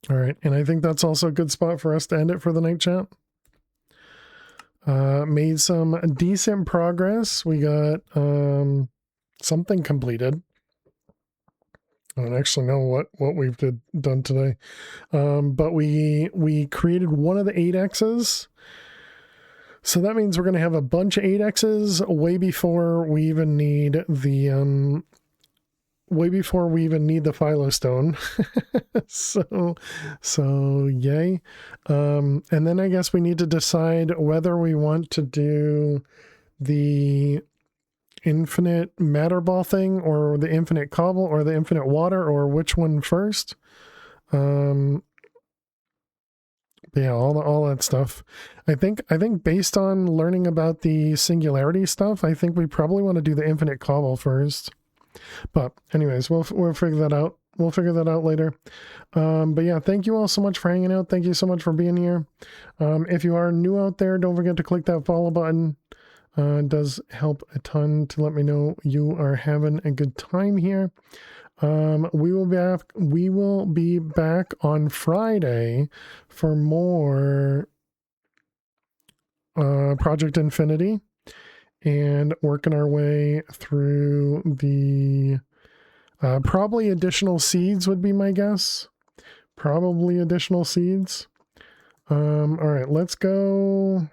All right, and I think that's also a good spot for us to end it for the night, chat. Made some decent progress. We got something completed. I don't actually know what we've done today. But we created one of the 8Xs. So that means we're going to have a bunch of 8Xs way before we even need the phylostone. so yay. And then I guess we need to decide whether we want to do the infinite matter ball thing or the infinite cobble or the infinite water, or which one first. Yeah, all that stuff. I think based on learning about the singularity stuff, I think we probably want to do the infinite cobble first. But anyways, we'll figure that out. We'll figure that out later. But yeah, thank you all so much for hanging out. Thank you so much for being here. If you are new out there, don't forget to click that follow button. It does help a ton to let me know you are having a good time here. We will be back on Friday for more Project Infinity, and working our way through the probably additional seeds would be my guess. Probably additional seeds. All right, let's go.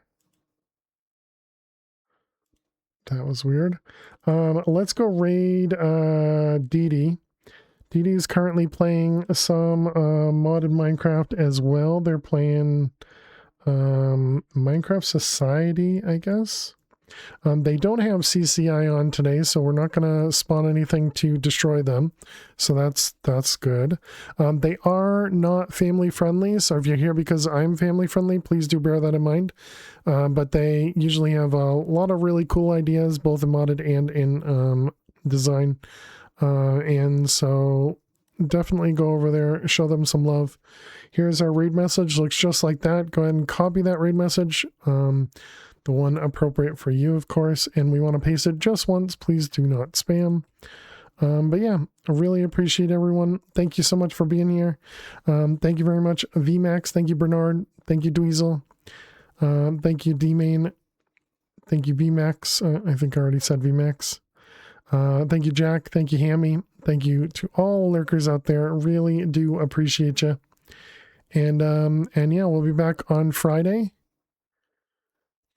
That was weird. Let's go raid Dee Dee. Dee Dee is currently playing some modded Minecraft as well. They're playing Minecraft Society, I guess. They don't have CCI on today, so we're not going to spawn anything to destroy them. So that's good. They are not family friendly, so if you're here because I'm family friendly, please do bear that in mind. But they usually have a lot of really cool ideas, both in modded and in design. And so definitely go over there, show them some love. Here's our raid message. Looks just like that. Go ahead and copy that raid message. The one appropriate for you, of course. And we want to paste it just once. Please do not spam. But yeah, I really appreciate everyone. Thank you so much for being here. Thank you very much, VMAX. Thank you, Bernard. Thank you, Dweezil. Thank you, D-Main. Thank you, VMAX. I think I already said VMAX. Thank you, Jack. Thank you, Hammy. Thank you to all lurkers out there. Really do appreciate you. And yeah, we'll be back on Friday.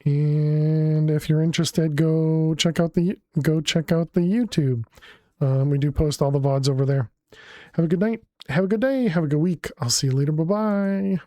And if you're interested, go check out the YouTube. We do post all the VODs over there. Have a good night. Have a good day. Have a good week. I'll see you later. Bye-bye.